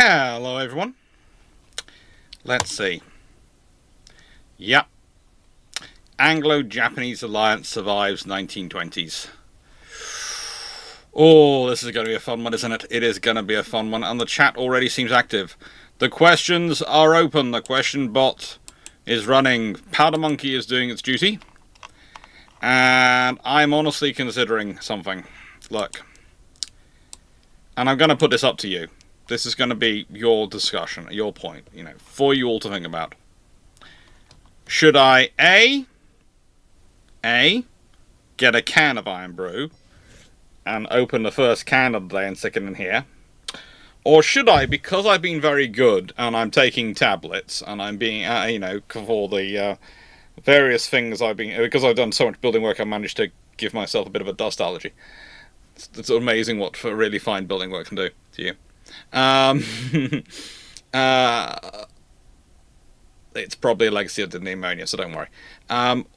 Hello everyone. Let's see. Yep. Anglo-Japanese alliance survives 1920s. Oh, this is going to be a fun one, isn't it? It is going to be a fun one, and the chat already seems active. The questions are open. The question bot is running. Powder Monkey is doing its duty. And I'm honestly considering something. Look. And I'm going to put this up to you. This is going to be your discussion, your point, for you all to think about. Should I, A, get a can of Iron Brew and open the first can of the day and stick it in here? Or should I, because I've been very good and I'm taking tablets and I'm being, for the various things because I've done so much building work, I've managed to give myself a bit of a dust allergy. It's amazing what really fine building work can do to you. It's probably a legacy of the pneumonia, so don't worry.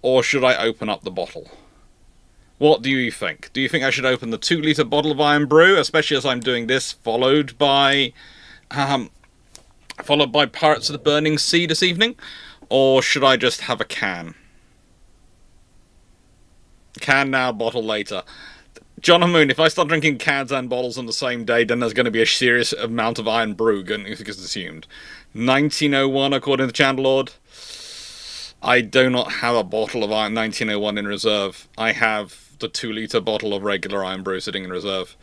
Or should I open up the bottle? What do you think? Do you think I should open the 2-litre bottle of Iron Brew, especially as I'm doing this, followed by Pirates of the Burning Sea this evening? Or should I just have a can? Can now, bottle later. John and Moon, if I start drinking cans and bottles on the same day, then there's going to be a serious amount of Iron Brew, because assumed. 1901, according to Chandlord. I do not have a bottle of 1901 in reserve. I have the 2-litre bottle of regular Iron Brew sitting in reserve.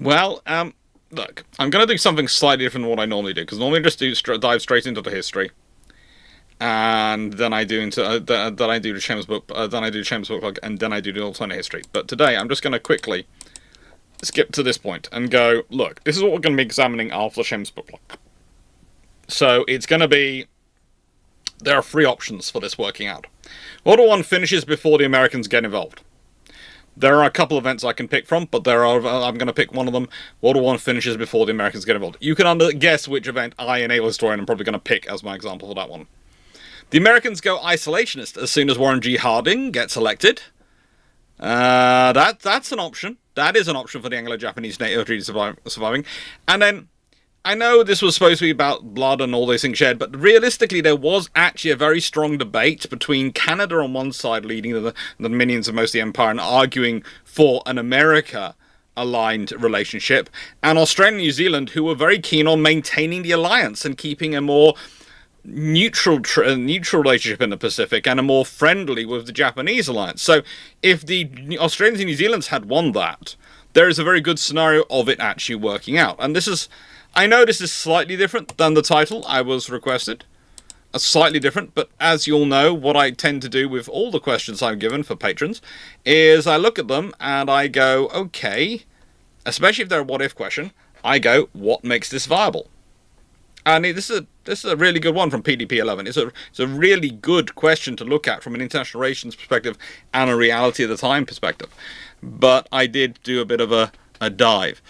Well, look, I'm going to do something slightly different than what I normally do, because normally I just dive straight into the history. And then I do the Chambers book, then I do Chambers book plug, and then I do the alternate history. But today I'm just going to quickly skip to this point and go, look, this is what we're going to be examining after the Chambers book plug. So it's going to be, there are 3 options for this working out. World War I finishes before the Americans get involved. There are a couple of events I can pick from, but I'm going to pick one of them. World War I finishes before the Americans get involved. You can guess which event I, a naval historian, am probably going to pick as my example for that one. The Americans go isolationist as soon as Warren G. Harding gets elected. That's an option. That is an option for the Anglo-Japanese NATO treaty surviving. And then, I know this was supposed to be about blood and all these things shared, but realistically there was actually a very strong debate between Canada on one side, leading the dominions of most of the empire and arguing for an America-aligned relationship, and Australia and New Zealand, who were very keen on maintaining the alliance and keeping a more neutral relationship in the Pacific and a more friendly with the Japanese alliance. So if the Australians and New Zealanders had won that, there is a very good scenario of it actually working out. And I know this is slightly different than the title I was requested. Slightly different, but as you all know, what I tend to do with all the questions I'm given for patrons is I look at them and I go, okay, especially if they're a what-if question, I go, what makes this viable? And this is a really good one from PDP11. It's a really good question to look at from an international relations perspective and a reality of the time perspective. But I did do a bit of a dive.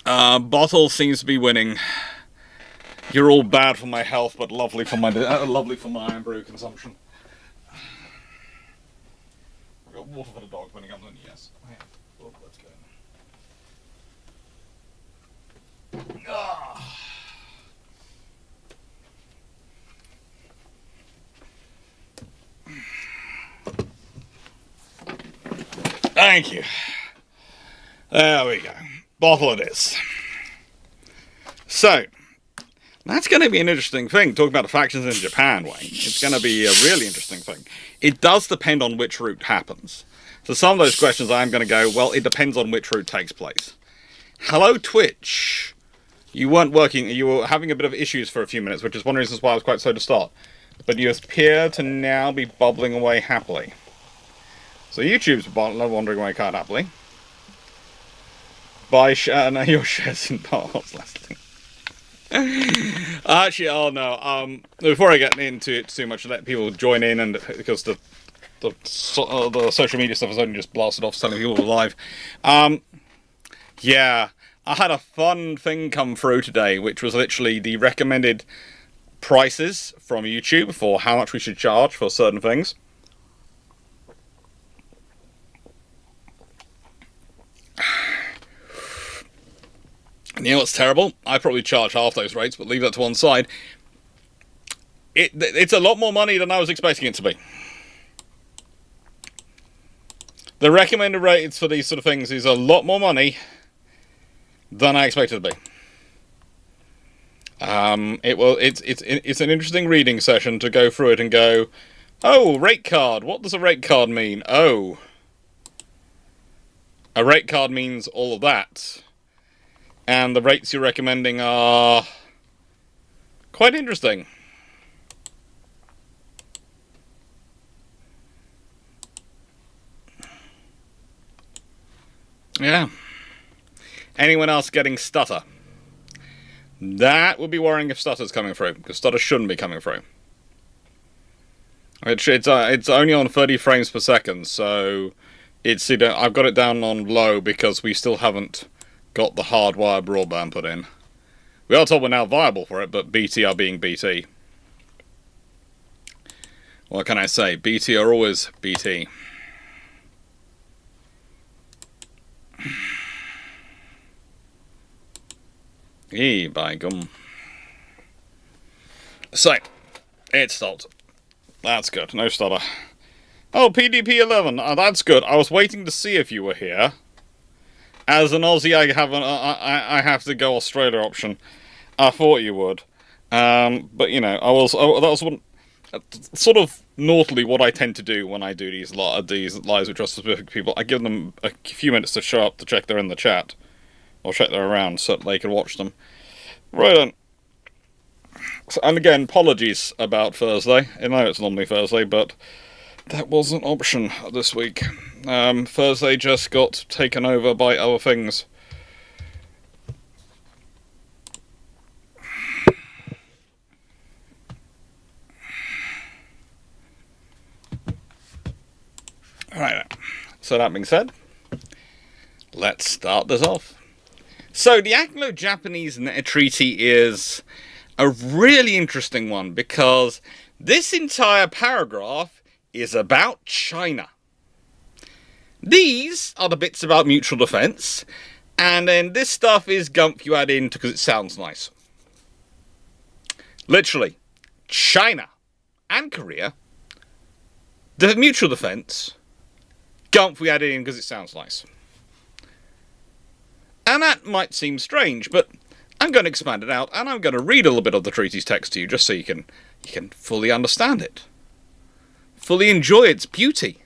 Bottle seems to be winning. You're all bad for my health, but lovely for my Iron Brew consumption. I've got water for the dog when it comes in. Yes, I have. Well, let's go. Thank you. There we go. Bottle it is. So, that's going to be an interesting thing, talking about the factions in Japan, Wayne. It's going to be a really interesting thing. It does depend on which route happens. So some of those questions I'm going to go, well, it depends on which route takes place. Hello, Twitch. You weren't working, you were having a bit of issues for a few minutes, which is one of the reasons why I was quite slow to start. But you appear to now be bubbling away happily. So YouTube's wandering away quite happily. Buy your shares in bottles, Leslie. Actually, oh no, before I get into it too much, let people join in, and because the social media stuff has only just blasted off, telling people live. Yeah. I had a fun thing come through today, which was literally the recommended prices from YouTube for how much we should charge for certain things. And you know what's terrible? I probably charge half those rates, but leave that to one side. It's a lot more money than I was expecting it to be. The recommended rates for these sort of things is a lot more money than I expected it to be. It's an interesting reading session to go through it and go, oh, rate card. What does a rate card mean? Oh, a rate card means all of that. And the rates you're recommending are quite interesting. Yeah. Anyone else getting stutter? That would be worrying if stutter's coming through, because stutter shouldn't be coming through. It's only on 30 frames per second, so I've got it down on low because we still haven't got the hardwire broadband put in. We are told we're now viable for it, but BT are being BT. What can I say? BT are always BT. By gum. So, it stopped. That's good. No stutter. Oh, PDP-11. Oh, that's good. I was waiting to see if you were here. As an Aussie, I have to go Australia option. I thought you would. But, you know, that was sort of naughtily what I tend to do when I do these lives with specific people. I give them a few minutes to show up to check they're in the chat. Or check they're around so they can watch them. Right then. And again, apologies about Thursday. I know it's normally Thursday, but that was an option this week. Thursday just got taken over by other things. Alright, so that being said, let's start this off. So, the Anglo-Japanese treaty is a really interesting one because this entire paragraph is about China. These are the bits about mutual defense, and then this stuff is gump you add in because it sounds nice. Literally, China and Korea, the mutual defense, gump we add in because it sounds nice. And that might seem strange, but I'm going to expand it out, and I'm going to read a little bit of the treaty's text to you, just so you can fully understand it. Fully enjoy its beauty.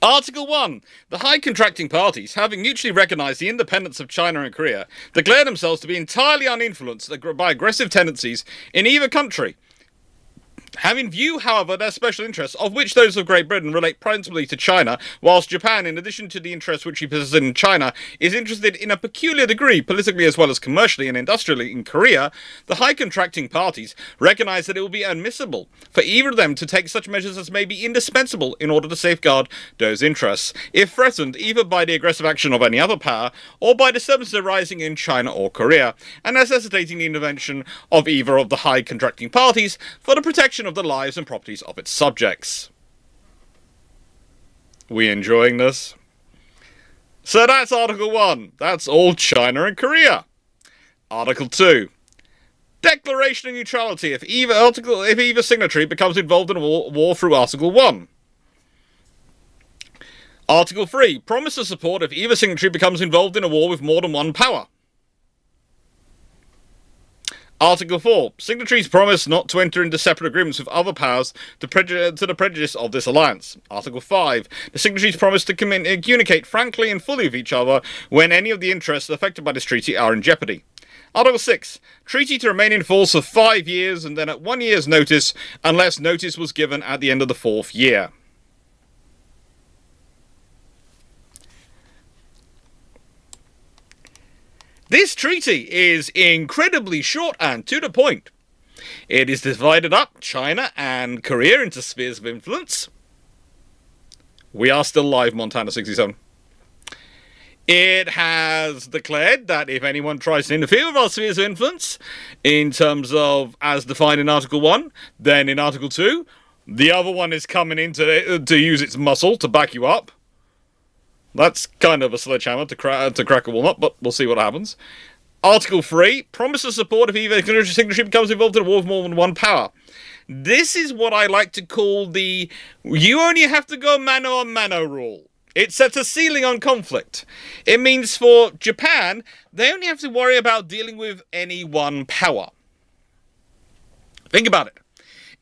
Article 1. The high contracting parties, having mutually recognised the independence of China and Korea, declare themselves to be entirely uninfluenced by aggressive tendencies in either country. Have in view, however, their special interests, of which those of Great Britain relate principally to China, whilst Japan, in addition to the interests which he possesses in China, is interested in a peculiar degree, politically as well as commercially and industrially, in Korea, the high contracting parties recognise that it will be admissible for either of them to take such measures as may be indispensable in order to safeguard those interests, if threatened either by the aggressive action of any other power, or by disturbances arising in China or Korea, and necessitating the intervention of either of the high contracting parties for the protection of the lives and properties of its subjects. We enjoying this? So that's Article 1. That's all China and Korea. Article 2. Declaration of neutrality if either signatory becomes involved in a war through Article 1. Article 3. Promise of support if either signatory becomes involved in a war with more than one power. Article 4. Signatories promise not to enter into separate agreements with other powers to the prejudice of this alliance. Article 5. The signatories promise to communicate frankly and fully with each other when any of the interests affected by this treaty are in jeopardy. Article 6. Treaty to remain in force for 5 years and then at 1 year's notice unless notice was given at the end of the 4th year. This treaty is incredibly short and to the point. It is divided up, China and Korea, into spheres of influence. We are still live, Montana 67. It has declared that if anyone tries to interfere with our spheres of influence, in terms of as defined in Article 1, then in Article 2, the other one is coming in to use its muscle to back you up. That's kind of a sledgehammer to crack a walnut, but we'll see what happens. Article 3, promises support if either signatory becomes involved in a war with more than one power. This is what I like to call the you only have to go mano a mano rule. It sets a ceiling on conflict. It means for Japan, they only have to worry about dealing with any one power. Think about it.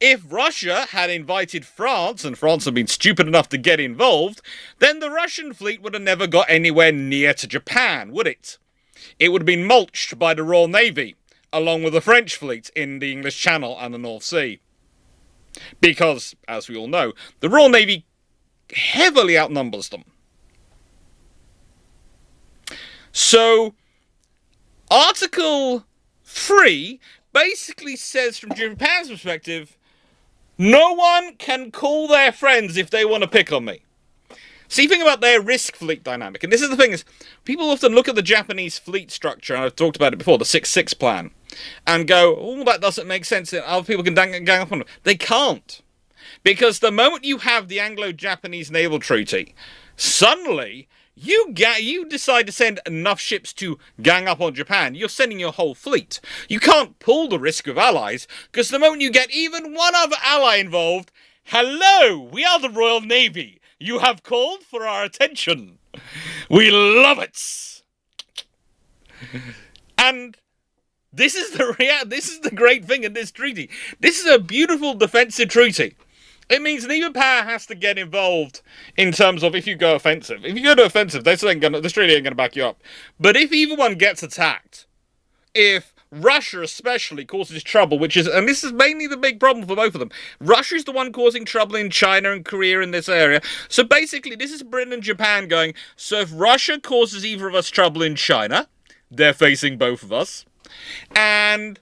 If Russia had invited France, and France had been stupid enough to get involved, then the Russian fleet would have never got anywhere near to Japan, would it? It would have been mulched by the Royal Navy, along with the French fleet in the English Channel and the North Sea. Because, as we all know, the Royal Navy heavily outnumbers them. So, Article 3 basically says, from Japan's perspective, no one can call their friends if they want to pick on me. See, think about their risk fleet dynamic. And this is the thing, is people often look at the Japanese fleet structure, and I've talked about it before, the 6-6 plan, and go, oh, that doesn't make sense. Other people can gang up on them. They can't. Because the moment you have the Anglo-Japanese Naval Treaty, suddenly you decide to send enough ships to gang up on Japan, you're sending your whole fleet. You can't pull the risk of allies, because the moment you get even one other ally involved, hello, we are the Royal Navy. You have called for our attention. We love it. And this is the great thing in this treaty. This is a beautiful defensive treaty. It means neither power has to get involved in terms of if you go offensive. If you go to offensive, this treaty ain't going to back you up. But if either one gets attacked, if Russia especially causes trouble, and this is mainly the big problem for both of them. Russia is the one causing trouble in China and Korea in this area. So basically, this is Britain and Japan going, so if Russia causes either of us trouble in China, they're facing both of us. And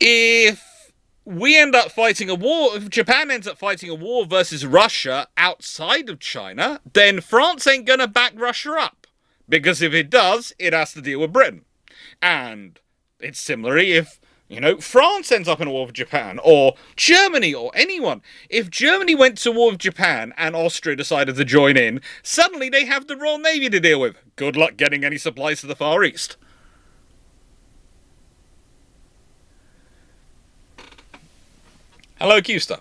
if we end up fighting a war, if Japan ends up fighting a war versus Russia outside of China, then France ain't going to back Russia up. Because if it does, it has to deal with Britain. And it's similarly if, France ends up in a war with Japan, or Germany, or anyone. If Germany went to war with Japan and Austria decided to join in, suddenly they have the Royal Navy to deal with. Good luck getting any supplies to the Far East. Hello, Custer.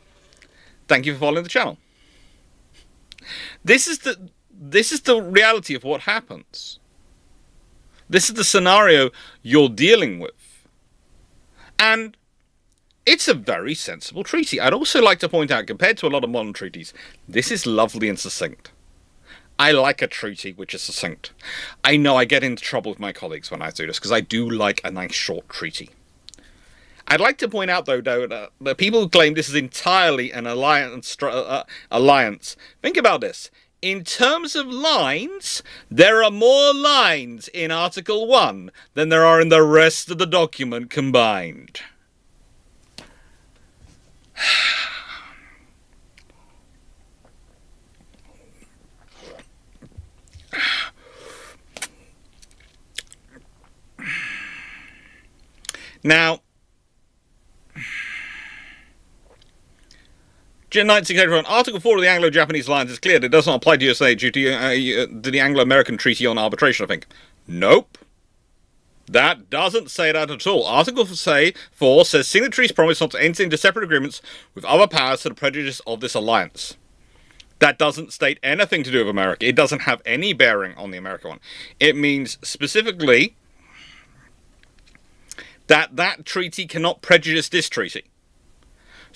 Thank you for following the channel. This is the reality of what happens. This is the scenario you're dealing with. And it's a very sensible treaty. I'd also like to point out, compared to a lot of modern treaties, this is lovely and succinct. I like a treaty which is succinct. I know I get into trouble with my colleagues when I do this, because I do like a nice short treaty. I'd like to point out, though, that people who claim this is entirely an alliance. Think about this. In terms of lines, there are more lines in Article 1 than there are in the rest of the document combined. Now, June 1981, Article 4 of the Anglo-Japanese Alliance is clear that it does not apply to USA due to the Anglo-American Treaty on Arbitration, I think. Nope. That doesn't say that at all. Article 4 says signatories promise not to enter into separate agreements with other powers to the prejudice of this alliance. That doesn't state anything to do with America. It doesn't have any bearing on the American one. It means specifically that treaty cannot prejudice this treaty.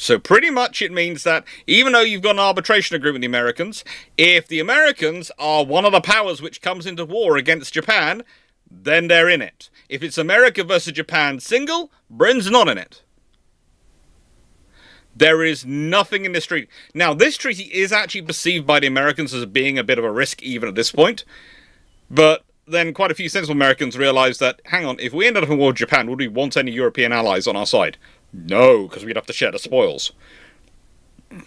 So pretty much it means that even though you've got an arbitration agreement with the Americans, if the Americans are one of the powers which comes into war against Japan, then they're in it. If it's America versus Japan single, Britain's not in it. There is nothing in this treaty. Now, this treaty is actually perceived by the Americans as being a bit of a risk even at this point. But then quite a few sensible Americans realised that, hang on, if we ended up in war with Japan, would we want any European allies on our side? No, because we'd have to share the spoils. In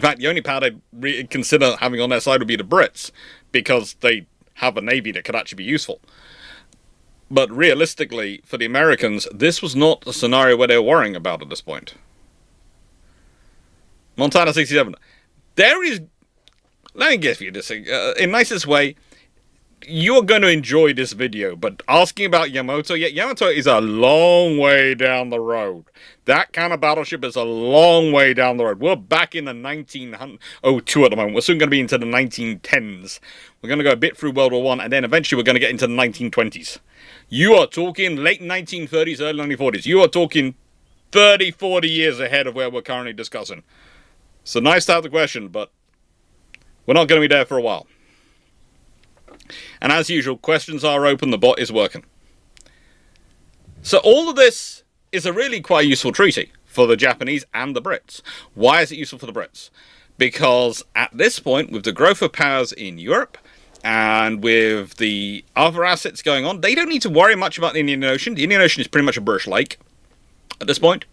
fact, the only power they'd consider having on their side would be the Brits, because they have a navy that could actually be useful. But realistically, for the Americans, this was not a scenario where they were worrying about at this point. Montana 67. There is let me give you this in nicest way. You're going to enjoy this video, but asking about Yamato, yeah, Yamato is a long way down the road. That kind of battleship is a long way down the road. We're back in the 1902 at the moment. We're soon going to be into the 1910s. We're going to go a bit through World War I, and then eventually we're going to get into the 1920s. You are talking late 1930s, early 1940s. You are talking 30, 40 years ahead of where we're currently discussing. So nice to have the question, but we're not going to be there for a while. And as usual, questions are open, the bot is working. So all of this is a really quite useful treaty for the Japanese and the Brits. Why is it useful for the Brits? Because at this point, with the growth of powers in Europe, and with the other assets going on, they don't need to worry much about the Indian Ocean. The Indian Ocean is pretty much a British lake at this point.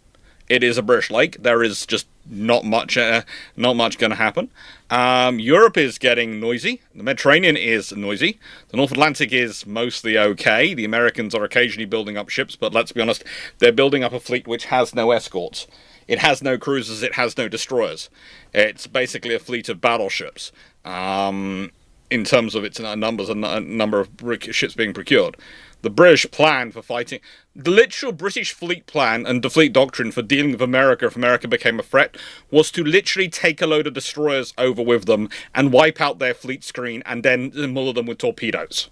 It is a British lake. There is just not much going to happen. Europe is getting noisy. The Mediterranean is noisy. The North Atlantic is mostly okay. The Americans are occasionally building up ships, but let's be honest, they're building up a fleet which has no escorts. It has no cruisers. It has no destroyers. It's basically a fleet of battleships. In terms of its numbers and number of ships being procured. The British plan for fighting, the literal British fleet plan and the fleet doctrine for dealing with America if America became a threat was to literally take a load of destroyers over with them and wipe out their fleet screen and then muller them with torpedoes.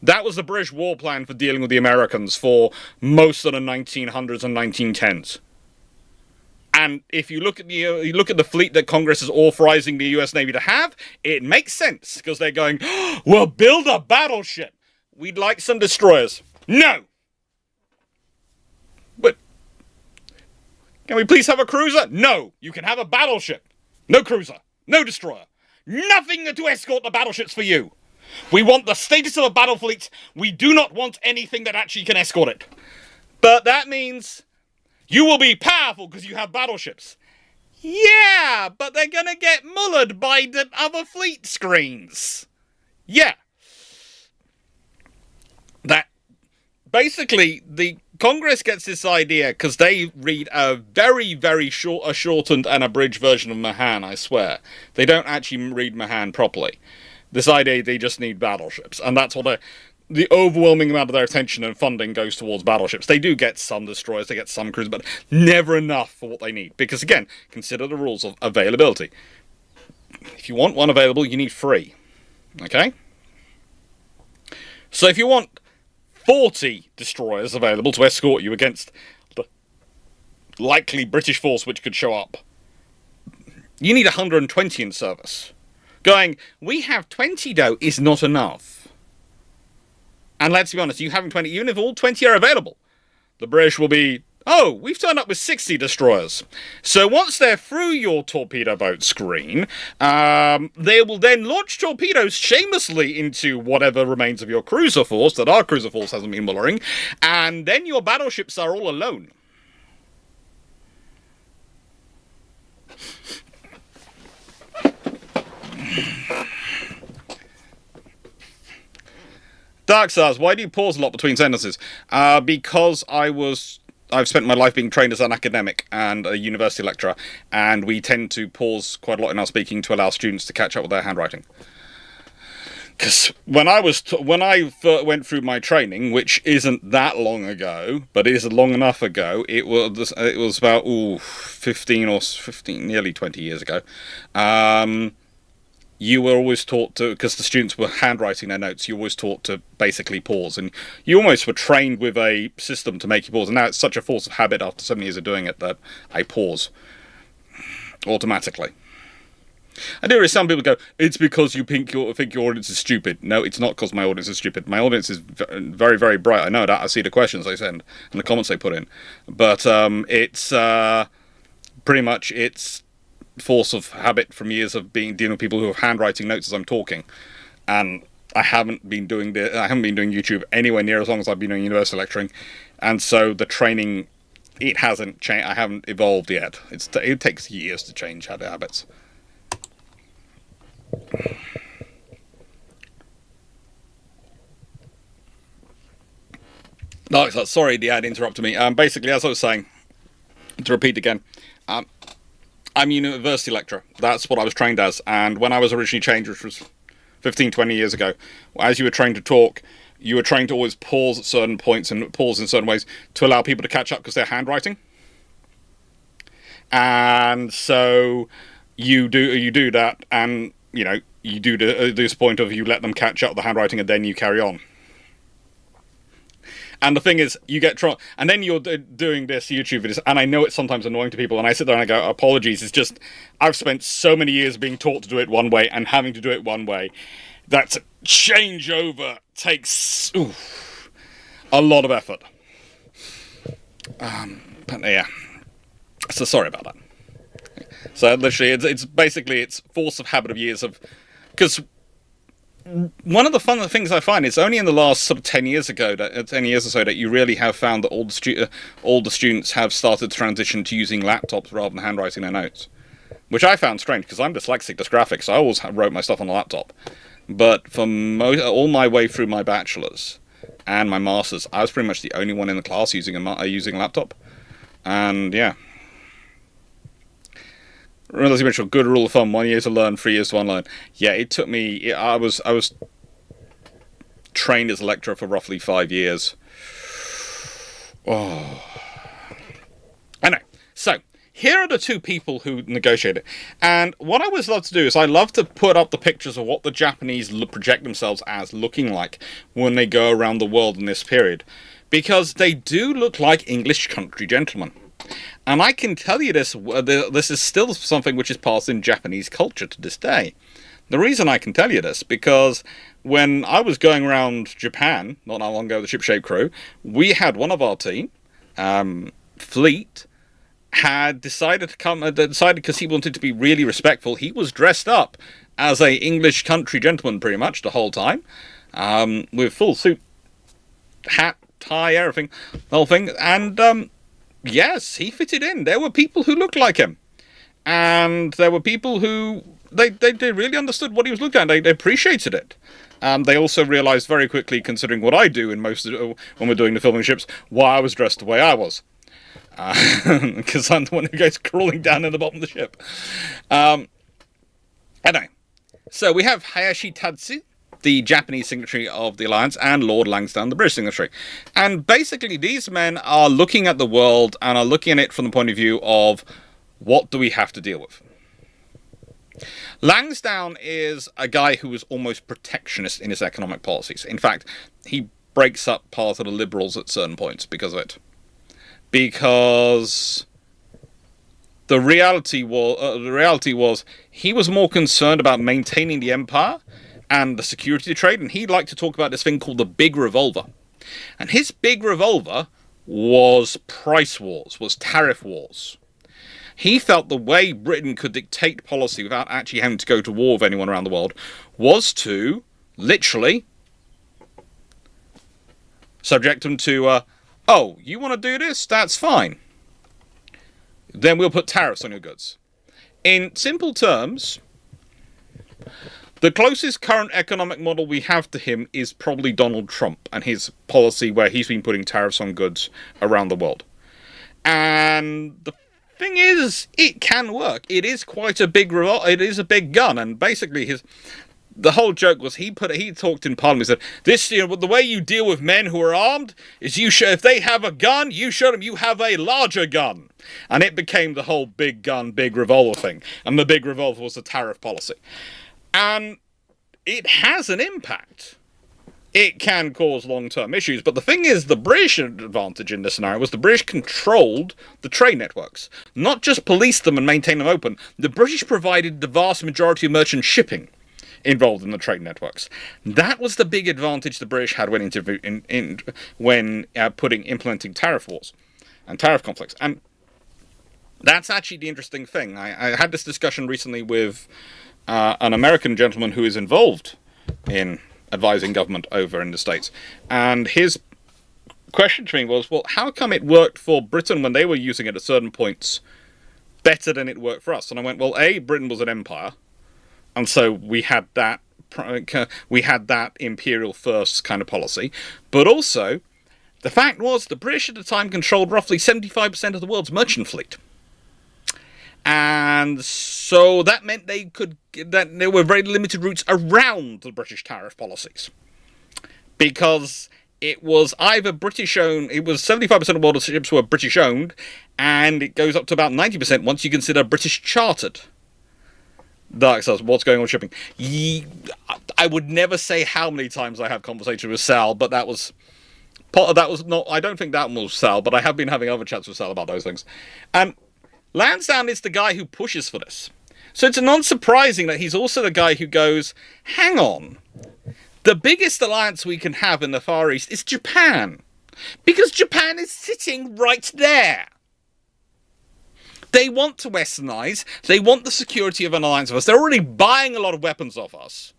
That was the British war plan for dealing with the Americans for most of the 1900s and 1910s. And if you look at the fleet that Congress is authorizing the US Navy to have, it makes sense because they're going, oh, we'll build a battleship. We'd like some destroyers. No! But can we please have a cruiser? No! You can have a battleship. No cruiser. No destroyer. Nothing to escort the battleships for you. We want the status of a battle fleet. We do not want anything that actually can escort it. But that means you will be powerful because you have battleships. Yeah, but they're going to get mullered by the other fleet screens. Yeah. That basically the Congress gets this idea because they read a very, very shortened and abridged version of Mahan, I swear. They don't actually read Mahan properly. This idea they just need battleships, and that's what the overwhelming amount of their attention and funding goes towards battleships. They do get some destroyers, they get some cruisers, but never enough for what they need. Because again, consider the rules of availability. If you want one available, you need 3. Okay? So if you want 40 destroyers available to escort you against the likely British force which could show up, you need 120 in service. Going, we have 20 though, is not enough. And let's be honest, you having 20, even if all 20 are available, the British will be, oh, we've turned up with 60 destroyers. So once they're through your torpedo boat screen, they will then launch torpedoes shamelessly into whatever remains of your cruiser force that our cruiser force hasn't been mullering, and then your battleships are all alone. Dark Stars, why do you pause a lot between sentences? Because I've spent my life being trained as an academic and a university lecturer, and we tend to pause quite a lot in our speaking to allow students to catch up with their handwriting. Because when I went through my training, which isn't that long ago, but it is long enough ago, it was about 15, nearly 20 years ago. You were always taught to, because the students were handwriting their notes, you were always taught to basically pause. And you almost were trained with a system to make you pause. And now it's such a force of habit after so many years of doing it that I pause automatically. I do hear some people go, it's because you think your audience is stupid. No, it's not because my audience is stupid. My audience is very, very bright. I know that. I see the questions they send and the comments they put in. But it's pretty much it's force of habit from years of dealing with people who have handwriting notes as I'm talking, and I haven't been doing YouTube anywhere near as long as I've been doing university lecturing, and so the training, it hasn't changed. I haven't evolved yet. It takes years to change habits. No, sorry, the ad interrupted me. Basically, as I was saying, to repeat again, I'm a university lecturer. That's what I was trained as. And when I was originally trained, which was 15, 20 years ago, as you were trained to talk, you were trained to always pause at certain points and pause in certain ways to allow people to catch up because they're handwriting. And so you do that, and you do this point of you let them catch up the handwriting, and then you carry on. And the thing is, you get and then you're doing this YouTube videos, and I know it's sometimes annoying to people, and I sit there and I go, apologies, it's just, I've spent so many years being taught to do it one way, and having to do it one way, that changeover takes a lot of effort. But yeah, so sorry about that. So literally, it's basically, it's force of habit of years of, because one of the fun things I find is only in the last sort of 10 years or so that you really have found that all the students have started to transition to using laptops rather than handwriting their notes, which I found strange because I'm dyslexic, dysgraphic, so I always wrote my stuff on a laptop. But for all my way through my bachelor's and my master's, I was pretty much the only one in the class using a laptop, and yeah. As you mentioned, good rule of thumb: 1 year to learn, 3 years to unlearn. Yeah, it took me. I was trained as a lecturer for roughly 5 years. Oh, I know. So here are the two people who negotiated, and what I always love to do is I love to put up the pictures of what the Japanese project themselves as looking like when they go around the world in this period, because they do look like English country gentlemen. And I can tell you this is still something which is passed in Japanese culture to this day. The reason I can tell you this, because when I was going around Japan, not that long ago, the ship-shape crew, we had one of our team, Fleet, had decided because he wanted to be really respectful, he was dressed up as a English country gentleman pretty much the whole time, with full suit, hat, tie, everything, the whole thing, and yes, he fitted in. There were people who looked like him. And there were people who, they really understood what he was looking at. They appreciated it. They also realised very quickly, considering what I do in when we're doing the filming ships, why I was dressed the way I was. Because I'm the one who goes crawling down in the bottom of the ship. Anyway, so we have Hayashi Tatsu, the Japanese signatory of the alliance, and Lord Langsdowne, the British signatory. And basically, these men are looking at the world and are looking at it from the point of view of, what do we have to deal with? Langsdowne is a guy who is almost protectionist in his economic policies. In fact, he breaks up part of the liberals at certain points because of it. Because the reality was he was more concerned about maintaining the empire and the security trade, and he'd like to talk about this thing called the Big Revolver. And his Big Revolver was price wars, was tariff wars. He felt the way Britain could dictate policy without actually having to go to war with anyone around the world was to, literally, subject them to, oh, you want to do this? That's fine. Then we'll put tariffs on your goods. In simple terms, the closest current economic model we have to him is probably Donald Trump and his policy where he's been putting tariffs on goods around the world. And the thing is, it can work. It is quite a big it is a big gun, and basically the whole joke was he talked in Parliament. He said, "This, the way you deal with men who are armed is if they have a gun, you show them you have a larger gun." And it became the whole big gun, big revolver thing. And the big revolver was the tariff policy. And it has an impact. It can cause long-term issues. But the thing is, the British advantage in this scenario was the British controlled the trade networks. Not just policed them and maintained them open. The British provided the vast majority of merchant shipping involved in the trade networks. That was the big advantage the British had when implementing tariff wars and tariff conflicts. And that's actually the interesting thing. I had this discussion recently with an American gentleman who is involved in advising government over in the States. And his question to me was, well, how come it worked for Britain when they were using it at certain points better than it worked for us? And I went, well, A, Britain was an empire. And so we had that imperial first kind of policy. But also, the fact was the British at the time controlled roughly 75% of the world's merchant fleet. And so that meant that there were very limited routes around the British tariff policies. Because it was either British owned, it was 75% of world ships were British owned, and it goes up to about 90% once you consider British chartered. Dark Souls, what's going on with shipping? I would never say how many times I have conversations with Sal, but that was not, I don't think that one was Sal, but I have been having other chats with Sal about those things. And Lansdowne is the guy who pushes for this. So it's not surprising that he's also the guy who goes, hang on, the biggest alliance we can have in the Far East is Japan. Because Japan is sitting right there. They want to westernize. They want the security of an alliance with us. They're already buying a lot of weapons off us.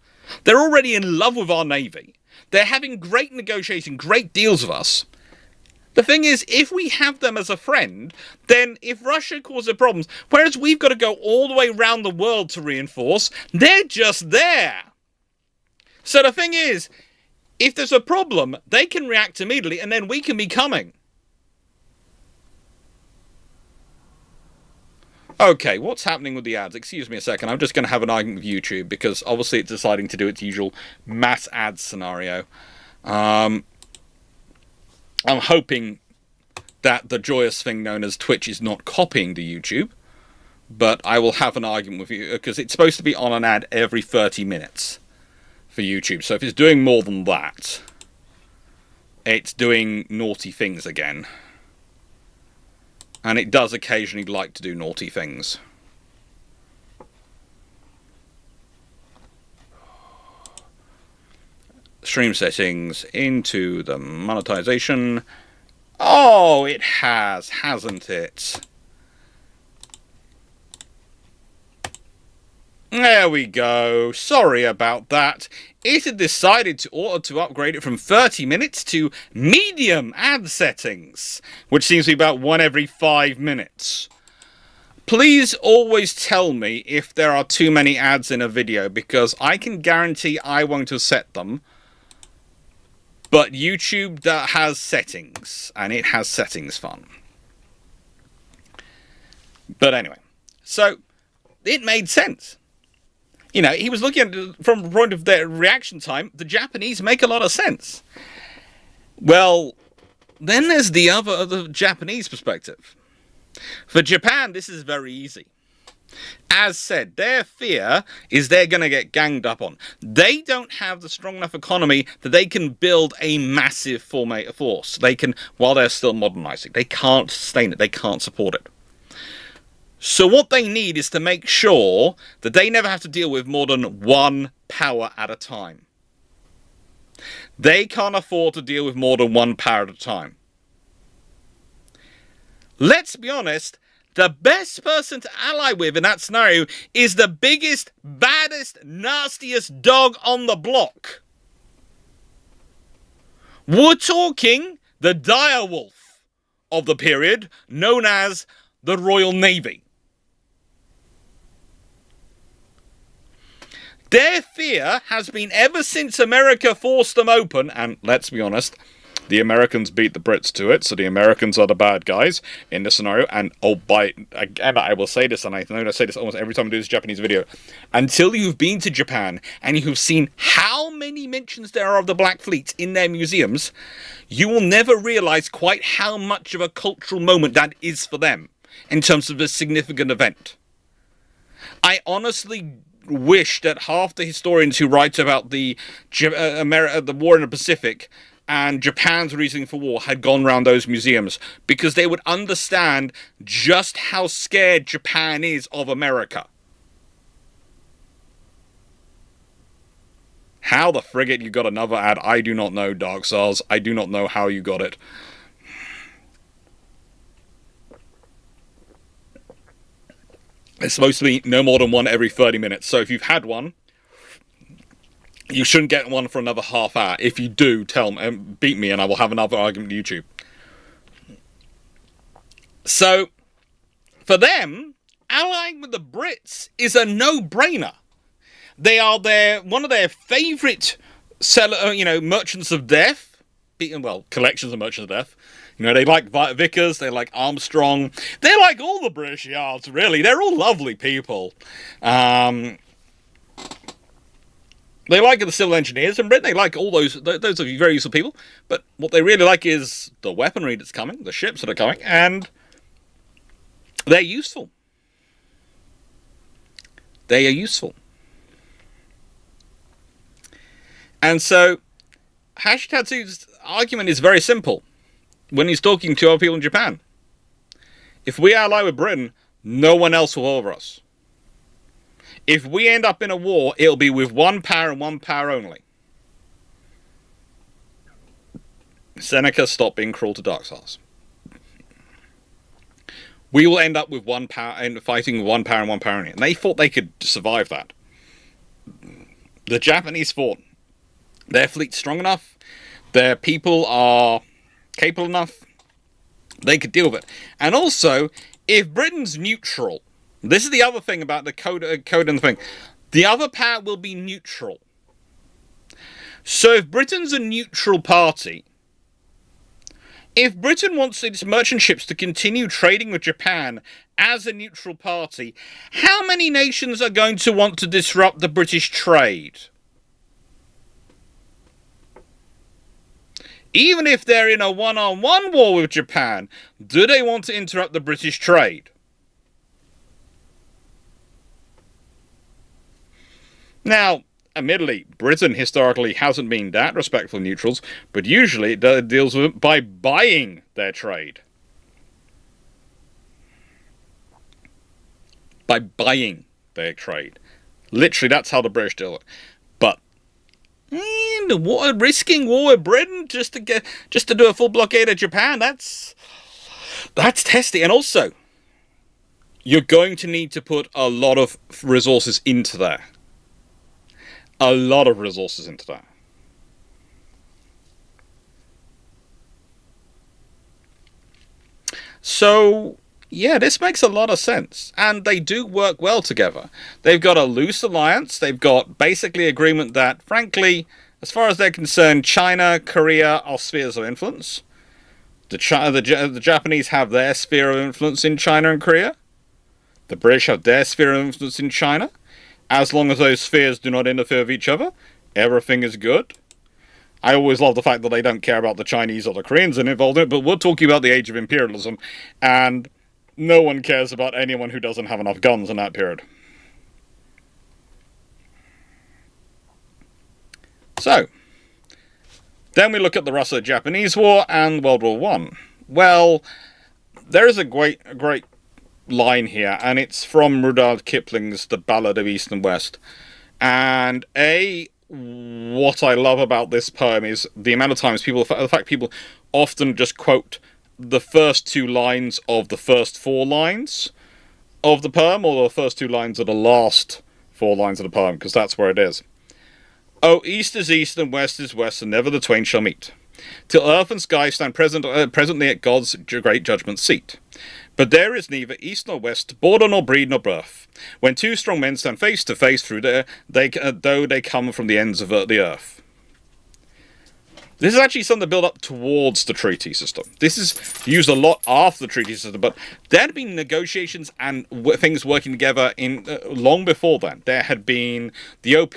They're already in love with our navy. They're having great negotiating, great deals with us. The thing is, if we have them as a friend, then if Russia causes problems, whereas we've got to go all the way around the world to reinforce, they're just there. So the thing is, if there's a problem, they can react immediately, and then we can be coming. Okay, what's happening with the ads? Excuse me a second, I'm just going to have an argument with YouTube, because obviously it's deciding to do its usual mass ads scenario. I'm hoping that the joyous thing known as Twitch is not copying the YouTube, but I will have an argument with you, because it's supposed to be on an ad every 30 minutes for YouTube. So if it's doing more than that, it's doing naughty things again. And it does occasionally like to do naughty things. Stream settings into the monetization. Oh, it has, hasn't it? There we go. Sorry about that. It had decided to upgrade it from 30 minutes to medium ad settings, which seems to be about one every 5 minutes. Please always tell me if there are too many ads in a video, because I can guarantee I won't have set them. But YouTube has settings, and it has settings fun. But anyway, so it made sense. You know, he was looking at it from the point of their reaction time. The Japanese make a lot of sense. Well, then there's the Japanese perspective. For Japan, this is very easy. As said, their fear is they're going to get ganged up on. They don't have the strong enough economy that they can build a massive force. They can, while they're still modernizing. They can't sustain it. They can't support it. So what they need is to make sure that they never have to deal with more than one power at a time. They can't afford to deal with more than one power at a time. Let's be honest, the best person to ally with in that scenario is the biggest, baddest, nastiest dog on the block. We're talking the direwolf of the period, known as the Royal Navy. Their fear has been ever since America forced them open, and let's be honest, the Americans beat the Brits to it, so the Americans are the bad guys in this scenario. And again, I will say this, and I know I say this almost every time I do this Japanese video, until you've been to Japan and you've seen how many mentions there are of the Black Fleet in their museums, you will never realize quite how much of a cultural moment that is for them in terms of a significant event. I honestly wish that half the historians who write about the war in the Pacific and Japan's reasoning for war had gone around those museums, because they would understand just how scared Japan is of America. How the frigate you got another ad, I do not know, Dark Souls. I do not know how you got it. It's supposed to be no more than one every 30 minutes. So if you've had one, you shouldn't get one for another half hour. If you do, tell me, beat me, and I will have another argument with YouTube. So, for them, allying with the Brits is a no-brainer. They are one of their favourite merchants of death. well, collections of Merchants of Death. You know, they like Vickers, they like Armstrong, they like all the British yards, really. They're all lovely people. They like the civil engineers in Britain. They like all those are very useful people. But what they really like is the weaponry that's coming, the ships that are coming, and they're useful. They are useful. And so, Hashitatsu's argument is very simple when he's talking to other people in Japan. If we ally with Britain, no one else will over us. If we end up in a war, it'll be with one power and one power only. Seneca, stop being cruel to Dark Souls. We will end up with one power and fighting one power and one power only. And they thought they could survive that. The Japanese fought. Their fleet's strong enough. Their people are capable enough. They could deal with it. And also, if Britain's neutral, this is the other thing about the code and the thing. The other power will be neutral. So if Britain's a neutral party, if Britain wants its merchant ships to continue trading with Japan as a neutral party, how many nations are going to want to disrupt the British trade? Even if they're in a one-on-one war with Japan, do they want to interrupt the British trade? Now, admittedly, Britain historically hasn't been that respectful of neutrals, but usually it deals with it by buying their trade. By buying their trade. Literally, that's how the British deal it. But risking war with Britain just to do a full blockade of Japan, that's testy. And also, you're going to need to put a lot of resources into that. A lot of resources into that. So, yeah, this makes a lot of sense. And they do work well together. They've got a loose alliance. They've got basically agreement that, frankly, as far as they're concerned, China, Korea are spheres of influence. The Japanese have their sphere of influence in China and Korea. The British have their sphere of influence in China. As long as those spheres do not interfere with each other, everything is good. I always love the fact that they don't care about the Chinese or the Koreans involved in it, but we're talking about the age of imperialism, and no one cares about anyone who doesn't have enough guns in that period. So, then we look at the Russo-Japanese War and World War I. Well, there is a great line here, and it's from Rudyard Kipling's The Ballad of East and West. And what I love about this poem is the amount of times the fact people often just quote the first two lines of the first four lines of the poem, or the first two lines of the last four lines of the poem, because that's where it is. Oh, east is east and west is west, and never the twain shall meet, till earth and sky stand presently at God's great judgment seat. But there is neither east nor west, border nor breed nor birth, when two strong men stand face to face though they come from the ends of the earth. This is actually something to build up towards the treaty system. This is used a lot after the treaty system, but there had been negotiations and things working together in long before then. There had been things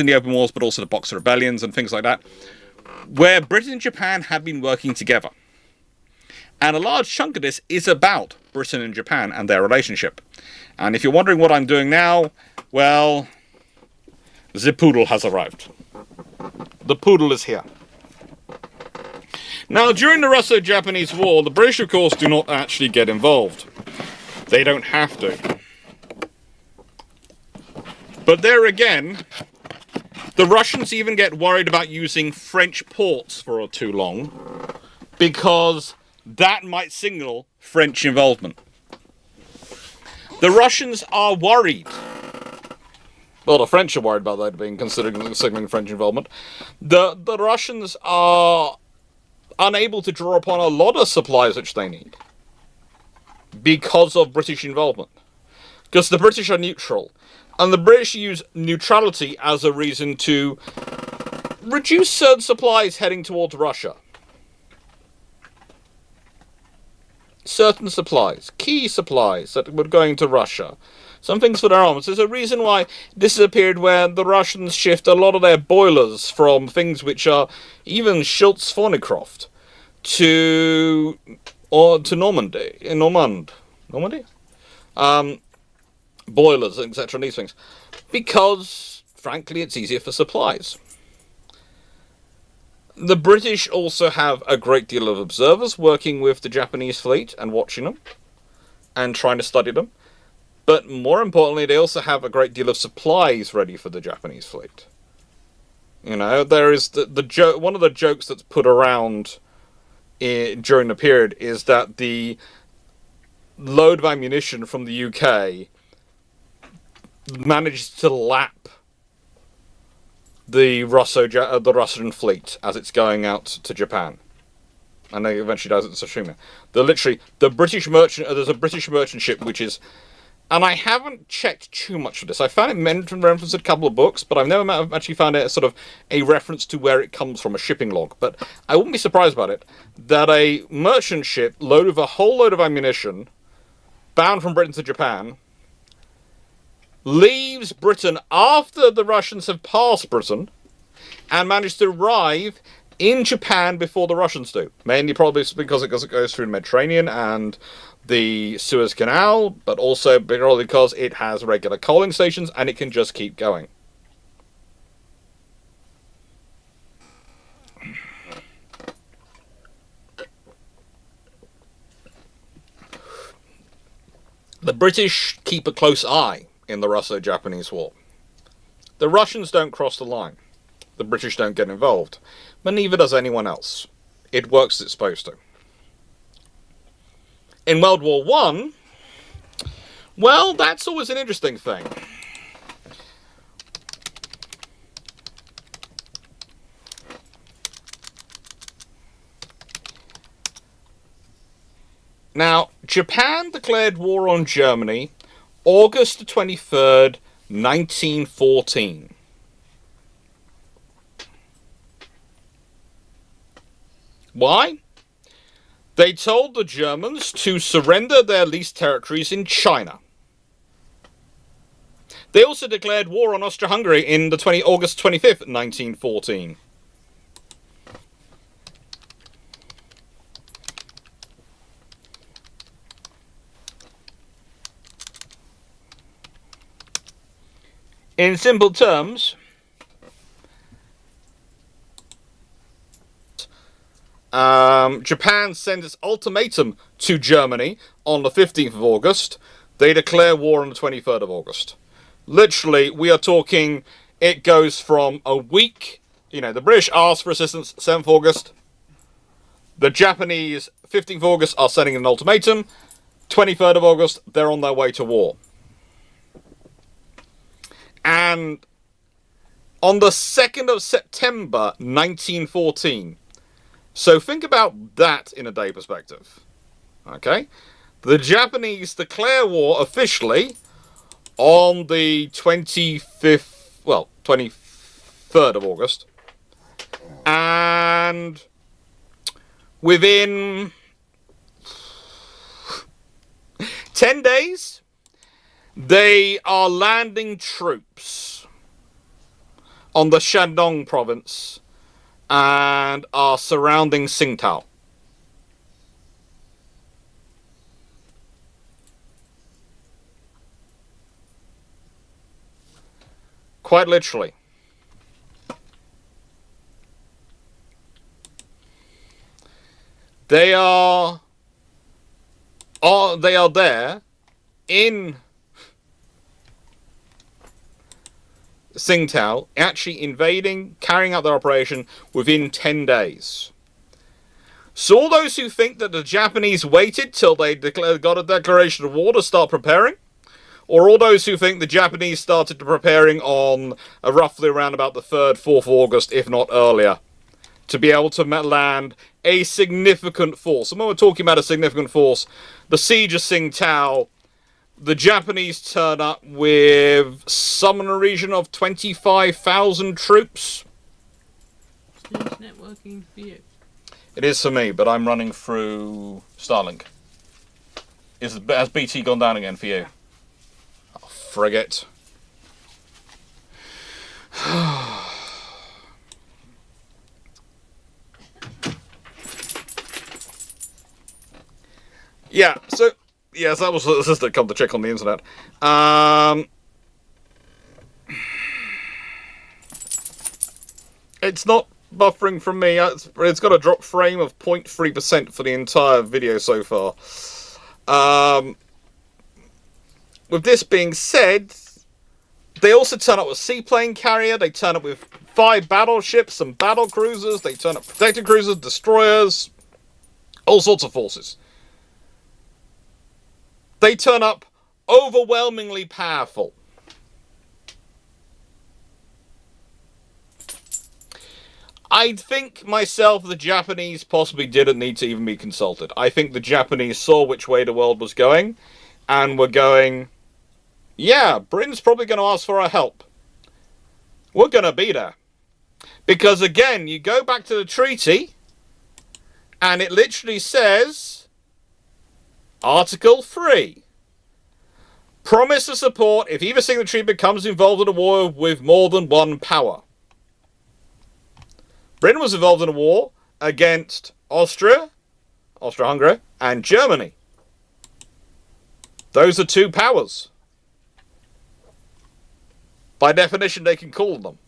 in the Opium Wars, but also the Boxer Rebellions and things like that, where Britain and Japan had been working together. And a large chunk of this is about Britain and Japan and their relationship. And if you're wondering what I'm doing now, well, the poodle has arrived. The poodle is here. Now, during the Russo-Japanese War, the British, of course, do not actually get involved. They don't have to. But there again, the Russians even get worried about using French ports for too long, because that might signal French involvement. The Russians are worried. Well, the French are worried about that being considered signaling French involvement. The Russians are unable to draw upon a lot of supplies which they need because of British involvement. Because the British are neutral. And the British use neutrality as a reason to reduce certain supplies heading towards Russia. Certain supplies, key supplies that were going to Russia. Some things for their arms. There's a reason why this is a period where the Russians shift a lot of their boilers from things which are even Schultz-Thornycroft to Normandy. Normandy? Boilers, etc. and these things. Because, frankly, it's easier for supplies. The British also have a great deal of observers working with the Japanese fleet and watching them and trying to study them. But more importantly, they also have a great deal of supplies ready for the Japanese fleet. You know, there is the joke. One of the jokes that's put around during the period is that the load of ammunition from the UK managed to lap the Russian fleet as it's going out to Japan, and then eventually does it to Tsushima. The British merchant. There's a British merchant ship which is. And I haven't checked too much of this. I found it referenced in a couple of books, but I've never actually found it sort of a reference to where it comes from, a shipping log. But I wouldn't be surprised about it, that a merchant ship loaded with a whole load of ammunition, bound from Britain to Japan, leaves Britain after the Russians have passed Britain, and manages to arrive in Japan before the Russians do. Mainly probably because it goes through the Mediterranean and the Suez Canal, but also because it has regular coaling stations and it can just keep going. The British keep a close eye in the Russo-Japanese War. The Russians don't cross the line. The British don't get involved. But neither does anyone else. It works as it's supposed to. In World War I, well, that's always an interesting thing. Now, Japan declared war on Germany August 23rd, 1914. Why? They told the Germans to surrender their leased territories in China. They also declared war on Austria-Hungary in August 25th, 1914. In simple terms, Japan sends its ultimatum to Germany on the 15th of August. They declare war on the 23rd of August. Literally, we are talking, it goes from a week, the British ask for assistance 7th of August. The Japanese, 15th of August, are sending an ultimatum. 23rd of August, they're on their way to war. And on the 2nd of September, 1914, so think about that in a day perspective. Okay? The Japanese declare war officially on the 23rd of August. And within 10 days, they are landing troops on the Shandong province and are surrounding Tsingtao. Quite literally. They are there in Tsingtao, actually invading, carrying out their operation within 10 days. So all those who think that the Japanese waited till they got a declaration of war to start preparing, or all those who think the Japanese started preparing on roughly around about the 3rd, 4th of August, if not earlier, to be able to land a significant force. And when we're talking about a significant force, the siege of Tsingtao, the Japanese turn up with some in the region of 25,000 troops. The internet working for you? It is for me, but I'm running through Starlink. Has BT gone down again for you? Oh, frigate. Yeah, so, yes, that was just to come to check on the internet. It's not buffering from me. It's got a drop frame of 0.3% for the entire video so far. With this being said, they also turn up with seaplane carrier, they turn up with 5 battleships, some battle cruisers, they turn up protected cruisers, destroyers, all sorts of forces. They turn up overwhelmingly powerful. I think myself the Japanese possibly didn't need to even be consulted. I think the Japanese saw which way the world was going and were going, yeah, Britain's probably going to ask for our help. We're going to be there. Because again, you go back to the treaty and it literally says, Article 3. Promise to support if either signatory becomes involved in a war with more than one power. Britain was involved in a war against Austria-Hungary, and Germany. Those are 2 powers. By definition, they can call them.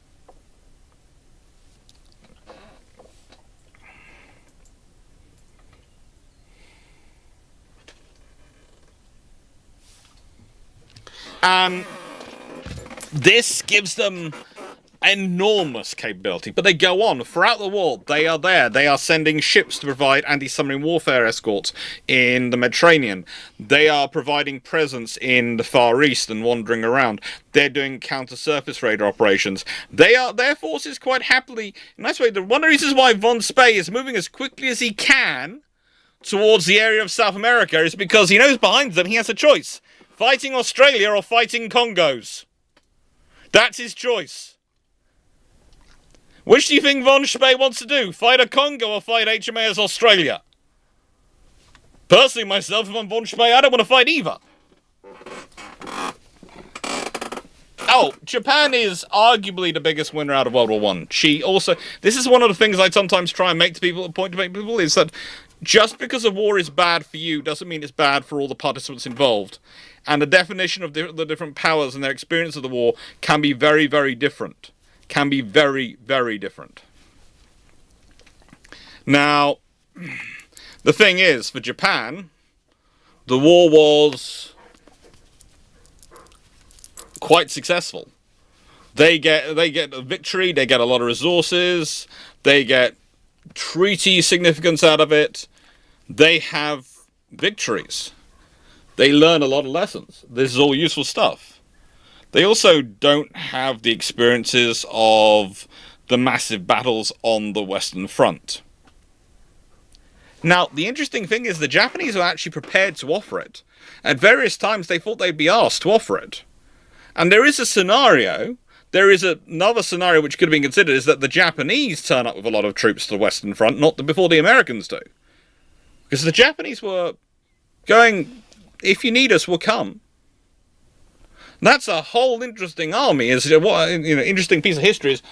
And this gives them enormous capability, but they go on throughout the war. They are there. They are sending ships to provide anti-submarine warfare escorts in the Mediterranean. They are providing presence in the Far East and wandering around. They're doing counter-surface radar operations. Their forces quite happily. And that's why one of the reasons why von Spee is moving as quickly as he can towards the area of South America is because he knows behind them he has a choice: fighting Australia or fighting Congos. That's his choice. Which do you think von Spee wants to do? Fight a Congo or fight HMAS Australia? Personally, myself, if I'm von Spee, I don't want to fight either. Oh, Japan is arguably the biggest winner out of World War I. This is one of the things I sometimes try and make to people, is that just because a war is bad for you doesn't mean it's bad for all the participants involved. And the definition of the different powers and their experience of the war can be very, very different. Can be very, very different. Now, the thing is, for Japan, the war was quite successful. They get a victory, they get a lot of resources, they get treaty significance out of it, they have victories. They learn a lot of lessons. This is all useful stuff. They also don't have the experiences of the massive battles on the Western Front. Now, the interesting thing is the Japanese are actually prepared to offer it. At various times they thought they'd be asked to offer it. And there is another scenario which could have been considered, is that the Japanese turn up with a lot of troops to the Western Front, not before the Americans do. Because the Japanese were going, if you need us, we'll come. That's a whole interesting army, interesting piece of history is,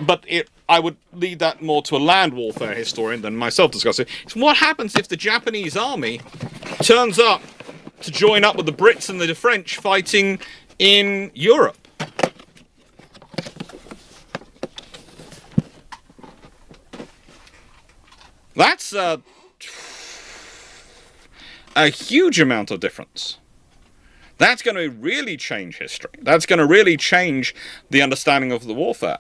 but I would leave that more to a land warfare historian than myself discussing. It's what happens if the Japanese army turns up to join up with the Brits and the French fighting in Europe. That's a huge amount of difference. That's going to really change history. That's going to really change the understanding of the warfare.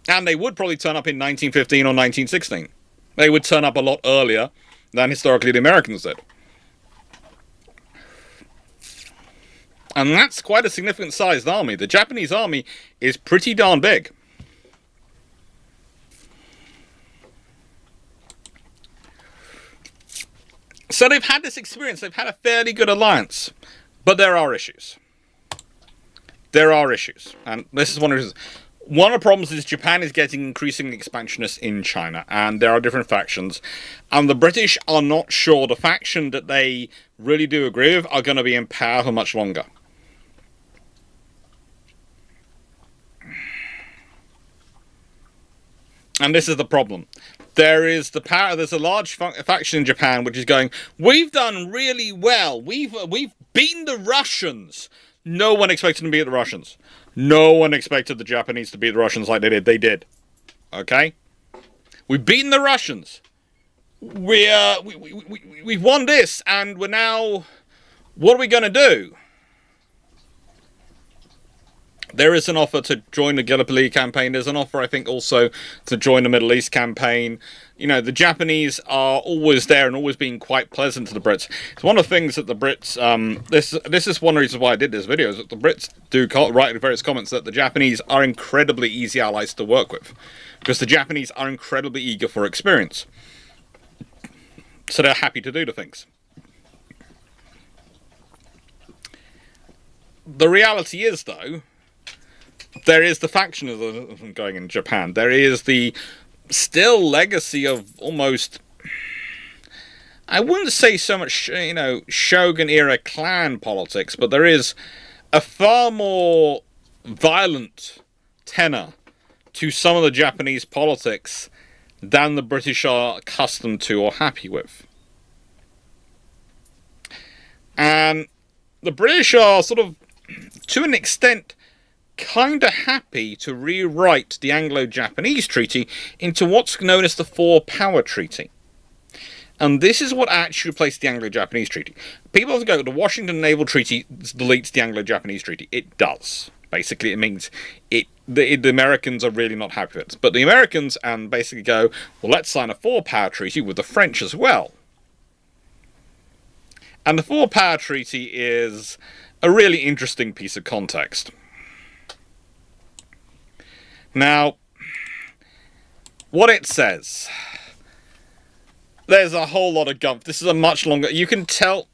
And they would probably turn up in 1915 or 1916. They would turn up a lot earlier than historically the Americans did. And that's quite a significant sized army. The Japanese army is pretty darn big. So they've had this experience. They've had a fairly good alliance. But there are issues. There are issues. And this is one of the reasons. One of the problems is Japan is getting increasingly expansionist in China, and there are different factions, and the British are not sure the faction that they really do agree with are going to be in power for much longer. And this is the problem. There's a large faction in Japan which is going, we've done really well, we've beaten the Russians. No one expected to beat the Russians. No one expected the Japanese to beat the Russians like they did. They did. Okay? We've beaten the Russians. We've won this, and we're now... What are we going to do? There is an offer to join the Gallipoli campaign. There's an offer, I think, also to join the Middle East campaign. You know, the Japanese are always there and always being quite pleasant to the Brits. It's one of the things that the Brits... This is one reason why I did this video, is that the Brits do write in various comments that the Japanese are incredibly easy allies to work with. Because the Japanese are incredibly eager for experience. So they're happy to do the things. The reality is, though... There is the factionism going in Japan. There is the still legacy of almost... I wouldn't say so much, you know, Shogun-era clan politics, but there is a far more violent tenor to some of the Japanese politics than the British are accustomed to or happy with. And the British are sort of, to an extent... kind of happy to rewrite the Anglo-Japanese treaty into what's known as the Four-Power Treaty. And this is what actually replaced the Anglo-Japanese treaty. People often go, the Washington Naval Treaty deletes the Anglo-Japanese treaty. It does. Basically, it means the Americans are really not happy with it. But the Americans basically go, well, let's sign a Four-Power Treaty with the French as well. And the Four-Power Treaty is a really interesting piece of context. Now, what it says, there's a whole lot of gumph. This is a much longer, you can tell,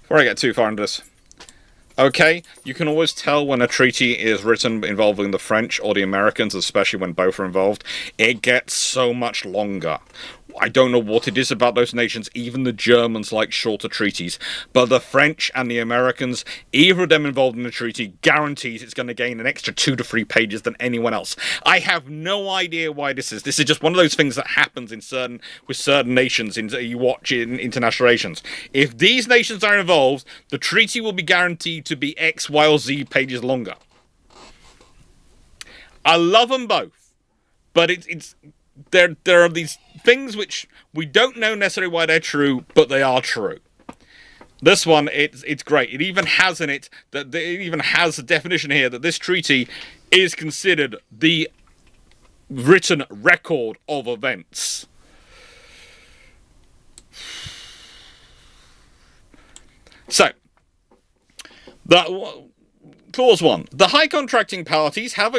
before I get too far into this, okay, you can always tell when a treaty is written involving the French or the Americans, especially when both are involved. It gets so much longer. I don't know what it is about those nations. Even the Germans like shorter treaties. But the French and the Americans, either of them involved in the treaty, guarantees it's going to gain an extra 2 to 3 pages than anyone else. I have no idea why this is. This is just one of those things that happens with certain nations you watch in international relations. If these nations are involved, the treaty will be guaranteed to be X, Y, or Z pages longer. I love them both. But there are these things which we don't know necessarily why they're true, but they are true. This one, it's great. It even has in it that it even has a definition here that this treaty is considered the written record of events. So, Clause 1. The high contracting parties have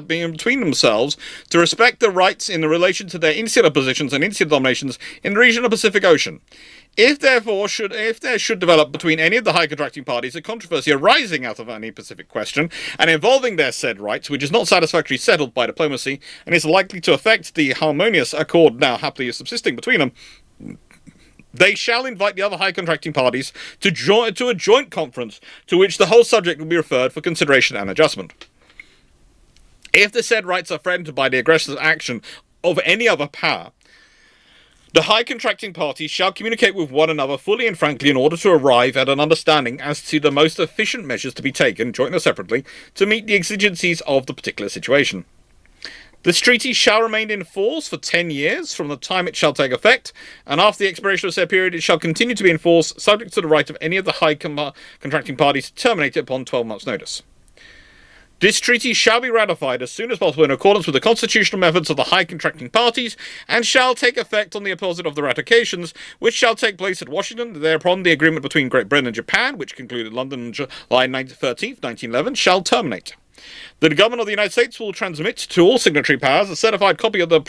been between themselves to respect the rights in relation to their insular positions and insular dominations in the region of the Pacific Ocean. If there should develop between any of the high contracting parties a controversy arising out of any Pacific question and involving their said rights, which is not satisfactorily settled by diplomacy and is likely to affect the harmonious accord now happily subsisting between them, they shall invite the other high contracting parties to a joint conference to which the whole subject will be referred for consideration and adjustment. If the said rights are threatened by the aggressor's action of any other power, the high contracting parties shall communicate with one another fully and frankly in order to arrive at an understanding as to the most efficient measures to be taken, jointly or separately, to meet the exigencies of the particular situation. This treaty shall remain in force for 10 years from the time it shall take effect, and after the expiration of said period it shall continue to be in force, subject to the right of any of the high contracting parties to terminate it upon 12 months' notice. This treaty shall be ratified as soon as possible in accordance with the constitutional methods of the high contracting parties, and shall take effect on the opposite of the ratifications, which shall take place at Washington. Thereupon the agreement between Great Britain and Japan, which concluded London on July 13th, 1911, shall terminate. The government of the United States will transmit to all signatory powers a certified copy of the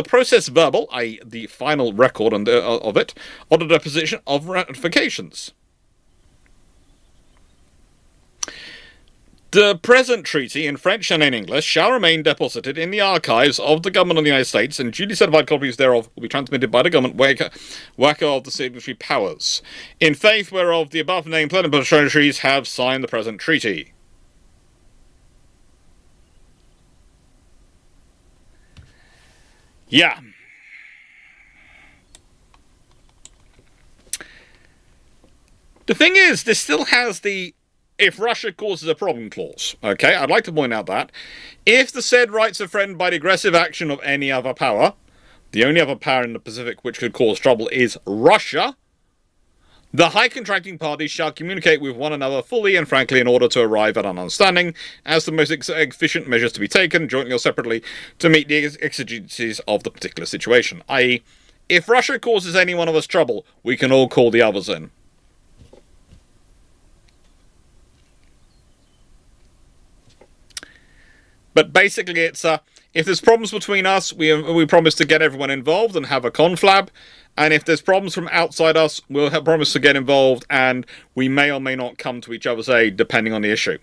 process verbal, i.e. the final record of it, on the deposition of ratifications. The present treaty, in French and in English, shall remain deposited in the archives of the government of the United States, and duly certified copies thereof will be transmitted by the government whacker of the signatory powers, in faith whereof the above-named plenipotentiaries have signed the present treaty. Yeah. The thing is, this still has the if Russia causes a problem clause. Okay, I'd like to point out that if the said rights are threatened by the aggressive action of any other power, the only other power in the Pacific which could cause trouble is Russia, the high contracting parties shall communicate with one another fully and frankly in order to arrive at an understanding as the most efficient measures to be taken, jointly or separately, to meet the exigencies of the particular situation. I.e., if Russia causes any one of us trouble, we can all call the others in. But basically, it's if there's problems between us, we promise to get everyone involved and have a conflab. And if there's problems from outside us, we'll promise to get involved, and we may or may not come to each other's aid depending on the issue.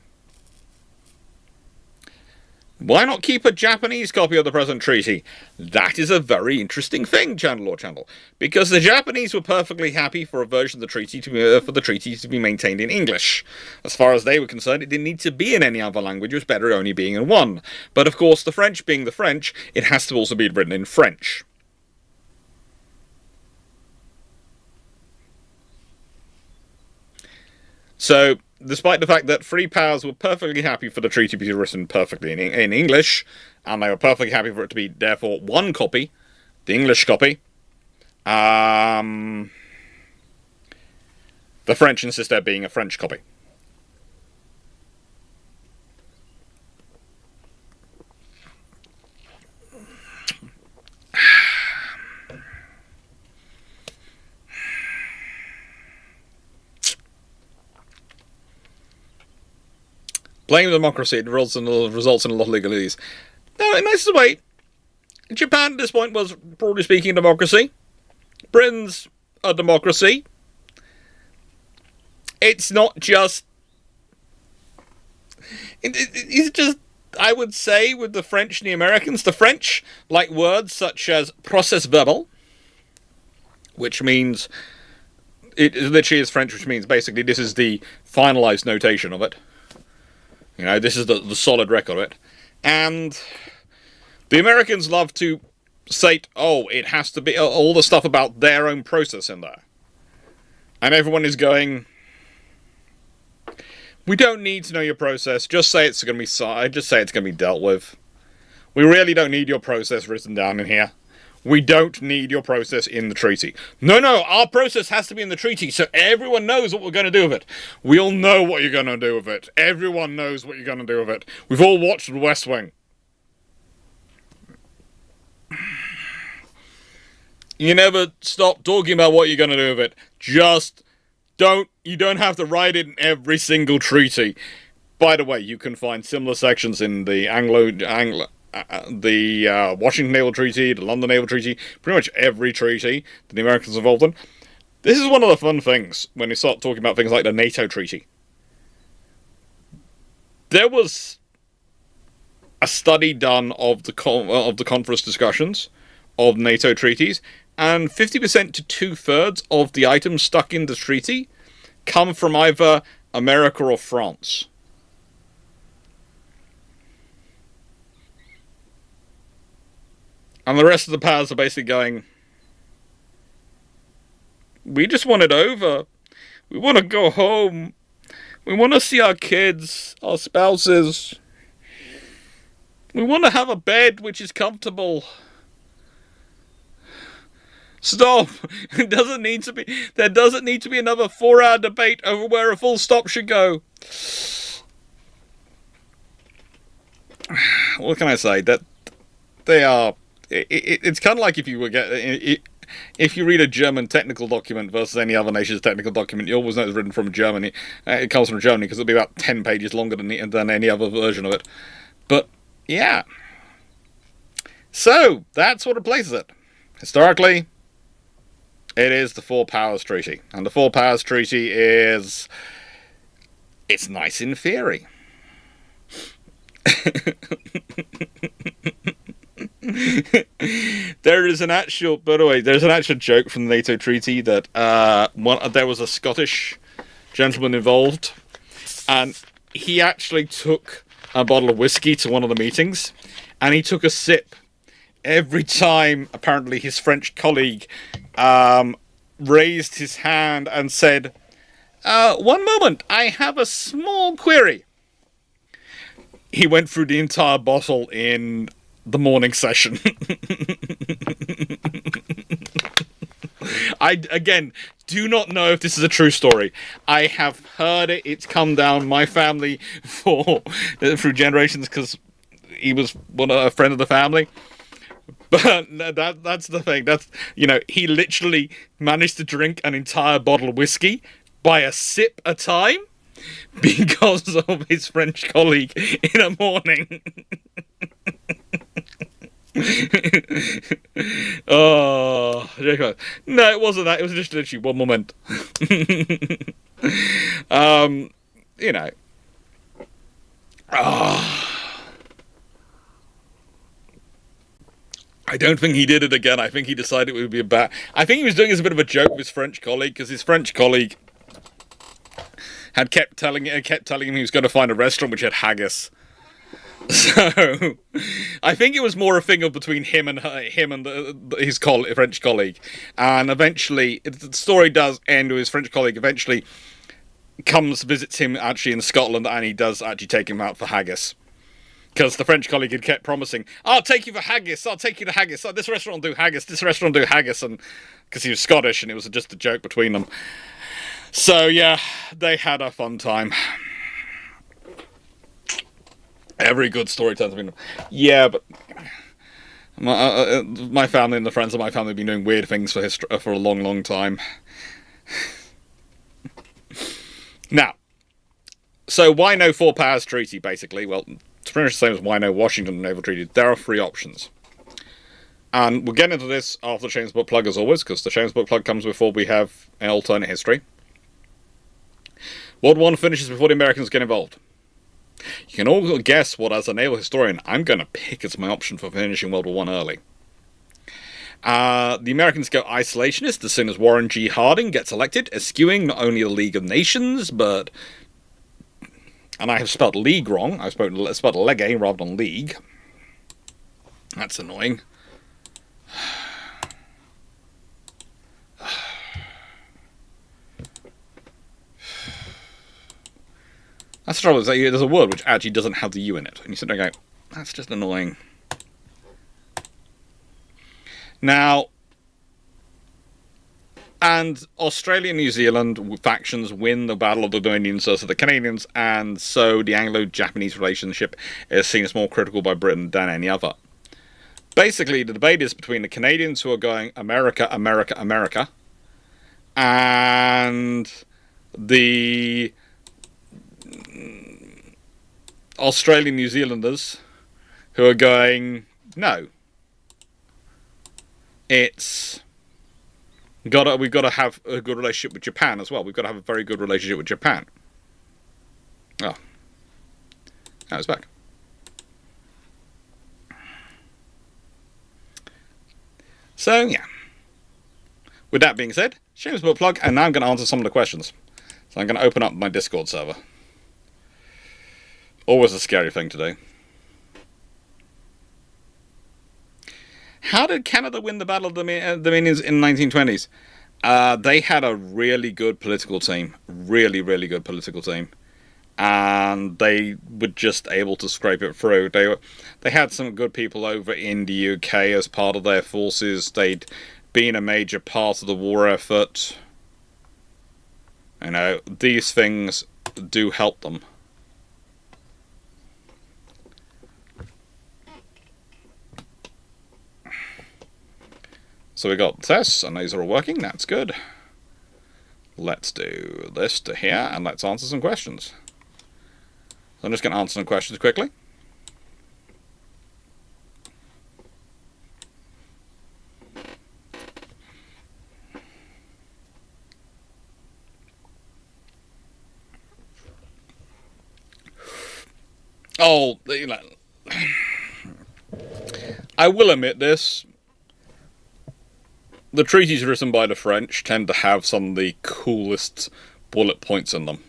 Why not keep a Japanese copy of the present treaty? That is a very interesting thing, Channel, because the Japanese were perfectly happy for a version of the treaty for the treaty to be maintained in English. As far as they were concerned, it didn't need to be in any other language. It was better only being in one. But of course, the French being the French, it has to also be written in French. So, despite the fact that three powers were perfectly happy for the treaty to be written perfectly in English, and they were perfectly happy for it to be, therefore, one copy, the English copy, the French insist there being a French copy. Blame democracy, it results in a lot of legalese. No, in nice way, Japan at this point was, broadly speaking, a democracy. Britain's a democracy. It's not just... It's just, I would say, with the French and the Americans, the French like words such as process verbal, which means... It literally is French, which means basically this is the finalized notation of it. You know, this is the solid record of it. And the Americans love to say, oh, it has to be all the stuff about their own process in there. And everyone is going, we don't need to know your process. Just say it's going to be just say it's going to be dealt with. We really don't need your process written down in here. We don't need your process in the treaty. No, our process has to be in the treaty so everyone knows what we're going to do with it. We all know what you're going to do with it. Everyone knows what you're going to do with it. We've all watched The West Wing. You never stop talking about what you're going to do with it. Just you don't have to write it in every single treaty. By the way, you can find similar sections in the the Washington Naval Treaty, the London Naval Treaty, pretty much every treaty that the Americans are involved in. This is one of the fun things when you start talking about things like the NATO Treaty. There was a study done of the conference discussions of NATO treaties, and 50% to 2/3 of the items stuck in the treaty come from either America or France. And the rest of the powers are basically going, we just want it over. We want to go home. We want to see our kids, our spouses. We want to have a bed which is comfortable. Stop. There doesn't need to be another 4-hour debate over where a full stop should go. What can I say? That they are... It's kind of like if you were if you read a German technical document versus any other nation's technical document, you always know it's written from Germany. It comes from Germany because it'll be about 10 pages longer than any other version of it. But, yeah. So, that sort of places it. Historically, it is the Four Powers Treaty. And the Four Powers Treaty is... it's nice in theory. There's an actual joke from the NATO treaty that there was a Scottish gentleman involved, and he actually took a bottle of whiskey to one of the meetings, and he took a sip every time apparently his French colleague raised his hand and said, "One moment, I have a small query." He went through the entire bottle in the morning session. I, again, do not know if this is a true story. I have heard it. It's come down my family through generations because he was a friend of the family. But that's the thing. He literally managed to drink an entire bottle of whiskey by a sip a time because of his French colleague in a morning. Oh, no, it wasn't that. It was just literally one moment. I don't think he did it again. I think he decided it would be I think he was doing it as a bit of a joke with his French colleague, because his French colleague had kept telling him he was going to find a restaurant which had haggis. So, I think it was more a thing of between him and his French colleague, and eventually the story does end with his French colleague eventually visits him actually in Scotland, and he does actually take him out for haggis. Because the French colleague had kept promising, "I'll take you for haggis, I'll take you to haggis, this restaurant will do haggis, this restaurant will do haggis," and because he was Scottish and it was just a joke between them. So yeah, they had a fun time. Every good story turns me. Yeah, but my family and the friends of my family have been doing weird things for a long, long time. Now, so why no Four Powers Treaty, basically? Well, it's pretty much the same as why no Washington Naval Treaty. There are three options. And we'll get into this after the Shames Book Plug, as always, because the Shames Book Plug comes before we have an alternate history. World War I finishes before the Americans get involved. You can all guess what, as a naval historian, I'm going to pick as my option for finishing World War I early. The Americans go isolationist as soon as Warren G. Harding gets elected, eschewing not only the League of Nations, but... and I have spelled League wrong. I spelled League rather than League. That's annoying. That's the trouble, is that there's a word which actually doesn't have the U in it. And you sit there and go, that's just annoying. Now, and Australia and New Zealand factions win the Battle of the Dominions versus the Canadians, and so the Anglo-Japanese relationship is seen as more critical by Britain than any other. Basically, the debate is between the Canadians, who are going America, America, America, and the Australian New Zealanders, who are going, no. We've got to have a good relationship with Japan as well. We've got to have a very good relationship with Japan. Oh. Now it's back. So, yeah. With that being said, Shames Book Plug, and now I'm going to answer some of the questions. So I'm going to open up my Discord server. Always a scary thing to do. How did Canada win the Battle of the Dominions in the 1920s? They had a really good political team. Really, really good political team. And they were just able to scrape it through. They had some good people over in the UK as part of their forces. They'd been a major part of the war effort. You know, these things do help them. So we got this, and these are all working. That's good. Let's do this to here, and let's answer some questions. So I'm just going to answer some questions quickly. Oh, you know, I will admit this. The treaties written by the French tend to have some of the coolest bullet points in them.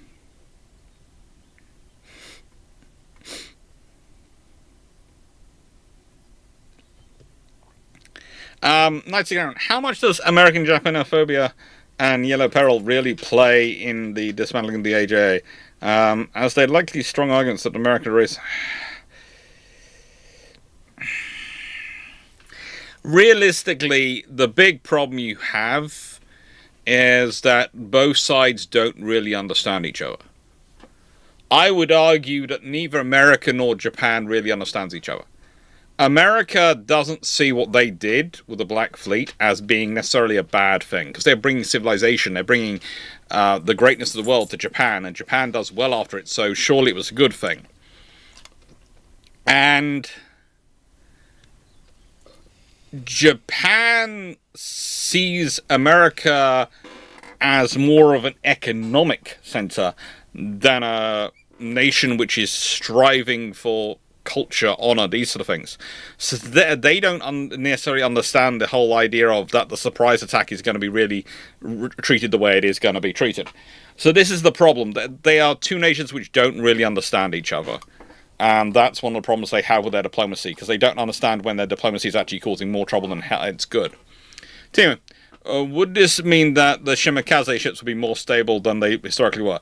Knights Again, how much does American Japanophobia and Yellow Peril really play in the dismantling of the AJA? As they're likely strong arguments that American race... Realistically, the big problem you have is that both sides don't really understand each other. I would argue that neither America nor Japan really understands each other. America doesn't see what they did with the Black Fleet as being necessarily a bad thing, because they're bringing civilization, they're bringing the greatness of the world to Japan, and Japan does well after it, so surely it was a good thing. And Japan sees America as more of an economic center than a nation which is striving for culture, honor, these sort of things. So they don't necessarily understand the whole idea of that the surprise attack is going to be really treated the way it is going to be treated. So this is the problem. They are two nations which don't really understand each other. And that's one of the problems they have with their diplomacy, because they don't understand when their diplomacy is actually causing more trouble than it's good. Timo, would this mean that the Shimakaze ships will be more stable than they historically were?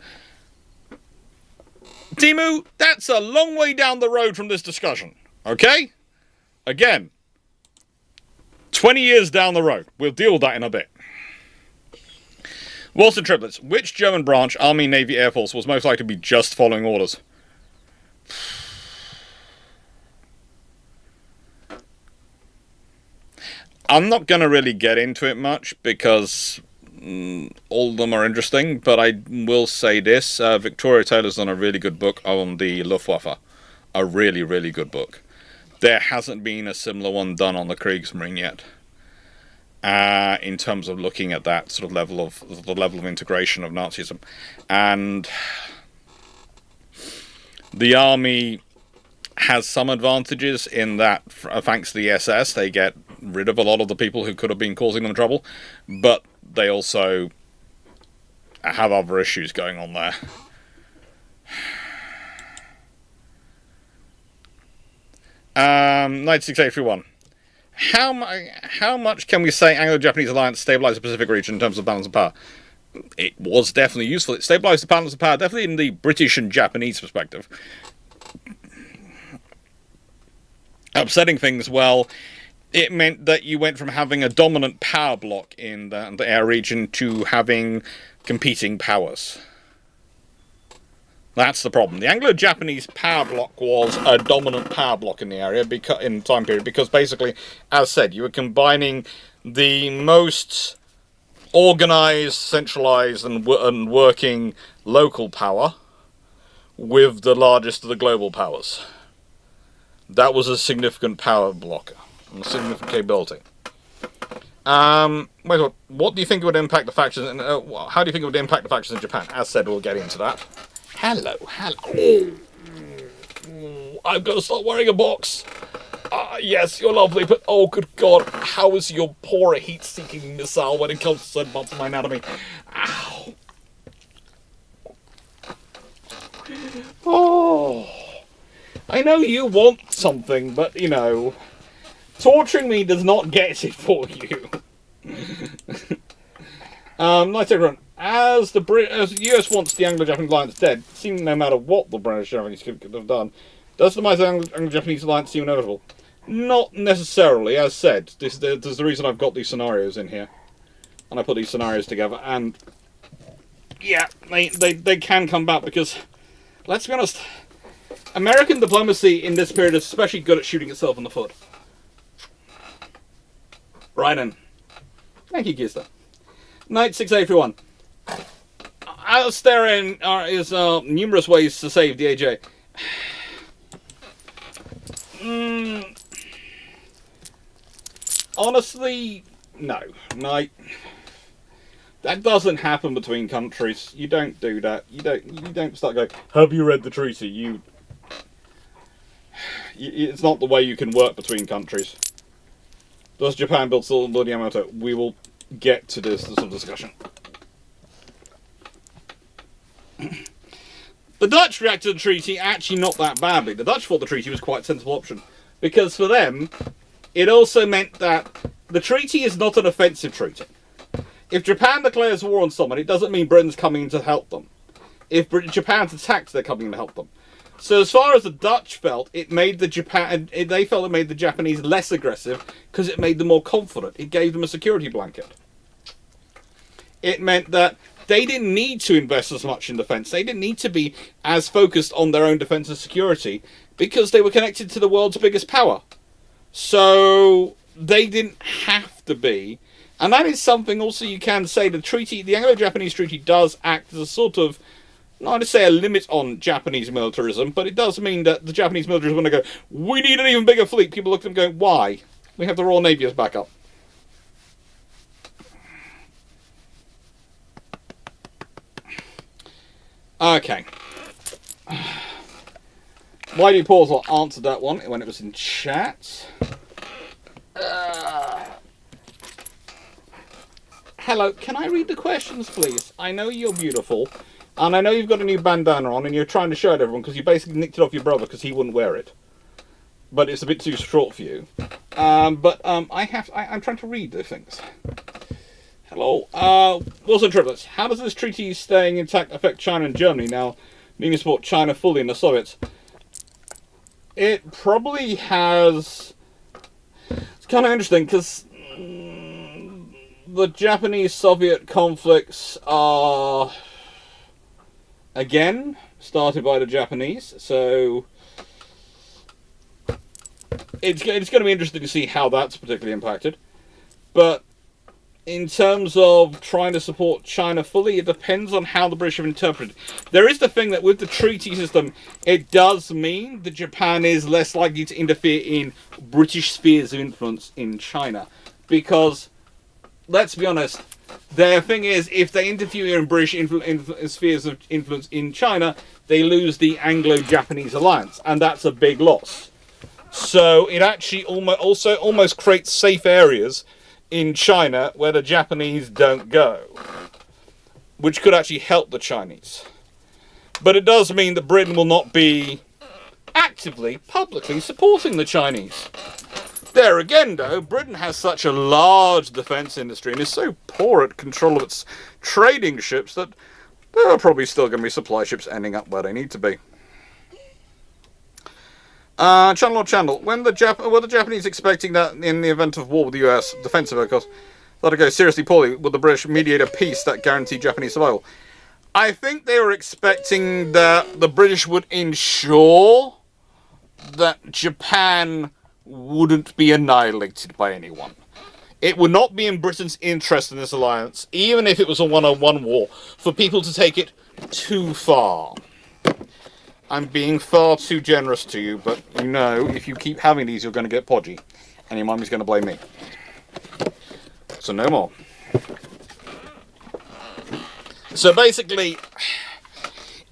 Timu, that's a long way down the road from this discussion, okay? Again, 20 years down the road. We'll deal with that in a bit. Wilson Triplets, which German branch, Army, Navy, Air Force, was most likely to be just following orders? I'm not going to really get into it much, because all of them are interesting, but I will say this. Victoria Taylor's done a really good book on the Luftwaffe. A really, really good book. There hasn't been a similar one done on the Kriegsmarine yet. In terms of looking at that sort of level of integration of Nazism. And the army has some advantages in that, thanks to the SS, they get rid of a lot of the people who could have been causing them trouble, but they also have other issues going on there. Knight 6831. How much can we say Anglo-Japanese alliance stabilized the Pacific region in terms of balance of power? It was definitely useful. It stabilized the balance of power, definitely in the British and Japanese perspective. Upsetting things, well, it meant that you went from having a dominant power block in the air region to having competing powers. That's the problem. The Anglo-Japanese power block was a dominant power block in the area in time period, because basically, as said, you were combining the most organized, centralized, and working local power with the largest of the global powers. That was a significant power blocker, a significant capability. What do you think it would impact the factions? How do you think it would impact the factions in Japan? As said, we'll get into that. Hello. I've got to start wearing a box. Yes, you're lovely, but oh, good God, how is your poor heat-seeking missile when it comes to certain parts of my anatomy? Ow. Oh. I know you want something, but, you know, torturing me does not get it for you. Nice everyone. As the US wants the Anglo-Japanese alliance dead, seeming no matter what the British Japanese could have done, does the demise of the Anglo-Japanese alliance seem inevitable? Not necessarily, as said. There's the reason I've got these scenarios in here. And I put these scenarios together, and yeah, they can come back, because, let's be honest, American diplomacy in this period is especially good at shooting itself in the foot. Right then. Thank you, Gizda. Night 681. As there is numerous ways to save the AJ. Honestly, no. That doesn't happen between countries. You don't do that. You don't start going, have you read the treaty? It's not the way you can work between countries. Does Japan build still bloody Yamato? We will get to this sort of discussion. The Dutch reacted to the treaty actually not that badly. The Dutch thought the treaty was quite a sensible option. Because for them, it also meant that the treaty is not an offensive treaty. If Japan declares war on someone, it doesn't mean Britain's coming in to help them. If Japan's attacked, they're coming in to help them. So as far as the Dutch felt, they felt it made the Japanese less aggressive because it made them more confident. It gave them a security blanket. It meant that they didn't need to invest as much in defense. They didn't need to be as focused on their own defense and security because they were connected to the world's biggest power. So they didn't have to be. And that is something also you can say the Anglo-Japanese treaty does act as a sort of, not to say a limit on Japanese militarism, but it does mean that the Japanese military is going to go, we need an even bigger fleet. People look at them going, why? We have the Royal Navy as backup. Okay. Why do you pause? I'll answer that one when it was in chat. Hello, can I read the questions, please? I know you're beautiful, and I know you've got a new bandana on, and you're trying to show it everyone because you basically nicked it off your brother because he wouldn't wear it. But it's a bit too short for you. I'm trying to read those things. Hello. Wilson Triplets. How does this treaty staying intact affect China and Germany now? Meaning support China fully in the Soviets. It probably has. It's kind of interesting because the Japanese-Soviet conflicts are again started by the Japanese, so it's going to be interesting to see how that's particularly impacted. But in terms of trying to support China fully, it depends on how the British have interpreted. There is the thing that with the treaty system, it does mean that Japan is less likely to interfere in British spheres of influence in China. Because, let's be honest, their thing is, if they interfere in British spheres of influence in China, they lose the Anglo-Japanese alliance, and that's a big loss. So it actually almost creates safe areas in China where the Japanese don't go, which could actually help the Chinese. But it does mean that Britain will not be actively, publicly supporting the Chinese. There again, though, Britain has such a large defence industry and is so poor at control of its trading ships that there are probably still going to be supply ships ending up where they need to be. Channel. Were the Japanese expecting that in the event of war with the US, defensive of course, that it goes seriously poorly, would the British mediate a peace that guaranteed Japanese survival? I think they were expecting that the British would ensure that Japan wouldn't be annihilated by anyone. It would not be in Britain's interest in this alliance, even if it was a one-on-one war, for people to take it too far. I'm being far too generous to you, but you know, if you keep having these, you're going to get podgy. And your mummy's going to blame me. So no more. So basically,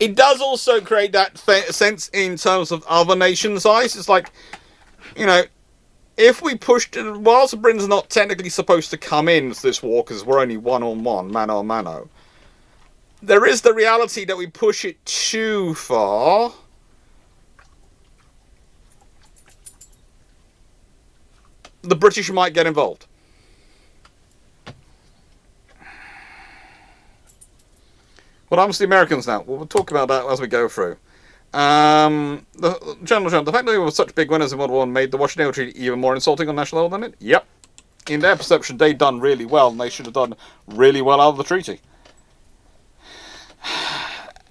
it does also create that sense in terms of other nations' eyes. It's like, you know, if we pushed it, whilst Britain's not technically supposed to come into this war, because we're only one-on-one, mano-a-mano, there is the reality that we push it too far, the British might get involved. What happens to the Americans now? Well, we'll talk about that as we go through. The fact that they were such big winners in World War I made the Washington Treaty even more insulting on national level than it? Yep. In their perception, they'd done really well, and they should have done really well out of the treaty.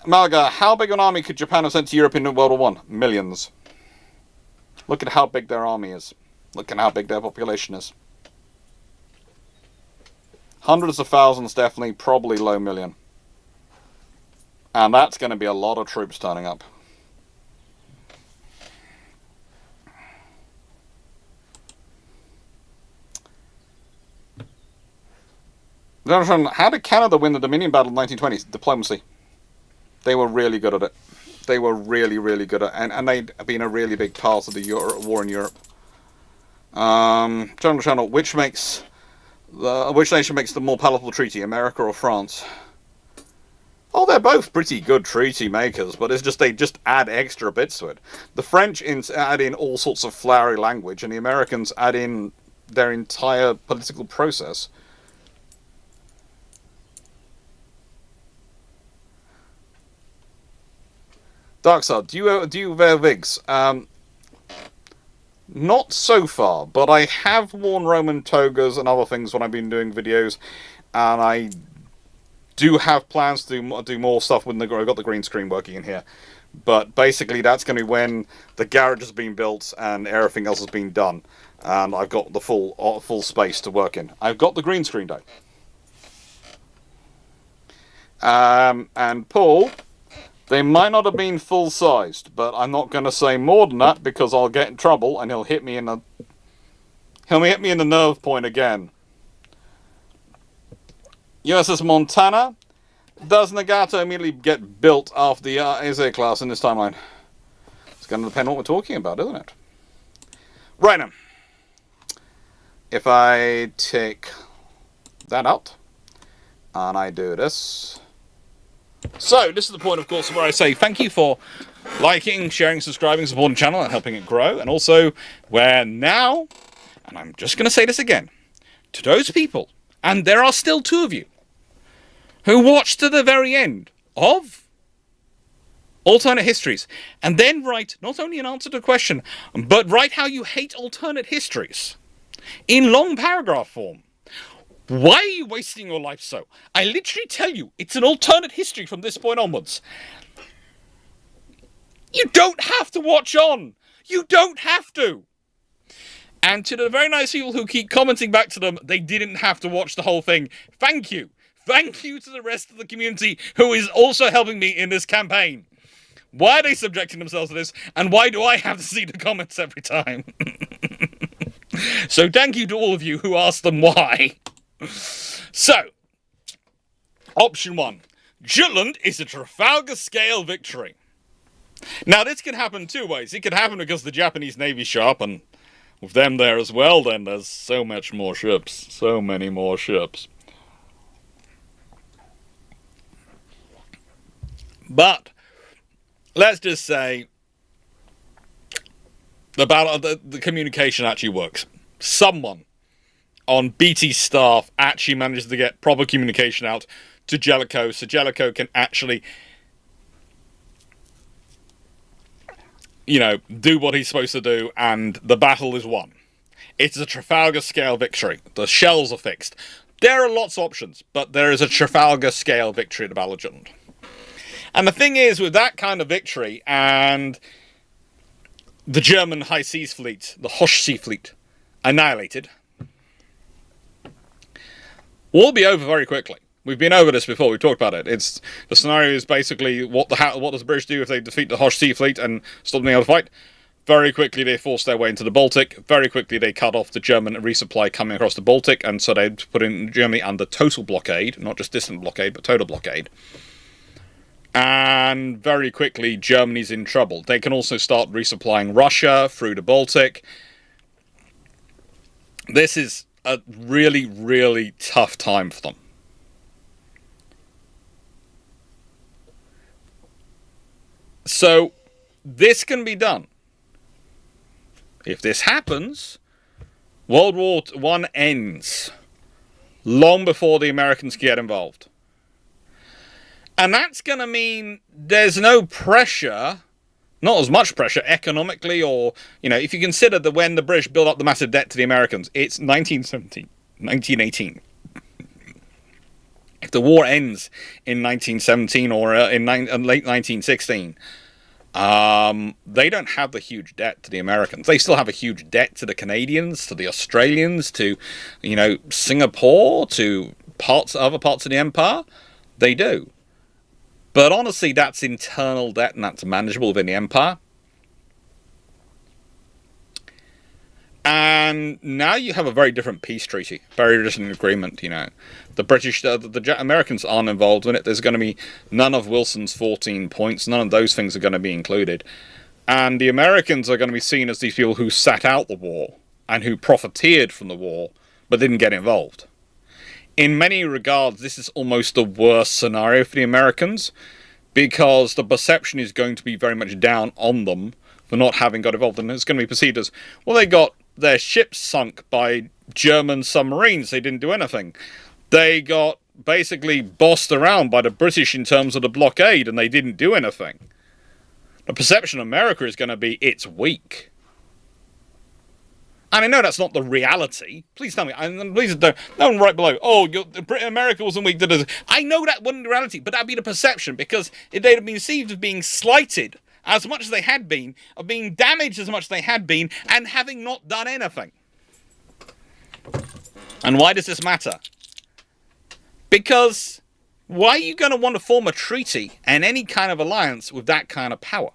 Malaga, how big an army could Japan have sent to Europe in World War I? Millions. Look at how big their army is. Look at how big their population is. Hundreds of thousands, definitely, probably low million. And that's going to be a lot of troops turning up. How did Canada win the Dominion Battle in the 1920s? Diplomacy. They were really good at it. They were really, really good at it. And they'd been a really big part of the war in Europe. General Channel, which nation makes the more palatable treaty, America or France? Oh, they're both pretty good treaty makers, but it's just they just add extra bits to it. The French add in all sorts of flowery language, and the Americans add in their entire political process. Darkside, do you wear wigs? Not so far, but I have worn Roman togas and other things when I've been doing videos, and I do have plans to do more stuff with I've got the green screen working in here. But basically, that's going to be when the garage has been built and everything else has been done, and I've got the full space to work in. I've got the green screen though. And Paul, they might not have been full-sized, but I'm not going to say more than that because I'll get in trouble and he'll hit me in the nerve point again. USS Montana. Does Nagato immediately get built after the ASA class in this timeline? It's going to depend on what we're talking about, isn't it? Right now, if I take that out and I do this. So, this is the point, of course, where I say thank you for liking, sharing, subscribing, supporting the channel and helping it grow. And also, where now, and I'm just going to say this again, to those people, and there are still 2 of you, who watched to the very end of Alternate Histories, and then write not only an answer to the question, but write how you hate alternate histories in long paragraph form. Why are you wasting your life so? I literally tell you, it's an alternate history from this point onwards. You don't have to watch on. You don't have to. And to the very nice people who keep commenting back to them, they didn't have to watch the whole thing. Thank you. Thank you to the rest of the community who is also helping me in this campaign. Why are they subjecting themselves to this? And why do I have to see the comments every time? So thank you to all of you who asked them why. So, option 1. Jutland is a Trafalgar scale victory. Now, this can happen 2 ways. It could happen because the Japanese Navy's sharp, and with them there as well, then there's so much more ships. So many more ships. But, let's just say, the communication actually works. Someone on BT staff actually manages to get proper communication out to Jellicoe, so Jellicoe can actually, do what he's supposed to do, and the battle is won. It's a Trafalgar scale victory. The shells are fixed. There are lots of options, but there is a Trafalgar scale victory at the Battle of Jutland. And the thing is, with that kind of victory, and the German High Seas Fleet, the Hochsee Fleet, annihilated, we'll be over very quickly. We've been over this before. We've talked about it. The scenario is basically what does the British do if they defeat the Hochsee Fleet and stop them able to fight? Very quickly they force their way into the Baltic. Very quickly they cut off the German resupply coming across the Baltic, and so they put in Germany under total blockade, not just distant blockade, but total blockade. And very quickly Germany's in trouble. They can also start resupplying Russia through the Baltic. This is a really, really tough time for them. So, this can be done. If this happens, World War I ends long before the Americans get involved. And that's going to mean there's no pressure, not as much pressure economically, or, if you consider that when the British built up the massive debt to the Americans, it's 1917, 1918. If the war ends in 1917 or in late 1916, they don't have the huge debt to the Americans. They still have a huge debt to the Canadians, to the Australians, to, Singapore, to other parts of the empire, they do. But honestly, that's internal debt and that's manageable within the empire. And now you have a very different peace treaty, very different agreement, you know. The British, the Americans aren't involved in it. There's going to be none of Wilson's 14 points. None of those things are going to be included. And the Americans are going to be seen as these people who sat out the war and who profiteered from the war, but didn't get involved. In many regards, this is almost the worst scenario for the Americans, because the perception is going to be very much down on them for not having got involved. And it's going to be perceived as, well, they got their ships sunk by German submarines. They didn't do anything. They got basically bossed around by the British in terms of the blockade, and they didn't do anything. The perception of America is going to be, it's weak. And I know that's not the reality. Please tell me. And please don't write below, oh, America wasn't weak. I know that wasn't the reality, but that'd be the perception, because if they'd have been perceived as being slighted as much as they had been, of being damaged as much as they had been, and having not done anything. And why does this matter? Because why are you going to want to form a treaty and any kind of alliance with that kind of power?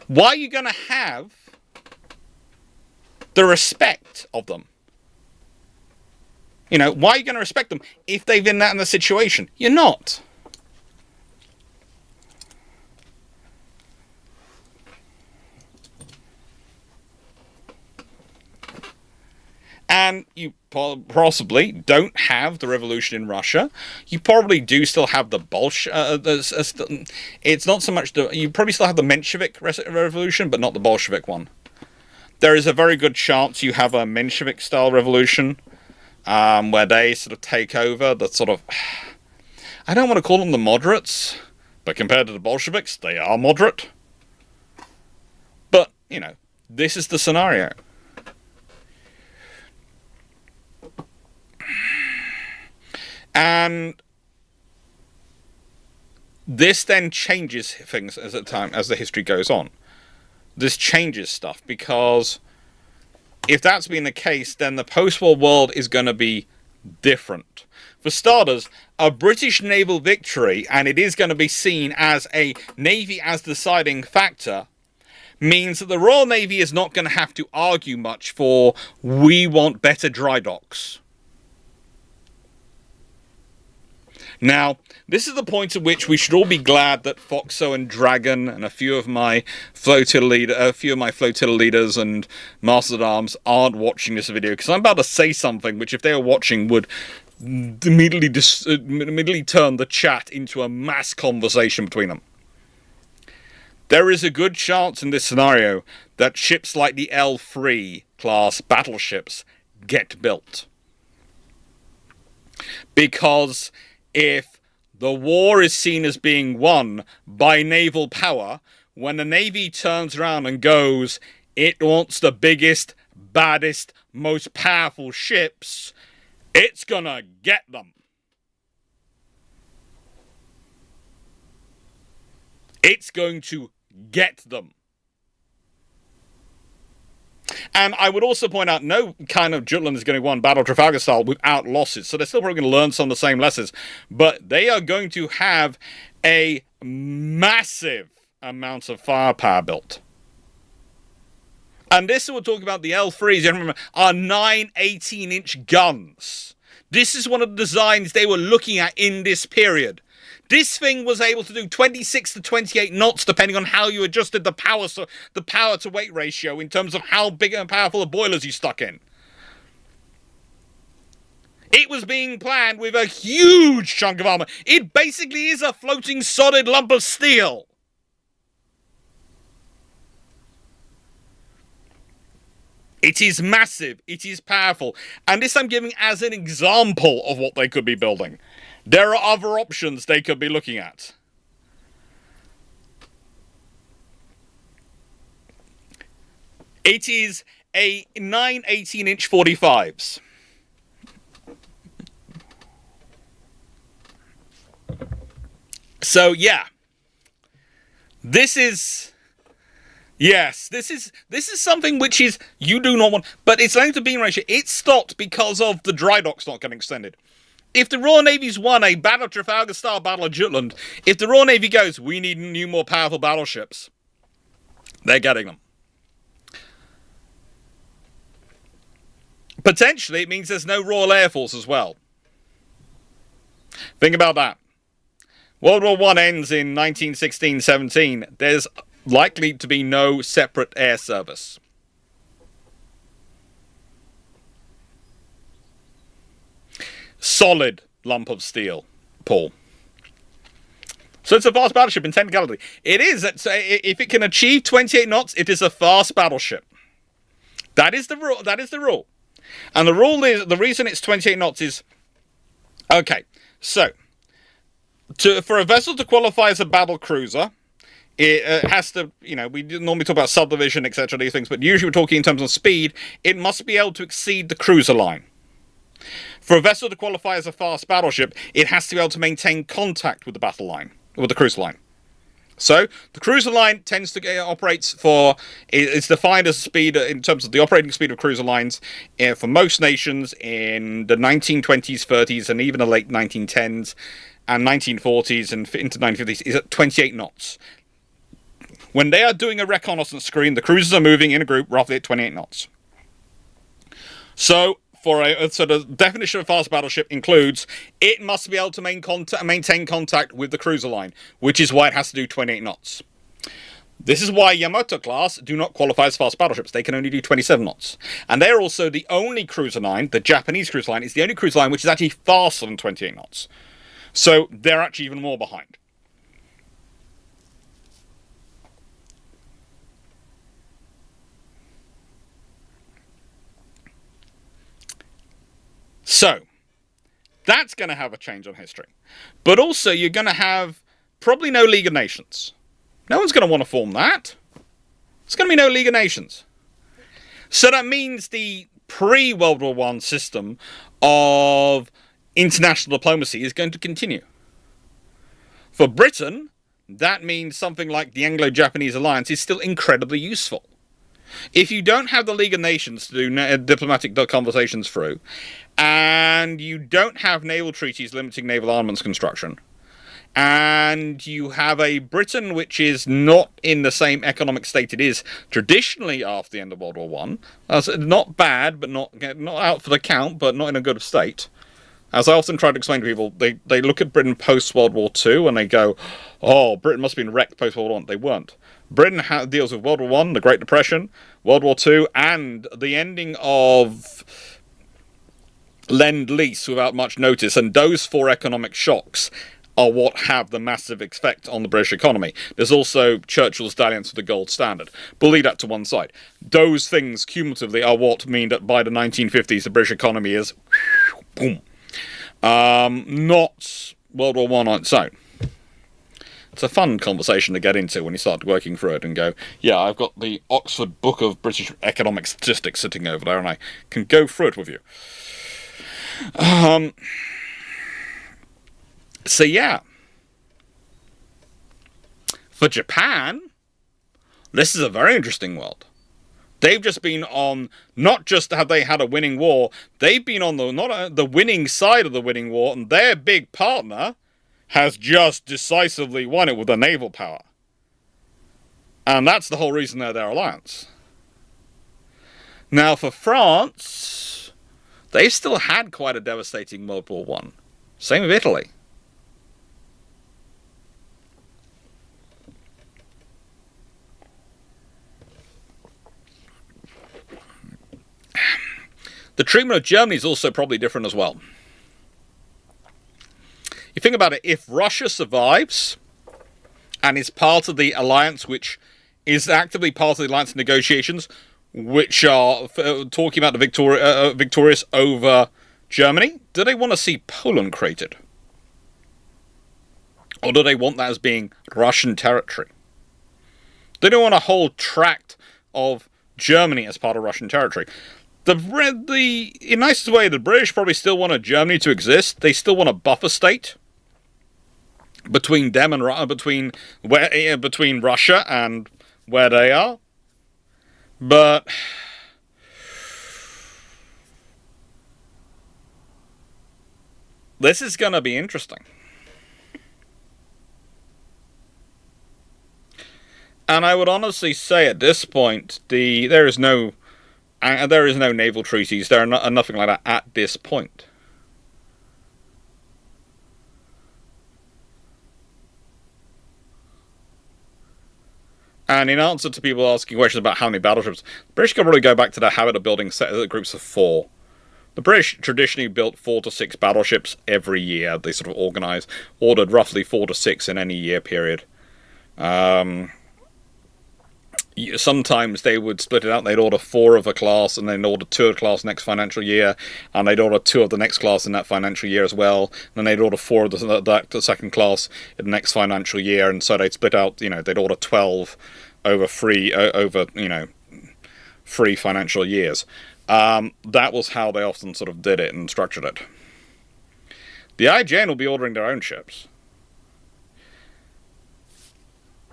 Why are you going to have the respect of them? You know, why are you going to respect them if they've been in the situation? You're not. And you possibly don't have the revolution in Russia. You probably do still have the it's not so much you probably still have the Menshevik revolution, but not the Bolshevik one. There is a very good chance you have a Menshevik-style revolution, where they sort of take over the sort of, I don't want to call them the moderates, but compared to the Bolsheviks, they are moderate. But, you know, this is the scenario. And this then changes things as the history goes on. This changes stuff, because if that's been the case, then the post-war world is going to be different. For starters, a British naval victory, and it is going to be seen as a navy as deciding factor, means that the Royal Navy is not going to have to argue much for, we want better dry docks. Now, this is the point at which we should all be glad that Foxo and Dragon and a few of my flotilla leaders and Masters at Arms aren't watching this video, because I'm about to say something which, if they were watching, would immediately turn the chat into a mass conversation between them. There is a good chance in this scenario that ships like the L3 class battleships get built. Because if the war is seen as being won by naval power, when the Navy turns around and goes, it wants the biggest, baddest, most powerful ships, it's gonna get them. It's going to get them. And I would also point out, no kind of Jutland is going to win Battle Trafalgar style without losses. So they're still probably going to learn some of the same lessons. But they are going to have a massive amount of firepower built. And this, we're talking about the L3s, you remember, are 9 18-inch guns. This is one of the designs they were looking at in this period. This thing was able to do 26 to 28 knots, depending on how you adjusted the power to weight ratio in terms of how big and powerful the boilers you stuck in. It was being planned with a huge chunk of armor. It basically is a floating solid lump of steel. It is massive. It is powerful. And this I'm giving as an example of what they could be building. There are other options they could be looking at. It is a 9 18-inch 45s. So, yeah. This is Yes, this is something which is you do not want, but it's only to beam ratio. It stopped because of the dry docks not getting extended. If the Royal Navy's won a Battle of Trafalgar style Battle of Jutland, if the Royal Navy goes, we need new, more powerful battleships, they're getting them. Potentially, it means there's no Royal Air Force as well. Think about that. World War I ends in 1916-17. There's likely to be no separate air service. Solid lump of steel, Paul. So it's a fast battleship in technicality. It is. If it can achieve 28 knots, it is a fast battleship. That is the rule. That is the rule. And the rule is, the reason it's 28 knots is, okay, so for a vessel to qualify as a battle cruiser, it has to, we normally talk about subdivision, etc., these things, but usually we're talking in terms of speed. It must be able to exceed the cruiser line. For a vessel to qualify as a fast battleship, it has to be able to maintain contact with the battle line, with the cruiser line. So the cruiser line tends to operates for, it's defined as speed in terms of the operating speed of cruiser lines for most nations in the 1920s, 30s, and even the late 1910s and 1940s and into 1950s is at 28 knots. When they are doing a reconnaissance screen, the cruisers are moving in a group roughly at 28 knots. So the definition of fast battleship includes it must be able to maintain contact with the cruiser line, which is why it has to do 28 knots. This is why Yamato class do not qualify as fast battleships. They can only do 27 knots. And they're also the only cruiser line, the Japanese cruiser line, is the only cruiser line which is actually faster than 28 knots. So they're actually even more behind. So, that's going to have a change on history. But also, you're going to have probably no League of Nations. No one's going to want to form that. There's going to be no League of Nations. So that means the pre-World War I system of international diplomacy is going to continue. For Britain, that means something like the Anglo-Japanese alliance is still incredibly useful. If you don't have the League of Nations to do diplomatic conversations through, and you don't have naval treaties limiting naval armaments construction, and you have a Britain which is not in the same economic state it is traditionally after the end of World War I, not bad, but not out for the count, but not in a good state. As I often try to explain to people, they look at Britain post-World War II and they go, oh, Britain must have been wrecked post-World War I. They weren't. Britain deals with World War I, the Great Depression, World War II, and the ending of Lend-Lease without much notice. And those four economic shocks are what have the massive effect on the British economy. There's also Churchill's dalliance with the gold standard. But leave that to one side. Those things cumulatively are what mean that by the 1950s the British economy is boom. Not World War I on its own. It's a fun conversation to get into when you start working through it and go, yeah, I've got the Oxford Book of British Economic Statistics sitting over there and I can go through it with you. So yeah. For Japan, this is a very interesting world. They've just been on, not just have they had a winning war, they've been on the winning side of the winning war, and their big partner has just decisively won it with a naval power. And that's the whole reason they're their alliance. Now for France, they've still had quite a devastating World War I. Same with Italy. The treatment of Germany is also probably different as well. You think about it, if Russia survives and is part of the alliance, which is actively part of the alliance negotiations, which are talking about the victorious over Germany, do they want to see Poland created? Or do they want that as being Russian territory? They don't want a whole tract of Germany as part of Russian territory. In nicest way, the British probably still want Germany to exist. They still want a buffer state between them and between Russia and where they are. But this is going to be interesting. And I would honestly say at this point, there is no naval treaties. There are nothing like that at this point. And in answer to people asking questions about how many battleships, the British can probably go back to their habit of building groups of 4. The British traditionally built 4 to 6 battleships every year. They sort of ordered roughly 4 to 6 in any year period. Sometimes they would split it out. They'd order 4 of a class, and then order 2 of the class next financial year, and they'd order 2 of the next class in that financial year as well. And then they'd order 4 of the second class in the next financial year, and so they'd split out. They'd order 12 over 3 financial years. That was how they often sort of did it and structured it. The IJN will be ordering their own ships.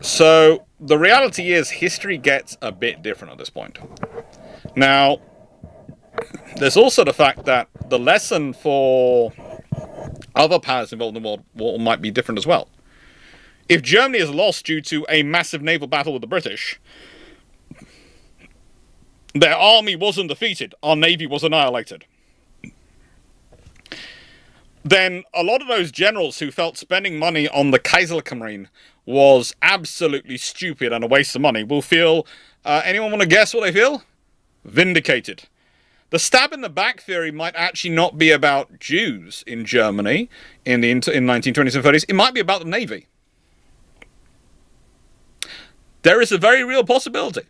So the reality is history gets a bit different at this point. Now, there's also the fact that the lesson for other powers involved in the World War might be different as well. If Germany is lost due to a massive naval battle with the British, their army wasn't defeated, our navy was annihilated. Then a lot of those generals who felt spending money on the Kaiserliche Marine was absolutely stupid and a waste of money will feel, anyone want to guess what they feel? Vindicated. The stab in the back theory might actually not be about Jews in Germany in 1920s and 30s. It might be about the Navy. There is a very real possibility.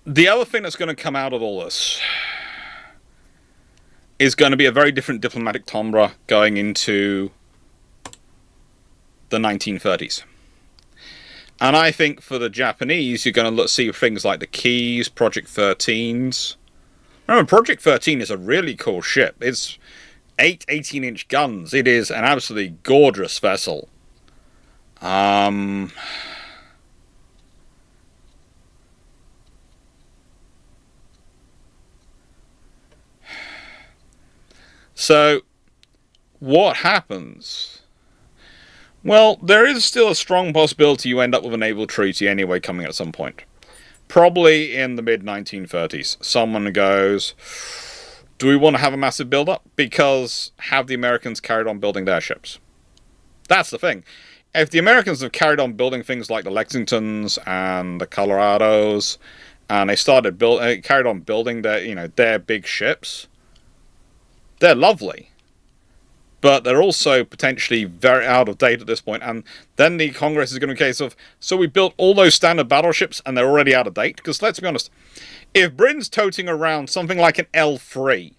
The other thing that's going to come out of all this is going to be a very different diplomatic timbre going into the 1930s. And I think for the Japanese, you're going to see things like the Keys, Project 13s. Remember, Project 13 is a really cool ship. It's 8 18-inch guns. It is an absolutely gorgeous vessel. So, what happens? Well, there is still a strong possibility you end up with a naval treaty anyway coming at some point. Probably in the mid-1930s. Someone goes, do we want to have a massive build-up? Because have the Americans carried on building their ships? That's the thing. If the Americans have carried on building things like the Lexingtons and the Colorados, and they carried on building their big ships, they're lovely, but they're also potentially very out of date at this point. And then the Congress is going to be a case of, so we built all those standard battleships and they're already out of date? Because let's be honest, if Britain's toting around something like an L3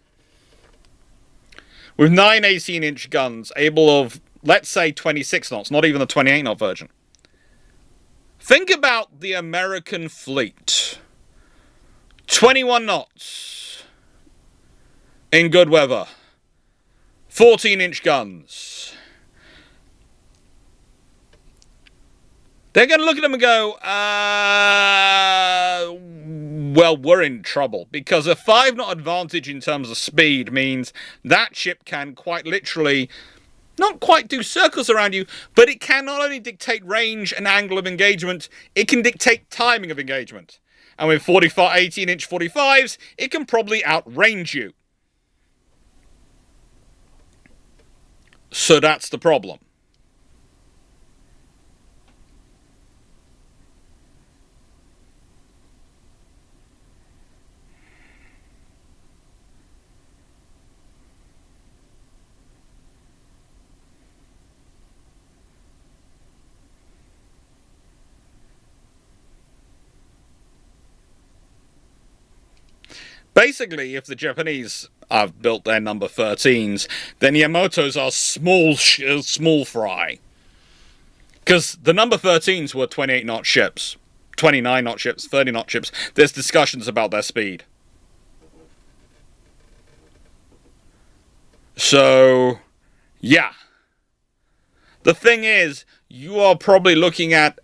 with 9 18-inch guns able of, let's say, 26 knots, not even the 28-knot version. Think about the American fleet. 21 knots. In good weather. 14-inch guns. They're going to look at them and go, well, we're in trouble. Because a 5-knot advantage in terms of speed means that ship can quite literally not quite do circles around you, but it can not only dictate range and angle of engagement, it can dictate timing of engagement. And with 18-inch 45s, it can probably outrange you. So that's the problem. Basically, if the Japanese have built their number 13s, then Yamatos are small fry. Because the number 13s were 28-knot ships, 29-knot ships, 30-knot ships. There's discussions about their speed. So, yeah. The thing is, you are probably looking at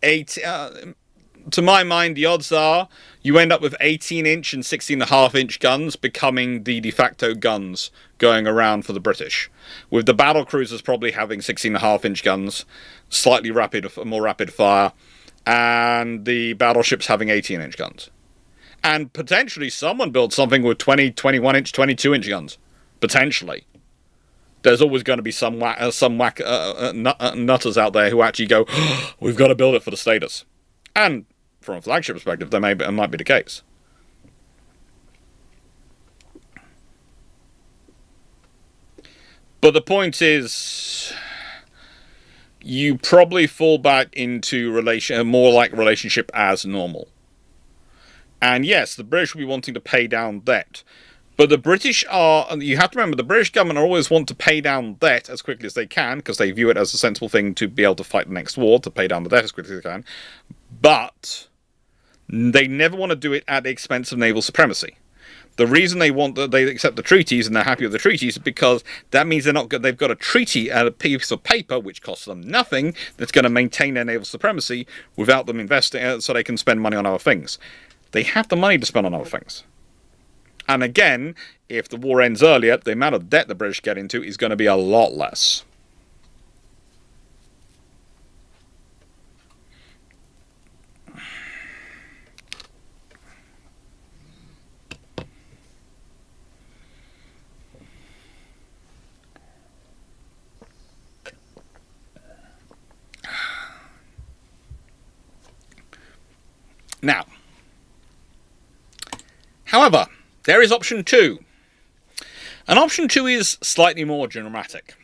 to my mind, the odds are you end up with 18-inch and 16.5-inch guns becoming the de facto guns going around for the British. With the battle cruisers probably having 16.5-inch guns, slightly more rapid fire, and the battleships having 18-inch guns. And potentially someone builds something with 20, 21-inch, 22-inch guns. Potentially. There's always going to be some nutters out there who actually go, oh, we've got to build it for the status. And from a flagship perspective, it might be the case. But the point is, you probably fall back into more like relationship as normal. And yes, the British will be wanting to pay down debt. But the British you have to remember, the British government always want to pay down debt as quickly as they can, because they view it as a sensible thing to be able to fight the next war, to pay down the debt as quickly as they can. But they never want to do it at the expense of naval supremacy. The reason they accept the treaties and they're happy with the treaties is because that means they've got a treaty at a piece of paper which costs them nothing that's going to maintain their naval supremacy without them investing, so they can spend money on other things. They have the money to spend on other things. And again, if the war ends earlier, the amount of debt the British get into is going to be a lot less. Now, however, there is option 2. And option 2 is slightly more dramatic.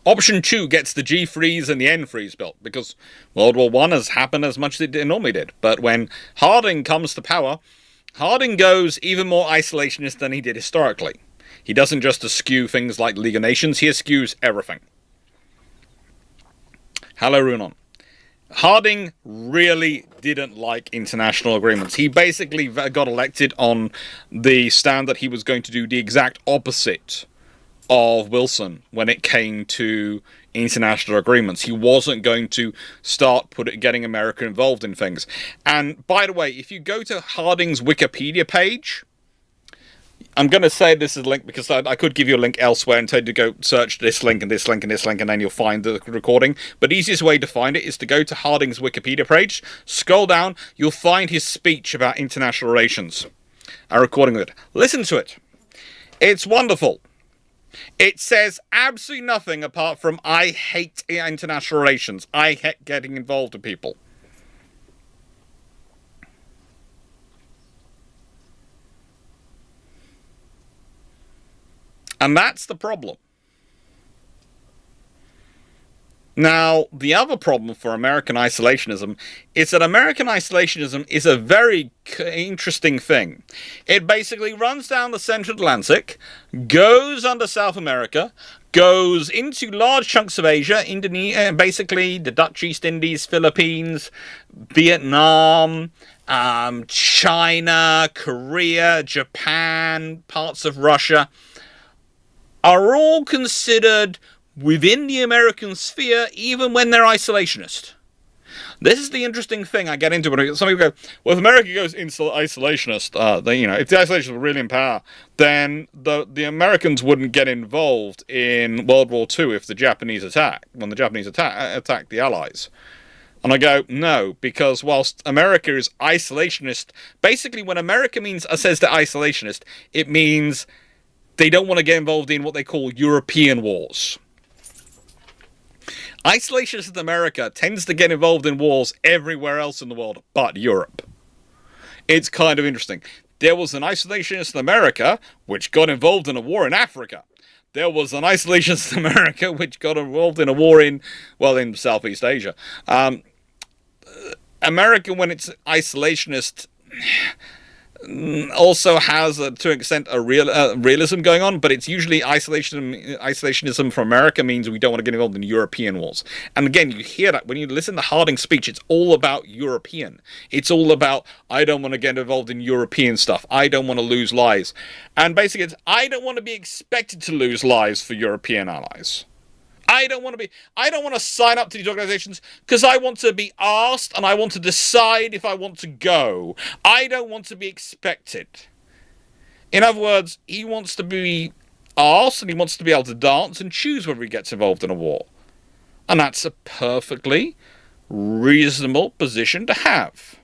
Option 2 gets the G-freeze and the N-freeze built, because World War I has happened as much as it normally did. But when Harding comes to power, Harding goes even more isolationist than he did historically. He doesn't just eschew things like the League of Nations, he eschews everything. Hello, Runon. Harding really didn't like international agreements. He basically got elected on the stand that he was going to do the exact opposite of Wilson when it came to international agreements. He wasn't going to start getting America involved in things. And by the way, if you go to Harding's Wikipedia page, I'm going to say this is a link because I could give you a link elsewhere and tell you to go search this link and this link and this link, and then you'll find the recording. But the easiest way to find it is to go to Harding's Wikipedia page, scroll down, you'll find his speech about international relations. A recording of it. Listen to it. It's wonderful. It says absolutely nothing apart from, I hate international relations. I hate getting involved with people. And that's the problem. Now, the other problem for American isolationism is that American isolationism is a very interesting thing. It basically runs down the Central Atlantic, goes under South America, goes into large chunks of Asia, Indonesia, basically the Dutch East Indies, Philippines, Vietnam, China, Korea, Japan, parts of Russia, are all considered within the American sphere, even when they're isolationist. This is the interesting thing I get into when some people go, well, if America goes isolationist, if the isolationists were really in power, then the Americans wouldn't get involved in World War II if the Japanese when the Japanese attacked the Allies. And I go, no, because whilst America is isolationist, basically when America says they're isolationist, it means they don't want to get involved in what they call European wars. Isolationist America tends to get involved in wars everywhere else in the world but Europe. It's kind of interesting. There was an isolationist America which got involved in a war in Africa. There was an isolationist America which got involved in a war in Southeast Asia. America, when it's isolationist, also has, to an extent, a realism going on, but it's usually isolationism from America means we don't want to get involved in European wars. And again, you hear that when you listen to Harding's speech, it's all about European. It's all about, I don't want to get involved in European stuff. I don't want to lose lives. And basically, it's, I don't want to be expected to lose lives for European allies. I don't want to sign up to these organizations because I want to be asked and I want to decide if I want to go. I don't want to be expected. In other words, he wants to be asked and he wants to be able to dance and choose whether he gets involved in a war. And that's a perfectly reasonable position to have.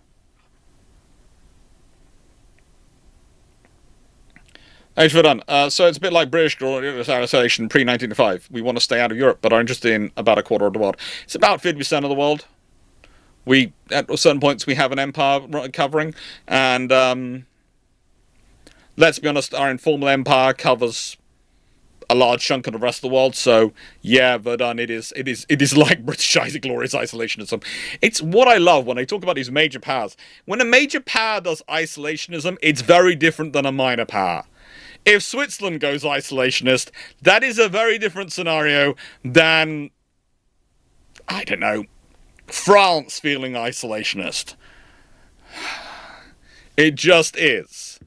Thanks for done. So it's a bit like British isolation pre-1995. We want to stay out of Europe, but are interested in about a quarter of the world. It's about 50% of the world. We, at certain points, we have an empire covering, and let's be honest, our informal empire covers a large chunk of the rest of the world. So yeah, Verdun, it is like British glorious isolationism. It's what I love when they talk about these major powers. When a major power does isolationism, it's very different than a minor power. If Switzerland goes isolationist, that is a very different scenario than, I don't know, France feeling isolationist. It just is.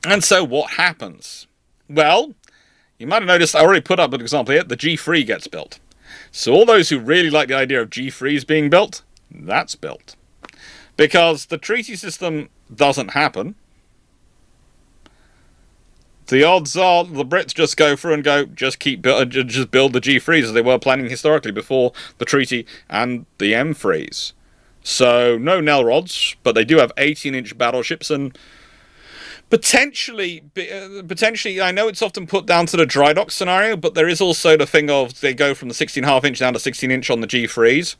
And so what happens? Well, you might have noticed I already put up an example here. The G3 gets built. So all those who really like the idea of G3s being built, that's built. Because the treaty system doesn't happen. The odds are the Brits just go through and go, just build the G3s as they were planning historically before the treaty and the M3s. So no Nelrods, but they do have 18-inch battleships and potentially, I know it's often put down to the dry dock scenario, but there is also the thing of they go from the 16.5-inch down to 16-inch on the G3s.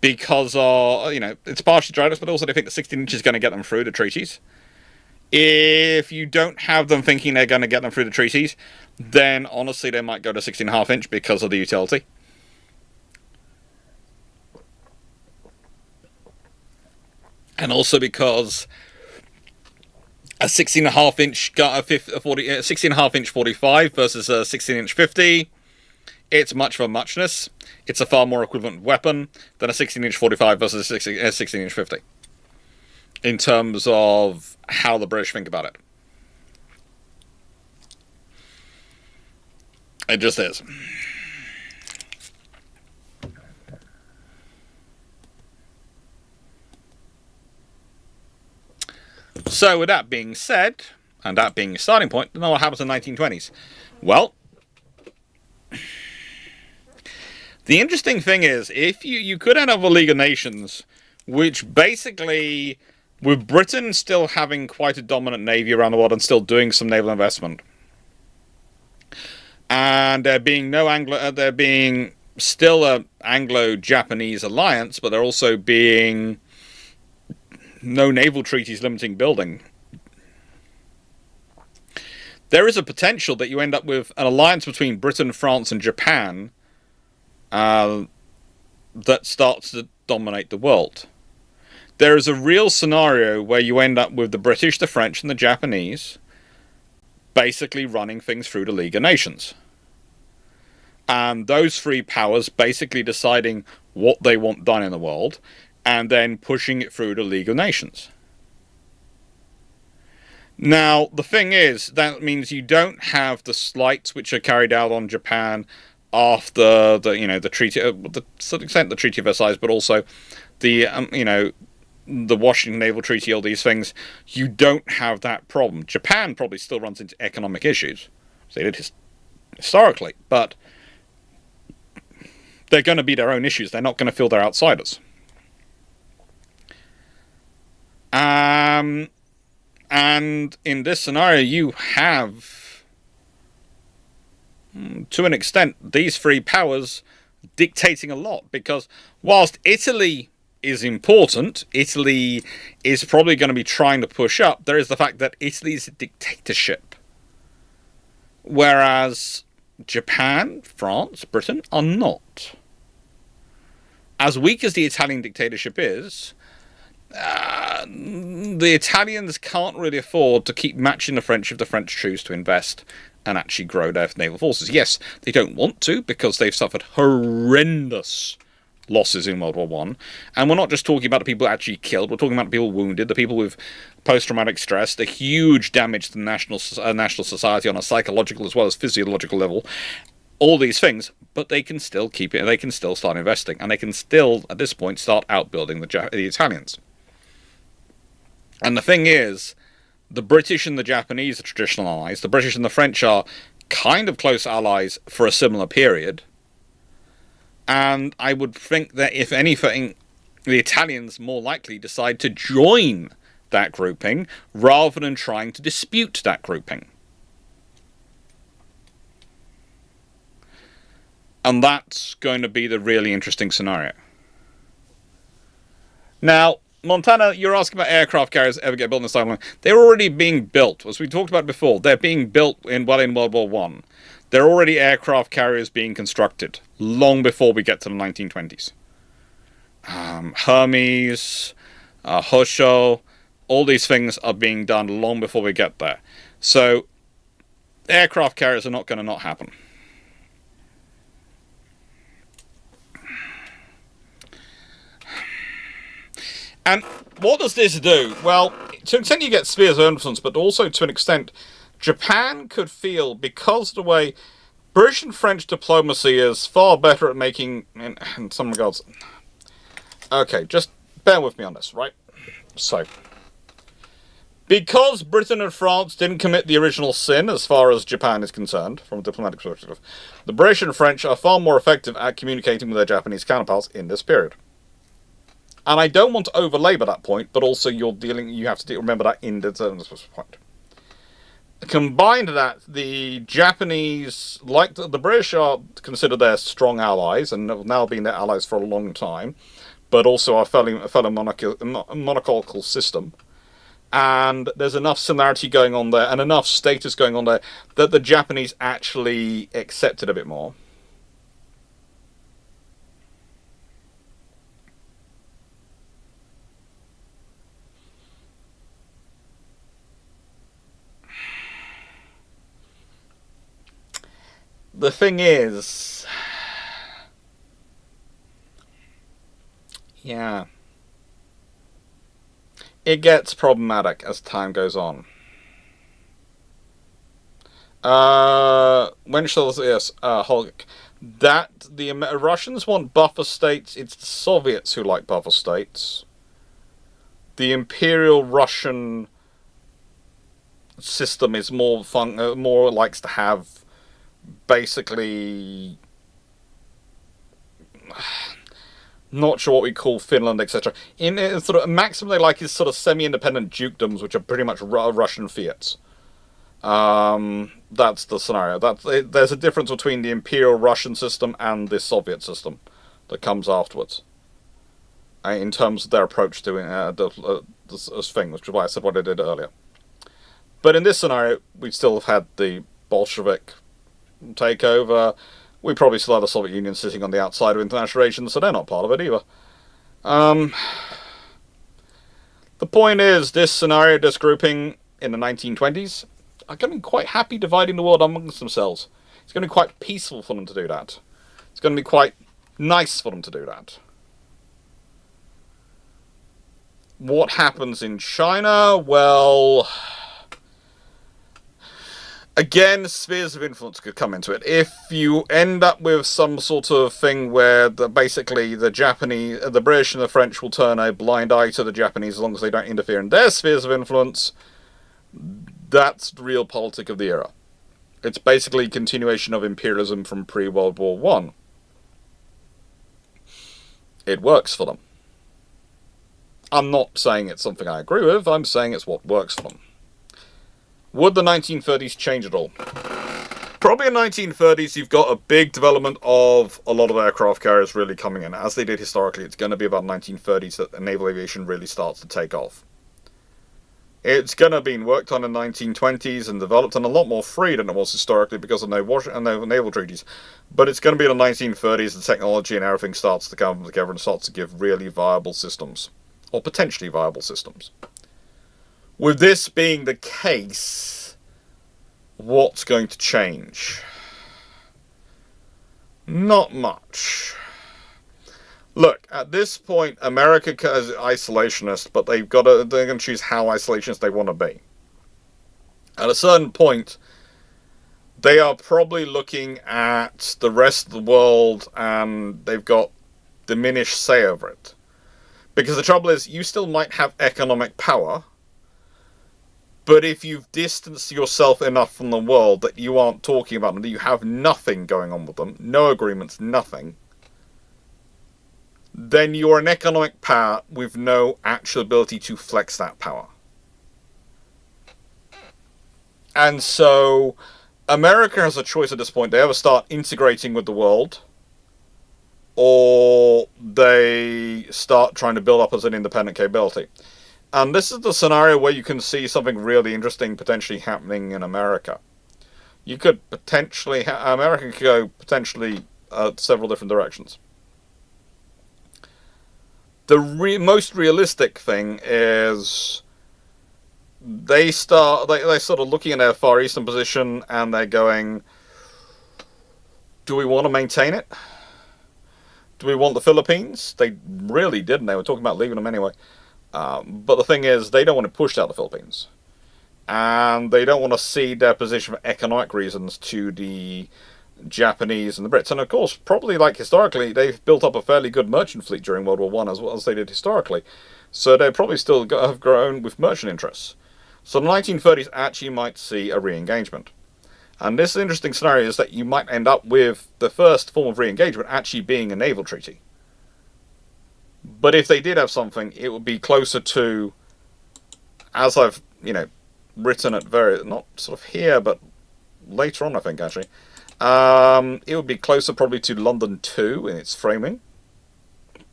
Because, it's partially dry docks, but also they think the 16-inch is going to get them through the treaties. If you don't have them thinking they're going to get them through the treaties, then honestly they might go to 16.5-inch because of the utility. And also because a 16.5-inch 16.5-inch 45 versus a 16-inch 50, it's much of a muchness. It's a far more equivalent weapon than a 16-inch 45 versus a 16-inch 50. In terms of how the British think about it. It just is. So with that being said, and that being a starting point, then what happens in the 1920s? Well, the interesting thing is, if you could end up with a League of Nations, which basically, with Britain still having quite a dominant navy around the world and still doing some naval investment, and there being there being still a Anglo-Japanese alliance, but there also being no naval treaties limiting building, there is a potential that you end up with an alliance between Britain, France, and Japan that starts to dominate the world. There is a real scenario where you end up with the British, the French, and the Japanese basically running things through the League of Nations. And those three powers basically deciding what they want done in the world and then pushing it through the League of Nations. Now, the thing is, that means you don't have the slights which are carried out on Japan after the treaty, to some extent the Treaty of Versailles, but also the the Washington Naval Treaty, all these things. You don't have that problem. Japan probably still runs into economic issues. They did historically, but they're going to be their own issues. They're not going to feel they're outsiders. And in this scenario, you have, to an extent, these three powers dictating a lot. Because whilst Italy is important, Italy is probably going to be trying to push up, there is the fact that Italy is a dictatorship. Whereas Japan, France, Britain are not. As weak as the Italian dictatorship is, the Italians can't really afford to keep matching the French if the French choose to invest and actually grow their naval forces. Yes, they don't want to because they've suffered horrendous losses in World War One, and we're not just talking about the people actually killed. We're talking about the people wounded, the people with post-traumatic stress, the huge damage to the national society on a psychological as well as physiological level. All these things, but they can still keep it. They can still start investing, and they can still, at this point, start outbuilding the Italians. And the thing is, the British and the Japanese are traditional allies. The British and the French are kind of close allies for a similar period. And I would think that, if anything, the Italians more likely decide to join that grouping rather than trying to dispute that grouping. And that's going to be the really interesting scenario. Now, Montana, you're asking about aircraft carriers ever get built in this timeline. They're already being built. As we talked about before, they're being built in World War One. There are already aircraft carriers being constructed long before we get to the 1920s. Hermes, Hosho, all these things are being done long before we get there. So, aircraft carriers are not going to not happen. And what does this do? Well, to an extent you get spheres of influence, but also to an extent Japan could feel, because of the way British and French diplomacy is far better at making, in some regards. Okay, just bear with me on this, right? So, because Britain and France didn't commit the original sin as far as Japan is concerned, from a diplomatic perspective, the British and French are far more effective at communicating with their Japanese counterparts in this period. And I don't want to overlabor that point, but also you have to remember that in the point. Combined to that, the Japanese, like the British, are considered their strong allies, and have now been their allies for a long time, but also our fellow monarchical system. And there's enough similarity going on there, and enough status going on there, that the Japanese actually accept it a bit more. The thing is, yeah, it gets problematic as time goes on. When shall yes, Holgic, that the Russians want buffer states. It's the Soviets who like buffer states. The Imperial Russian system is more likes to have, basically, not sure what we call Finland, etc. In sort of maximum, they like is sort of semi-independent dukedoms, which are pretty much Russian fiats. That's the scenario. There's a difference between the Imperial Russian system and the Soviet system that comes afterwards, in terms of their approach to this thing, which is why I said what I did earlier. But in this scenario, we still have had the Bolshevik takeover. We probably still have the Soviet Union sitting on the outside of international relations, so they're not part of it either. The point is, this scenario, this grouping in the 1920s, are going to be quite happy dividing the world amongst themselves. It's going to be quite peaceful for them to do that. It's going to be quite nice for them to do that. What happens in China? Well, again, spheres of influence could come into it. If you end up with some sort of thing where basically the British and the French will turn a blind eye to the Japanese as long as they don't interfere in their spheres of influence, that's the real politic of the era. It's basically a continuation of imperialism from pre-World War One. It works for them. I'm not saying it's something I agree with, I'm saying it's what works for them. Would the 1930s change at all? Probably in the 1930s, you've got a big development of a lot of aircraft carriers really coming in. As they did historically, it's going to be about 1930s that naval aviation really starts to take off. It's going to have been worked on in the 1920s and developed, and a lot more free than it was historically because of naval treaties. But it's going to be in the 1930s, the technology and everything starts to come together and starts to give really viable systems. or potentially viable systems. With this being the case, what's going to change? Not much. Look, at this point, America is isolationist, but they're going to choose how isolationist they want to be. At a certain point, they are probably looking at the rest of the world and they've got diminished say over it. Because the trouble is, you still might have economic power, but if you've distanced yourself enough from the world that you aren't talking about them, that you have nothing going on with them, no agreements, nothing, then you're an economic power with no actual ability to flex that power. And so America has a choice at this point. They either start integrating with the world, or they start trying to build up as an independent capability. And this is the scenario where you can see something really interesting potentially happening in America. You could potentially... America could go potentially several different directions. The most realistic thing is they sort of looking at their Far Eastern position and they're going, do we want to maintain it? Do we want the Philippines? They really didn't. They were talking about leaving them anyway. But the thing is, they don't want to push out the Philippines. And they don't want to cede their position for economic reasons to the Japanese and the Brits. And of course, probably like historically, they've built up a fairly good merchant fleet during World War I as well as they did historically. So they probably still have grown with merchant interests. So the 1930s actually might see a re-engagement. And this interesting scenario is that you might end up with the first form of re-engagement actually being a naval treaty. But if they did have something, it would be closer to, as I've, written at not sort of here, but later on, I think, actually. It would be closer probably to London 2 in its framing. It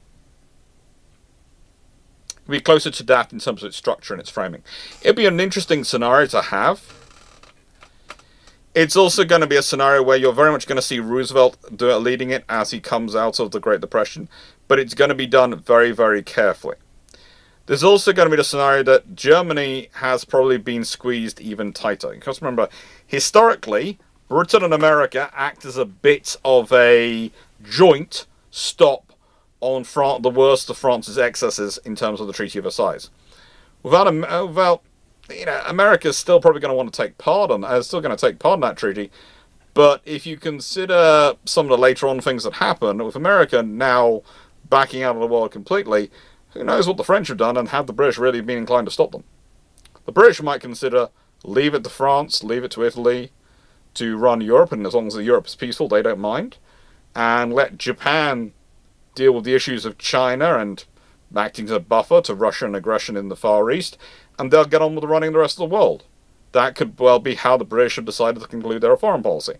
would be closer to that in terms of its structure and its framing. It would be an interesting scenario to have. It's also going to be a scenario where you're very much going to see Roosevelt leading it as he comes out of the Great Depression, but it's going to be done very, very carefully. There's also going to be the scenario that Germany has probably been squeezed even tighter. Because remember, historically, Britain and America act as a bit of a joint stop on the worst of France's excesses in terms of the Treaty of Versailles. America's still probably going to want to take part in that treaty. But if you consider some of the later on things that happen, with America now backing out of the world completely, who knows what the French have done and had the British really been inclined to stop them. The British might consider leave it to France, leave it to Italy to run Europe, and as long as Europe is peaceful, they don't mind, and let Japan deal with the issues of China and acting as a buffer to Russian aggression in the Far East, and they'll get on with running the rest of the world. That could well be how the British have decided to conclude their foreign policy.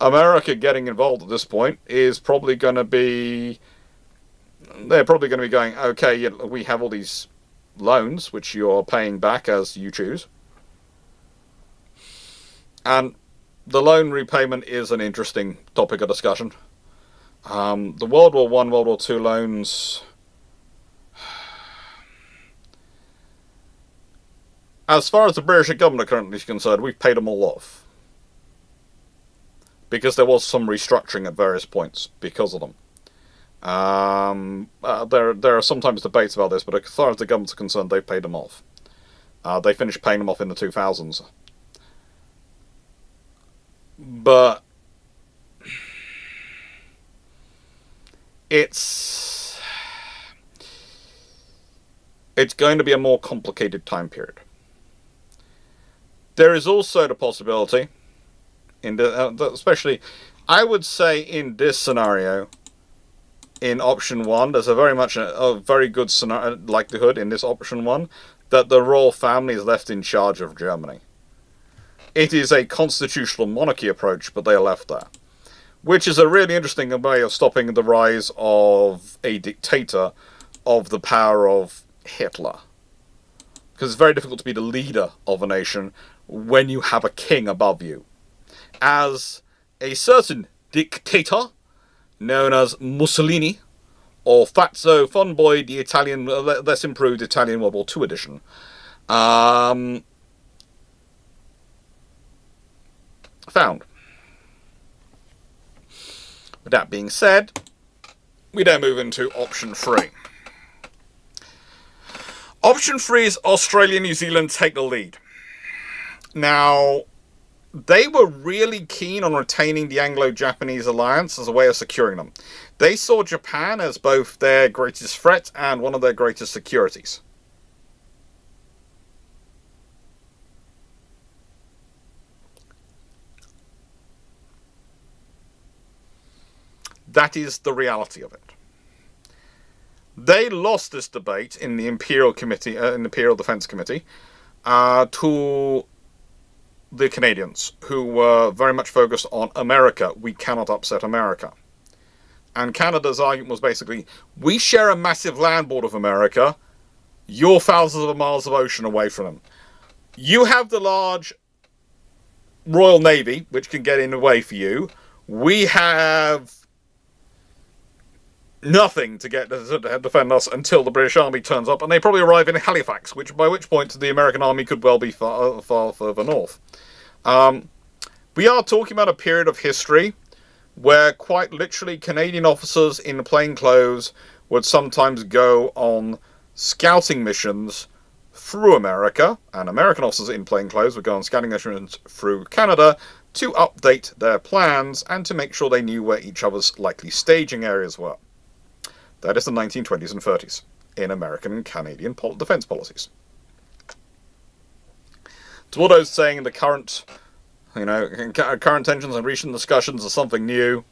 America getting involved at this point is probably going to be... They're probably going to be going, okay, we have all these loans, which you're paying back as you choose. And the loan repayment is an interesting topic of discussion. The World War I, World War II loans... As far as the British government currently is concerned, we've paid them all off. Because there was some restructuring at various points because of them. There are sometimes debates about this, but as far as the government's concerned, they've paid them off. They finished paying them off in the 2000s. But it's going to be a more complicated time period. There is also the possibility, especially, I would say in this scenario, in option 1, there's a very good likelihood in this option 1 that the royal family is left in charge of Germany. It is a constitutional monarchy approach, but they are left there. Which is a really interesting way of stopping the rise of a dictator of the power of Hitler. Because it's very difficult to be the leader of a nation when you have a king above you. As a certain dictator, known as Mussolini, or Fazio Fonboy, the Italian, less improved Italian World War II edition. Found. With that being said, we then move into option 3. Option 3 is Australia, New Zealand take the lead. Now, they were really keen on retaining the Anglo-Japanese alliance as a way of securing them. They saw Japan as both their greatest threat and one of their greatest securities. That is the reality of it. They lost this debate in the Imperial Committee, in the Imperial Defence Committee, to the Canadians, who were very much focused on America. We cannot upset America. And Canada's argument was basically, we share a massive land border with America. You're thousands of miles of ocean away from them. You have the large Royal Navy, which can get in the way for you. We have nothing to defend us until the British Army turns up, and they probably arrive in Halifax, by which point the American Army could well be far further north. We are talking about a period of history where quite literally Canadian officers in plain clothes would sometimes go on scouting missions through America, and American officers in plain clothes would go on scouting missions through Canada to update their plans and to make sure they knew where each other's likely staging areas were. That is the 1920s and 30s in American and Canadian defence policies. To what I was saying, the current tensions and recent discussions are something new.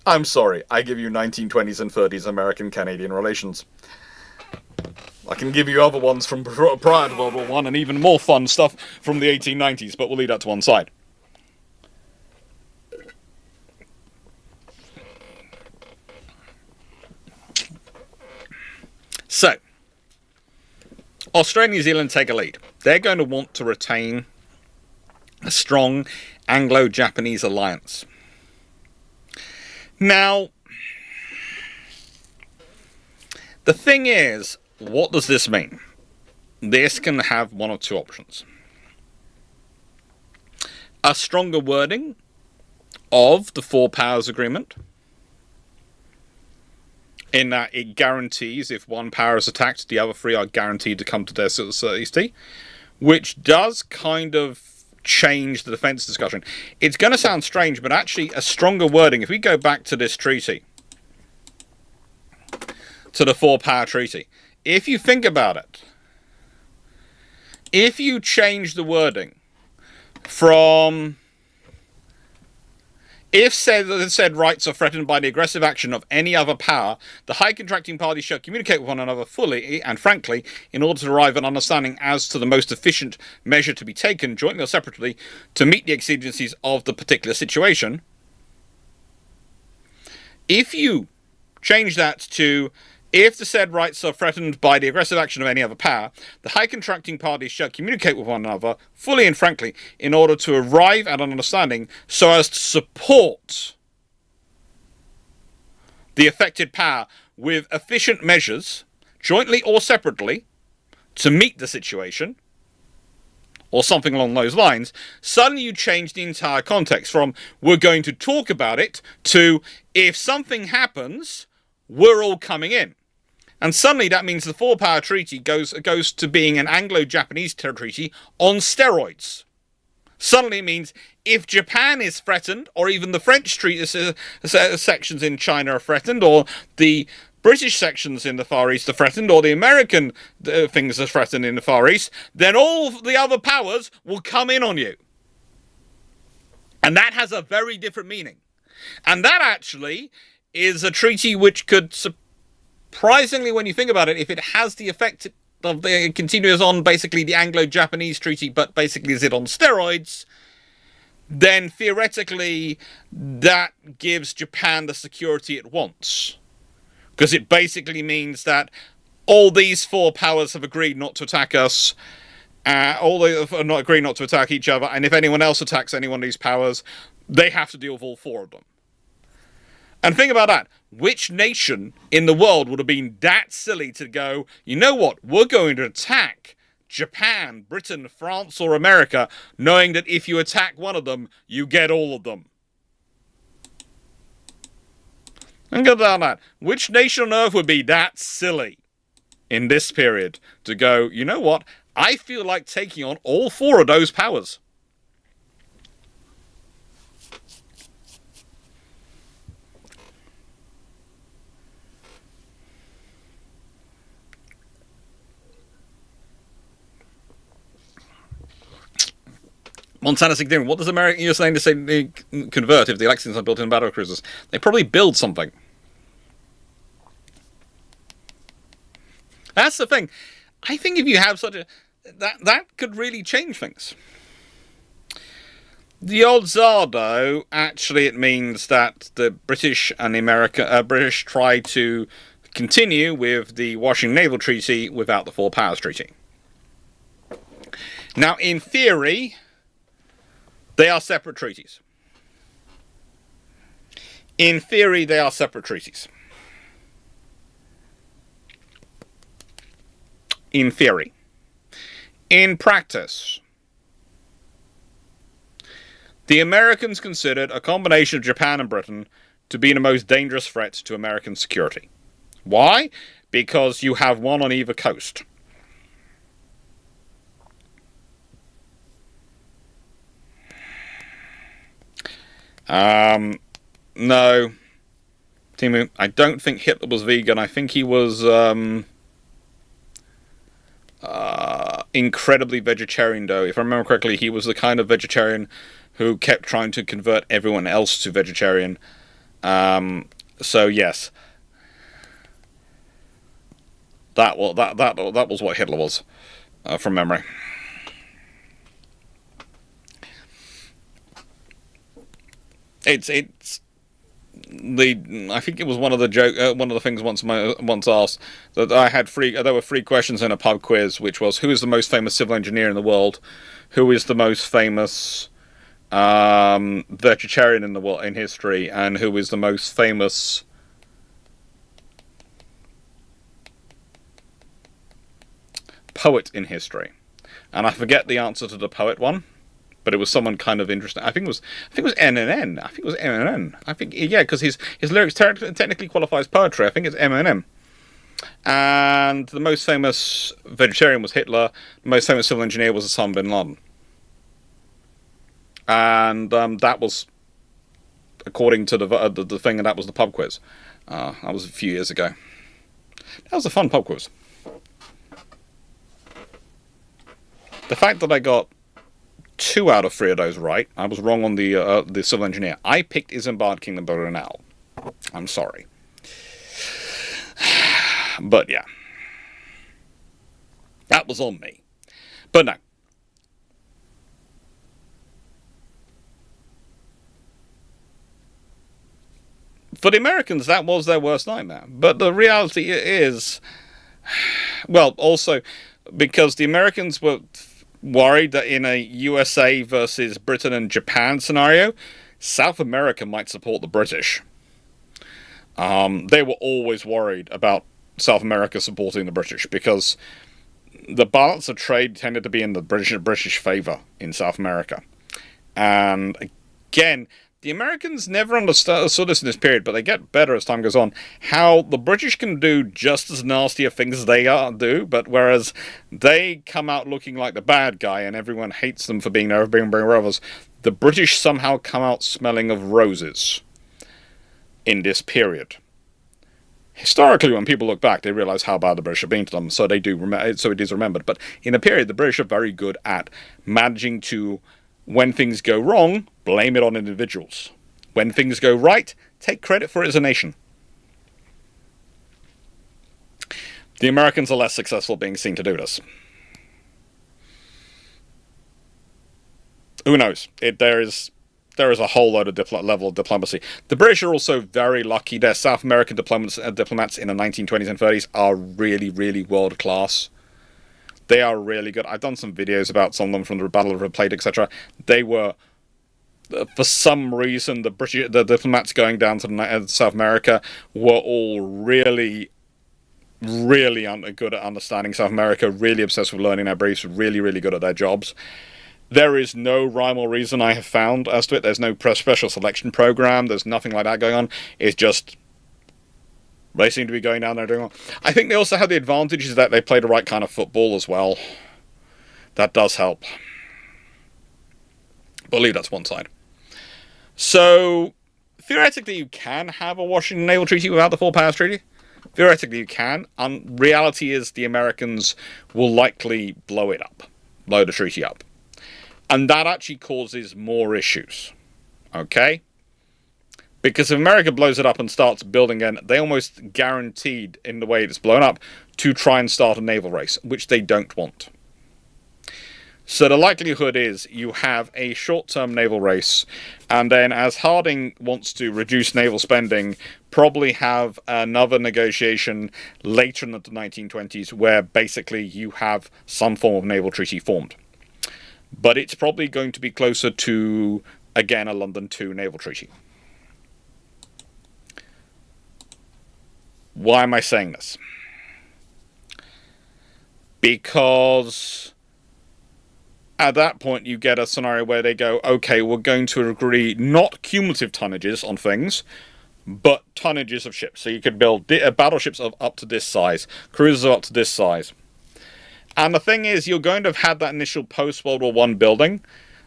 I'm sorry, I give you 1920s and 30s American-Canadian relations. I can give you other ones from prior to World War I and even more fun stuff from the 1890s, but we'll leave that to one side. So, Australia and New Zealand take a lead. They're going to want to retain a strong Anglo-Japanese alliance. Now, the thing is, what does this mean? This can have one of two options. A stronger wording of the Four Powers Agreement, in that it guarantees if one power is attacked, the other three are guaranteed to come to their safety, which does kind of change the defence discussion. It's going to sound strange, but actually a stronger wording, if we go back to this treaty, to the Four-Power Treaty, if you think about it, if you change the wording from, if said rights are threatened by the aggressive action of any other power, the high contracting parties shall communicate with one another fully and frankly in order to arrive at an understanding as to the most efficient measure to be taken, jointly or separately, to meet the exigencies of the particular situation. If you change that to, if the said rights are threatened by the aggressive action of any other power, the high contracting parties shall communicate with one another fully and frankly in order to arrive at an understanding so as to support the affected power with efficient measures, jointly or separately, to meet the situation, or something along those lines. Suddenly you change the entire context from we're going to talk about it to if something happens, we're all coming in. And suddenly that means the Four-Power Treaty goes to being an Anglo-Japanese treaty on steroids. Suddenly it means if Japan is threatened, or even the French sections in China are threatened, or the British sections in the Far East are threatened, or the American things are threatened in the Far East, then all the other powers will come in on you. And that has a very different meaning. And that actually is a treaty which could, surprisingly, when you think about it, if it has the effect of the continues on basically the Anglo-Japanese treaty, but basically is it on steroids, then theoretically that gives Japan the security it wants. Because it basically means that all these four powers have agreed not to attack us, all they have not agreed not to attack each other, and if anyone else attacks any one of these powers, they have to deal with all four of them. And think about that. Which nation in the world would have been that silly to go, you know what, we're going to attack Japan, Britain, France, or America, knowing that if you attack one of them, you get all of them? Think about that. Which nation on earth would be that silly in this period to go, you know what, I feel like taking on all four of those powers? Montana's ignorant. What does America? You're saying to say they convert if the Lexingtons are built in battle cruisers? They probably build something. That's the thing. I think if you have such a that could really change things. The odds are, though, actually it means that the British and the British try to continue with the Washington Naval Treaty without the Four Powers Treaty. Now, in theory, they are separate treaties. In theory, they are separate treaties. In theory. In practice, the Americans considered a combination of Japan and Britain to be the most dangerous threat to American security. Why? Because you have one on either coast. No. Timu, I don't think Hitler was vegan. I think he was incredibly vegetarian, though. If I remember correctly, he was the kind of vegetarian who kept trying to convert everyone else to vegetarian. So yes, that was what Hitler was, from memory. I think it was one of the things once asked that I had there were 3 questions in a pub quiz, which was, who is the most famous civil engineer in the world, who is the most famous vegetarian in the world in history, and who is the most famous poet in history. And I forget the answer to the poet one, but it was someone kind of interesting. I think it was Eminem. I think it was Eminem. I think, yeah, because his lyrics technically qualify as poetry. I think it's Eminem. And the most famous vegetarian was Hitler. The most famous civil engineer was Osama bin Laden. And that was, according to the thing, and that was the pub quiz. That was a few years ago. That was a fun pub quiz. The fact that I got 2 out of 3 of those right, I was wrong on the civil engineer. I picked Isambard Kingdom Builder and Owl. I'm sorry. But yeah. That was on me. But no. For the Americans, that was their worst nightmare. But the reality is, well, also, because the Americans were worried that in a USA versus Britain and Japan scenario, South America might support the British. They were always worried about South America supporting the British, because the balance of trade tended to be in the British favour in South America. And again, the Americans never understood this in this period, but they get better as time goes on, how the British can do just as nasty things as they do, but whereas they come out looking like the bad guy and everyone hates them for being rovers, the British somehow come out smelling of roses in this period. Historically, when people look back, they realise how bad the British have been to them, so it is remembered. But in a period, the British are very good at managing to, when things go wrong, blame it on individuals. When things go right, take credit for it as a nation. The Americans are less successful being seen to do this. Who knows? There is a whole load of level of diplomacy. The British are also very lucky. Their South American diplomats in the 1920s and 30s are really, really world class. They are really good. I've done some videos about some of them from the Battle of the Plate, etc. They were for some reason, the diplomats going down to South America were all really, really good at understanding South America, really obsessed with learning their briefs, really, really good at their jobs. There is no rhyme or reason I have found as to it. There's no special selection program. There's nothing like that going on. It's just they seem to be going down there doing well. I think they also have the advantage is that they play the right kind of football as well. That does help. But I'll leave that to one side. So, theoretically, you can have a Washington Naval Treaty without the Four Powers Treaty. Theoretically, you can. Reality is the Americans will likely blow it up. Blow the treaty up. And that actually causes more issues. Okay? Because if America blows it up and starts building again, they almost guaranteed, in the way it's blown up, to try and start a naval race, which they don't want. So the likelihood is you have a short-term naval race, and then as Harding wants to reduce naval spending, probably have another negotiation later in the 1920s where basically you have some form of naval treaty formed. But it's probably going to be closer to, again, a London II naval treaty. Why am I saying this? Because at that point you get a scenario where they go, okay, we're going to agree not cumulative tonnages on things, but tonnages of ships. So you could build battleships of up to this size, cruisers of up to this size. And the thing is, you're going to have had that initial post-World War I building,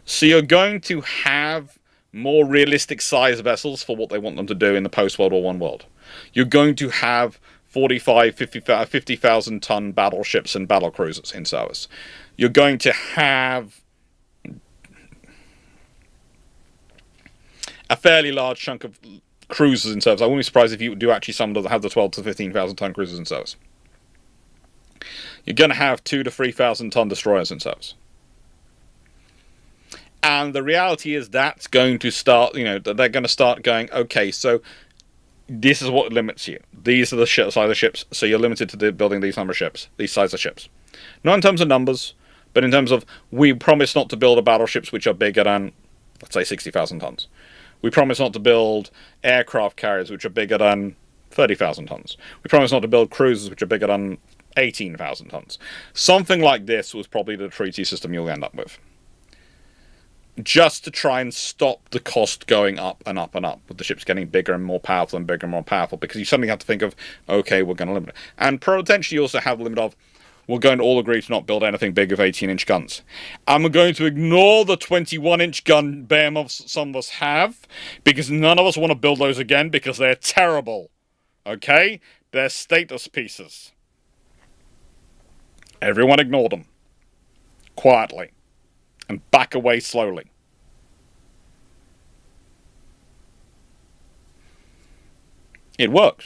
so you're going to have more realistic size vessels for what they want them to do in the post-World War I world. You're going to have 50,000 ton battleships and battle cruisers in service. You're going to have a fairly large chunk of cruisers in service. I wouldn't be surprised if you do actually some that have the 12 to 15,000 ton cruisers in service. You're going to have 2,000 to 3,000 ton destroyers in service. And the reality is that's going to start, they're going to start going, okay, so this is what limits you. These are the size of ships, so you're limited to building these number of ships, these size of ships. Not in terms of numbers, but in terms of, we promise not to build battleships which are bigger than, let's say, 60,000 tons. We promise not to build aircraft carriers which are bigger than 30,000 tons. We promise not to build cruisers which are bigger than 18,000 tons. Something like this was probably the treaty system you'll end up with. Just to try and stop the cost going up and up and up, with the ships getting bigger and more powerful and bigger and more powerful, because you suddenly have to think of, okay, we're going to limit it. And potentially you also have the limit of, we're going to all agree to not build anything big of 18-inch guns. And we're going to ignore the 21-inch gun behemoths some of us have, because none of us want to build those again, because they're terrible. Okay? They're status pieces. Everyone ignore them. Quietly. And back away slowly. It works.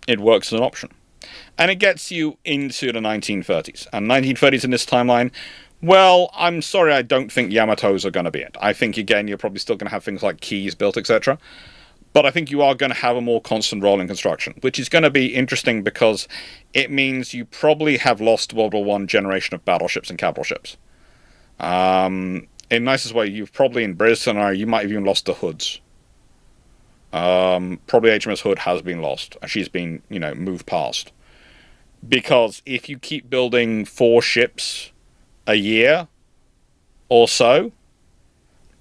It works as an option. And it gets you into the 1930s. And 1930s in this timeline, well, I'm sorry, I don't think Yamatos are going to be it. I think, again, you're probably still going to have things like keys built, etc. But I think you are going to have a more constant role in construction, which is going to be interesting because it means you probably have lost World War I generation of battleships and capital ships. In the nicest way, you've probably, in British scenario, you might have even lost the hoods. Probably HMS Hood has been lost. She's been, moved past. Because if you keep building 4 ships a year or so,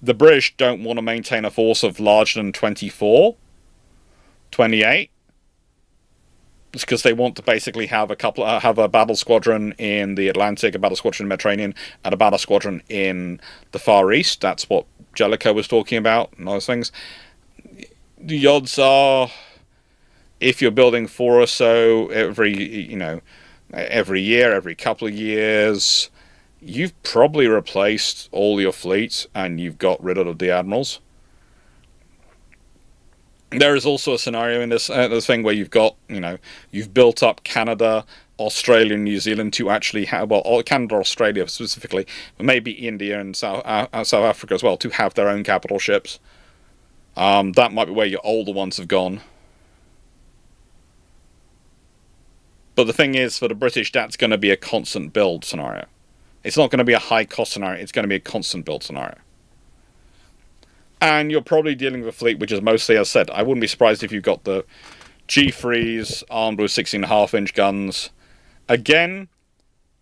the British don't want to maintain a force of larger than 24, 28. It's because they want to basically have a battle squadron in the Atlantic, a battle squadron in the Mediterranean, and a battle squadron in the Far East. That's what Jellicoe was talking about and those things. The odds are, if you're building 4 or so every year, every couple of years, you've probably replaced all your fleets and you've got rid of the admirals. There is also a scenario in this thing where you've got, you've built up Canada, Australia, and New Zealand to actually have, well, Canada, Australia specifically, but maybe India and South Africa as well, to have their own capital ships. That might be where your older ones have gone. But the thing is, for the British, that's going to be a constant build scenario. It's not going to be a high cost scenario, it's going to be a constant build scenario. And you're probably dealing with a fleet which is mostly, as I said, I wouldn't be surprised if you've got the G3s armed with 16.5-inch guns. Again,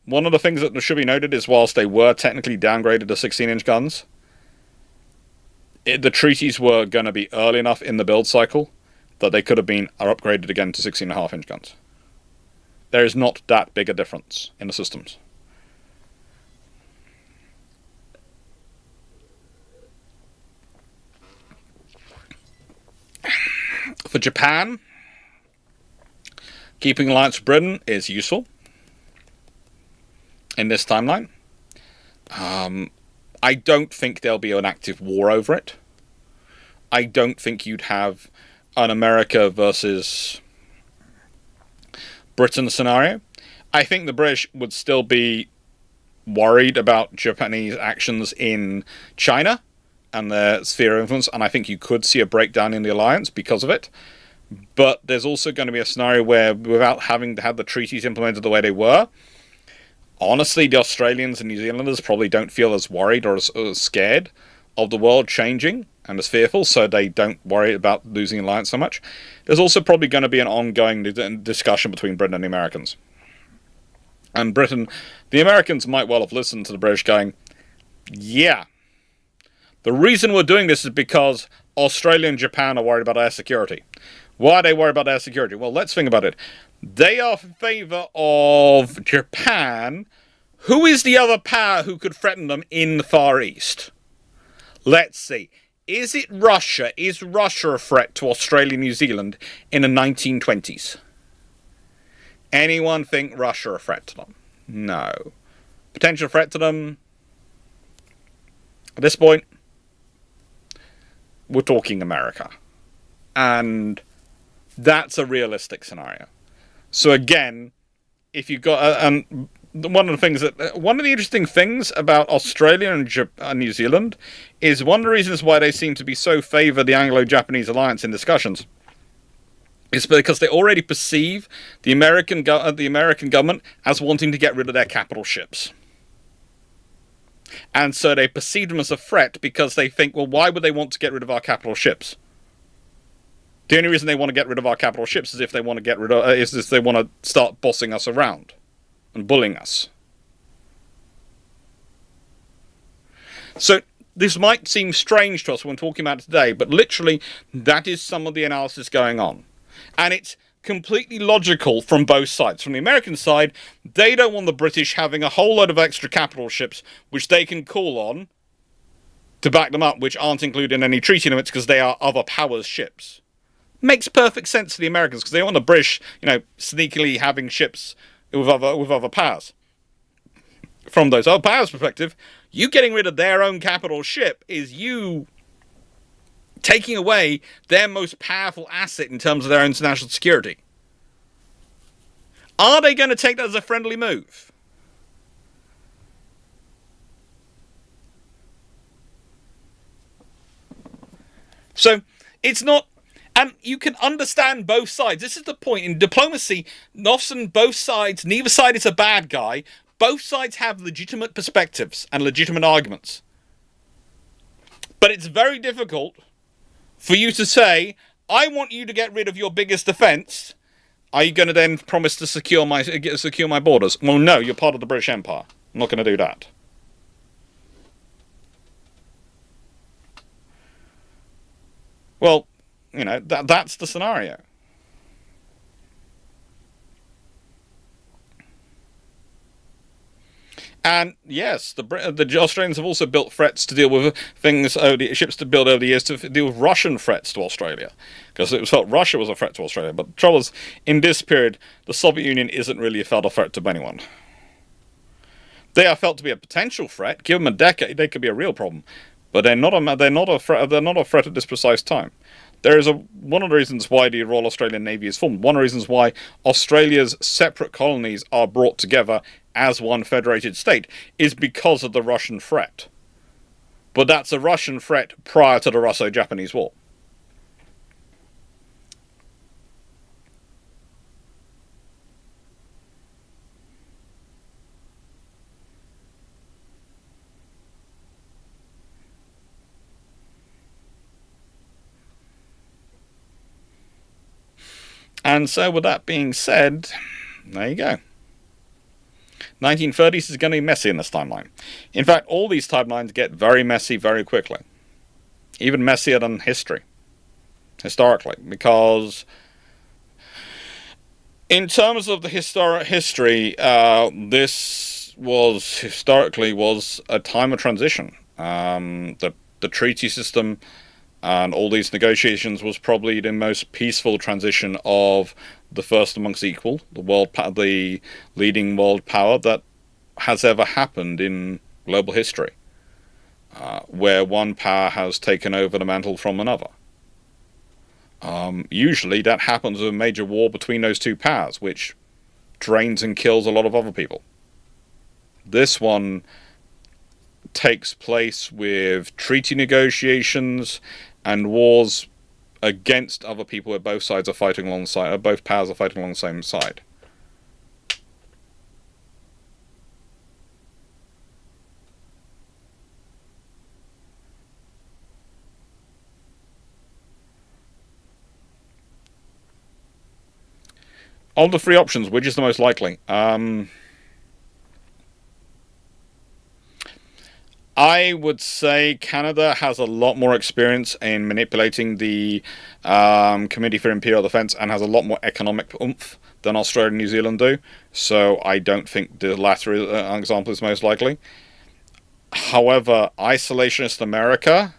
one of the things that should be noted is whilst they were technically downgraded to 16-inch guns, the treaties were going to be early enough in the build cycle that they could have been upgraded again to 16.5-inch guns. There is not that big a difference in the systems. For Japan, keeping alliance with Britain is useful in this timeline. I don't think there'll be an active war over it. I don't think you'd have an America versus Britain scenario. I think the British would still be worried about Japanese actions in China and their sphere of influence, and I think you could see a breakdown in the alliance because of it. But there's also going to be a scenario where, without having to have the treaties implemented the way they were, honestly, the Australians and New Zealanders probably don't feel as worried or as scared of the world changing and as fearful, so they don't worry about losing alliance so much. There's also probably going to be an ongoing discussion between Britain and the Americans. And the Americans might well have listened to the British going, yeah, the reason we're doing this is because Australia and Japan are worried about air security. Why are they worried about air security? Well, let's think about it. They are in favour of Japan. Who is the other power who could threaten them in the Far East? Let's see. Is it Russia? Is Russia a threat to Australia and New Zealand in the 1920s? Anyone think Russia a threat to them? No. Potential threat to them? At this point, we're talking America. And that's a realistic scenario. So again, if you've got... one of the interesting things about Australia and New Zealand is one of the reasons why they seem to be so favour the Anglo-Japanese alliance in discussions is because they already perceive the American government as wanting to get rid of their capital ships. And so they perceive them as a threat because they think, well, why would they want to get rid of our capital ships? The only reason they want to get rid of our capital ships is if they want to start bossing us around and bullying us. So this might seem strange to us when talking about it today, but literally that is some of the analysis going on. And it's completely logical from both sides. From the American side, they don't want the British having a whole load of extra capital ships which they can call on to back them up, which aren't included in any treaty limits because they are other powers' ships. Makes perfect sense to the Americans because they want the British, sneakily having ships with other powers. From those other powers' perspective, you getting rid of their own capital ship is you taking away their most powerful asset in terms of their own national security. Are they going to take that as a friendly move? So, it's not... And you can understand both sides. This is the point. In diplomacy, often both sides, neither side is a bad guy. Both sides have legitimate perspectives and legitimate arguments. But it's very difficult for you to say, I want you to get rid of your biggest defence. Are you going to then promise to secure my borders? Well, no, you're part of the British Empire. I'm not going to do that. Well, that's the scenario. And yes, the Australians have also built threats to deal with ships to build over the years to deal with Russian threats to Australia. Because it was felt Russia was a threat to Australia. But the trouble is, in this period, the Soviet Union isn't really felt a threat to anyone. They are felt to be a potential threat. Give them a decade, they could be a real problem. But they're not a threat at this precise time. There is one of the reasons why the Royal Australian Navy is formed. One of the reasons why Australia's separate colonies are brought together as one federated state is because of the Russian threat. But that's a Russian threat prior to the Russo-Japanese War. And so with that being said, there you go. 1930s is going to be messy in this timeline. In fact, all these timelines get very messy very quickly. Even messier than historically. Because in terms of the history, this was historically a time of transition. The treaty system and all these negotiations was probably the most peaceful transition of the first amongst equal, the leading world power that has ever happened in global history, where one power has taken over the mantle from another. Usually that happens with a major war between those two powers, which drains and kills a lot of other people. This one takes place with treaty negotiations and wars against other people where both sides are fighting alongside, or both powers are fighting along the same side. Of the three options, which is the most likely? I would say Canada has a lot more experience in manipulating the Committee for Imperial Defence and has a lot more economic oomph than Australia and New Zealand do. So I don't think the latter example is most likely. However, isolationist America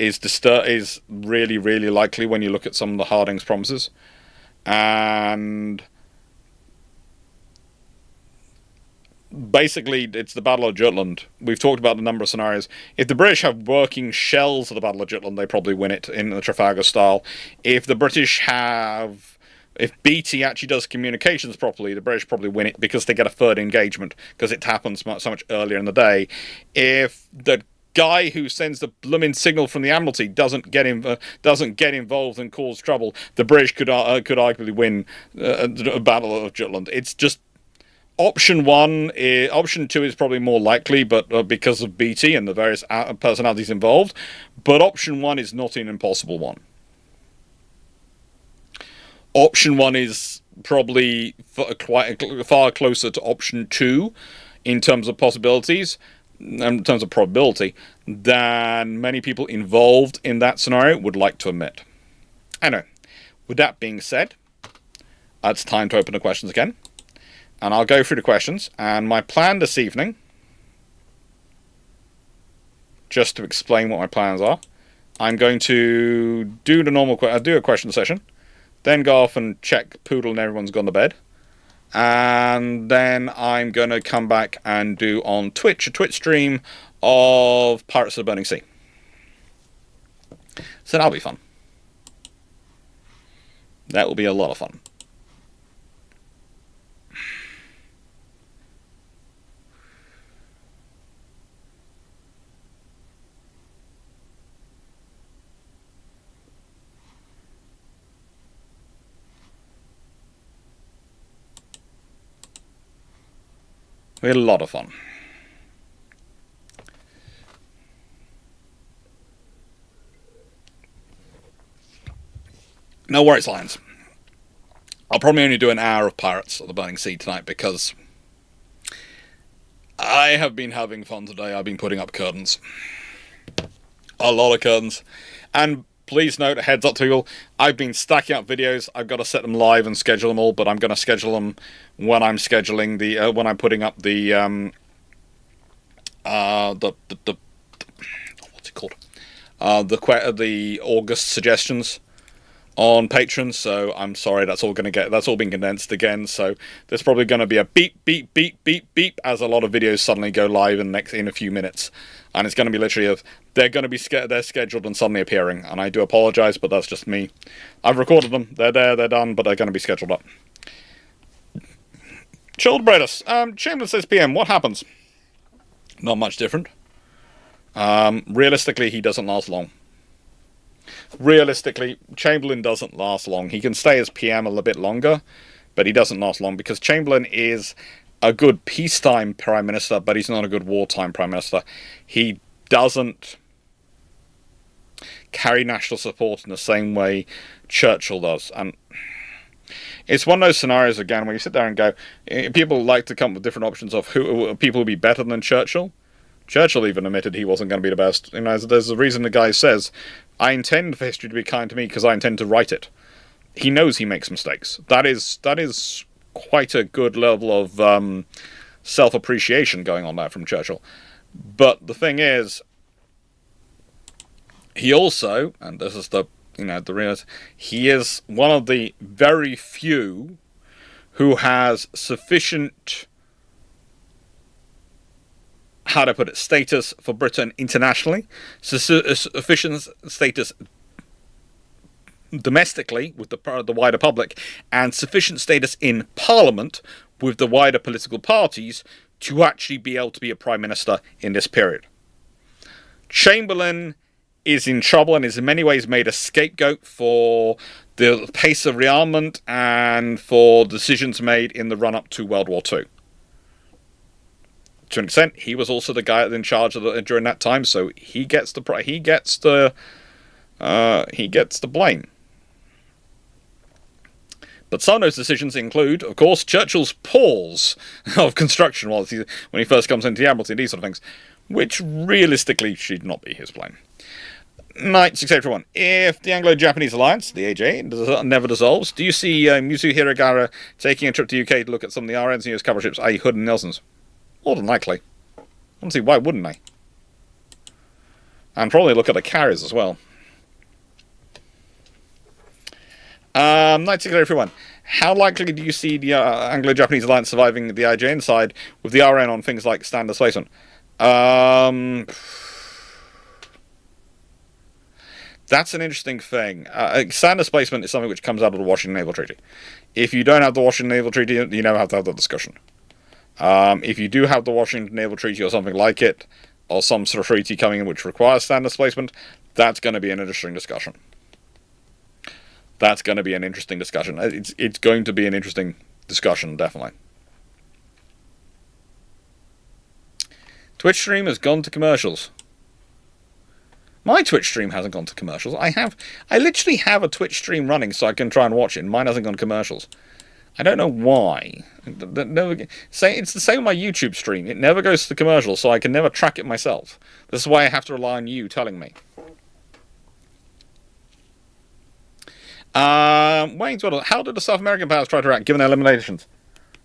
is really, really likely when you look at some of the Harding's promises. And basically, it's the Battle of Jutland. We've talked about the number of scenarios. If the British have working shells of the Battle of Jutland, they probably win it in the Trafalgar style. If BT actually does communications properly, the British probably win it because they get a third engagement, because it happens so much earlier in the day. If the guy who sends the blooming signal from the Admiralty doesn't get involved and cause trouble, the British could arguably win the Battle of Jutland. It's just option 2 is probably more likely, but because of BT and the various personalities involved. But option 1 is not an impossible one. Option 1 is probably far closer to option 2 in terms of possibilities, in terms of probability, than many people involved in that scenario would like to admit. Anyway, with that being said, it's time to open the questions again. And I'll go through the questions. And my plan this evening, just to explain what my plans are, I'm going to do the normal do a question session, then go off and check Poodle and everyone's gone to bed, and then I'm going to come back and do on Twitch a Twitch stream of Pirates of the Burning Sea. So that'll be fun. That will be a lot of fun. We had a lot of fun. No worries, Lions. I'll probably only do an hour of Pirates of the Burning Sea tonight because I have been having fun today. I've been putting up curtains. A lot of curtains. And please note, heads up to you all, I've been stacking up videos. I've got to set them live and schedule them all, but I'm going to schedule them when I'm scheduling when I'm putting up the what's it called? The August suggestions on Patreon. So I'm sorry, that's all been condensed again. So there's probably going to be a beep, beep, beep, beep, beep as a lot of videos suddenly go live in a few minutes. And it's going to be literally they're scheduled and suddenly appearing. And I do apologize, but that's just me. I've recorded them. They're there, they're done, but they're going to be scheduled up. Childbreaders. Chamberlain says PM, what happens? Not much different. Realistically, he doesn't last long. Realistically, Chamberlain doesn't last long. He can stay as PM a little bit longer, but he doesn't last long because Chamberlain is a good peacetime Prime Minister, but he's not a good wartime Prime Minister. He doesn't carry national support in the same way Churchill does. And it's one of those scenarios, again, where you sit there and go, people like to come up with different options of who people would be better than Churchill. Churchill even admitted he wasn't going to be the best. You know, there's a reason the guy says, I intend for history to be kind to me because I intend to write it. He knows he makes mistakes. That is quite a good level of self-appreciation going on there from Churchill. But the thing is, he also, and this is the reality, he is one of the very few who has sufficient, how to put it, status for Britain internationally, sufficient status domestically with the wider public, and sufficient status in Parliament with the wider political parties to actually be able to be a Prime Minister in this period. Chamberlain is in trouble and is in many ways made a scapegoat for the pace of rearmament and for decisions made in the run-up to World War II. To an extent, he was also the guy in charge of during that time, so he gets the blame. But some of those decisions include, of course, Churchill's pause of construction when he first comes into the Admiralty and these sort of things, which realistically should not be his blame. Knight 681. If the Anglo-Japanese alliance, the AJ, never dissolves, do you see Musu Hiragara taking a trip to the UK to look at some of the RNs and US capital ships, i.e. Hood and Nelson's? More than likely. Honestly, why wouldn't they? And probably look at the carriers as well. Knight 681. How likely do you see the Anglo-Japanese alliance surviving the IJN side with the RN on things like stand displacement? That's an interesting thing. Stand displacement is something which comes out of the Washington Naval Treaty. If you don't have the Washington Naval Treaty, you never have to have the discussion. If you do have the Washington Naval Treaty or something like it, or some sort of treaty coming in which requires stand displacement, that's going to be an interesting discussion. It's going to be an interesting discussion, definitely. Twitch stream has gone to commercials. My Twitch stream hasn't gone to commercials. I literally have a Twitch stream running so I can try and watch it, and mine hasn't gone to commercials. I don't know why. It's the same with my YouTube stream. It never goes to commercials, so I can never track it myself. This is why I have to rely on you telling me. How did the South American powers try to react given their limitations?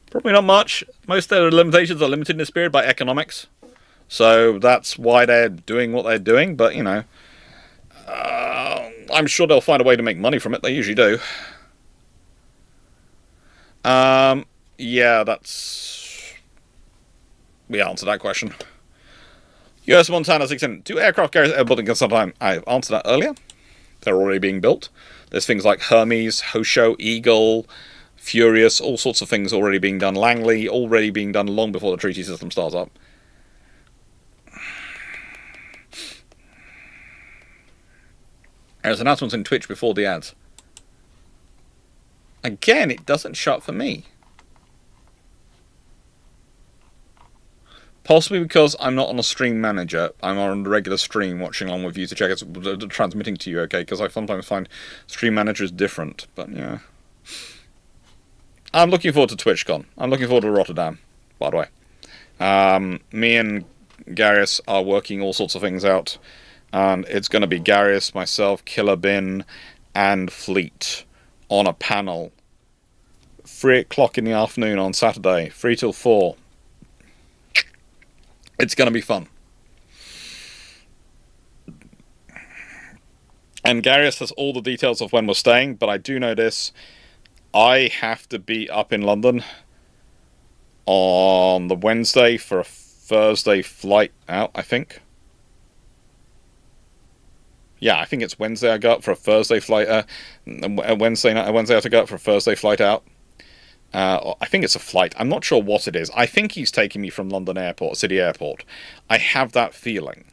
Probably not much. Most of their limitations are limited in this period by economics. So that's why they're doing what they're doing, but, I'm sure they'll find a way to make money from it. They usually do. We answered that question. US Montana 16. Do aircraft carriers ever built in sometime? I've answered that earlier. They're already being built. There's things like Hermes, Hosho, Eagle, Furious, all sorts of things already being done. Langley, already being done long before the treaty system starts up. There's announcements in Twitch before the ads. Again, it doesn't shut for me. Possibly because I'm not on a stream manager. I'm on a regular stream watching along with you to check it's transmitting to you, okay? Because I sometimes find stream manager is different. But, yeah. I'm looking forward to TwitchCon. I'm looking forward to Rotterdam, by the way. Me and Garius are working all sorts of things out. And it's going to be Garius, myself, Killer Bin, and Fleet on a panel. 3 o'clock in the afternoon on Saturday. 3 till 4. It's going to be fun. And Garius has all the details of when we're staying, but I do know this. I have to be up in London on the Wednesday for a Thursday flight out, I think. Yeah, I think it's Wednesday I go up for a Thursday flight. Wednesday I have to go up for a Thursday flight out. I think it's a flight. I'm not sure what it is. I think he's taking me from London Airport, City Airport. I have that feeling.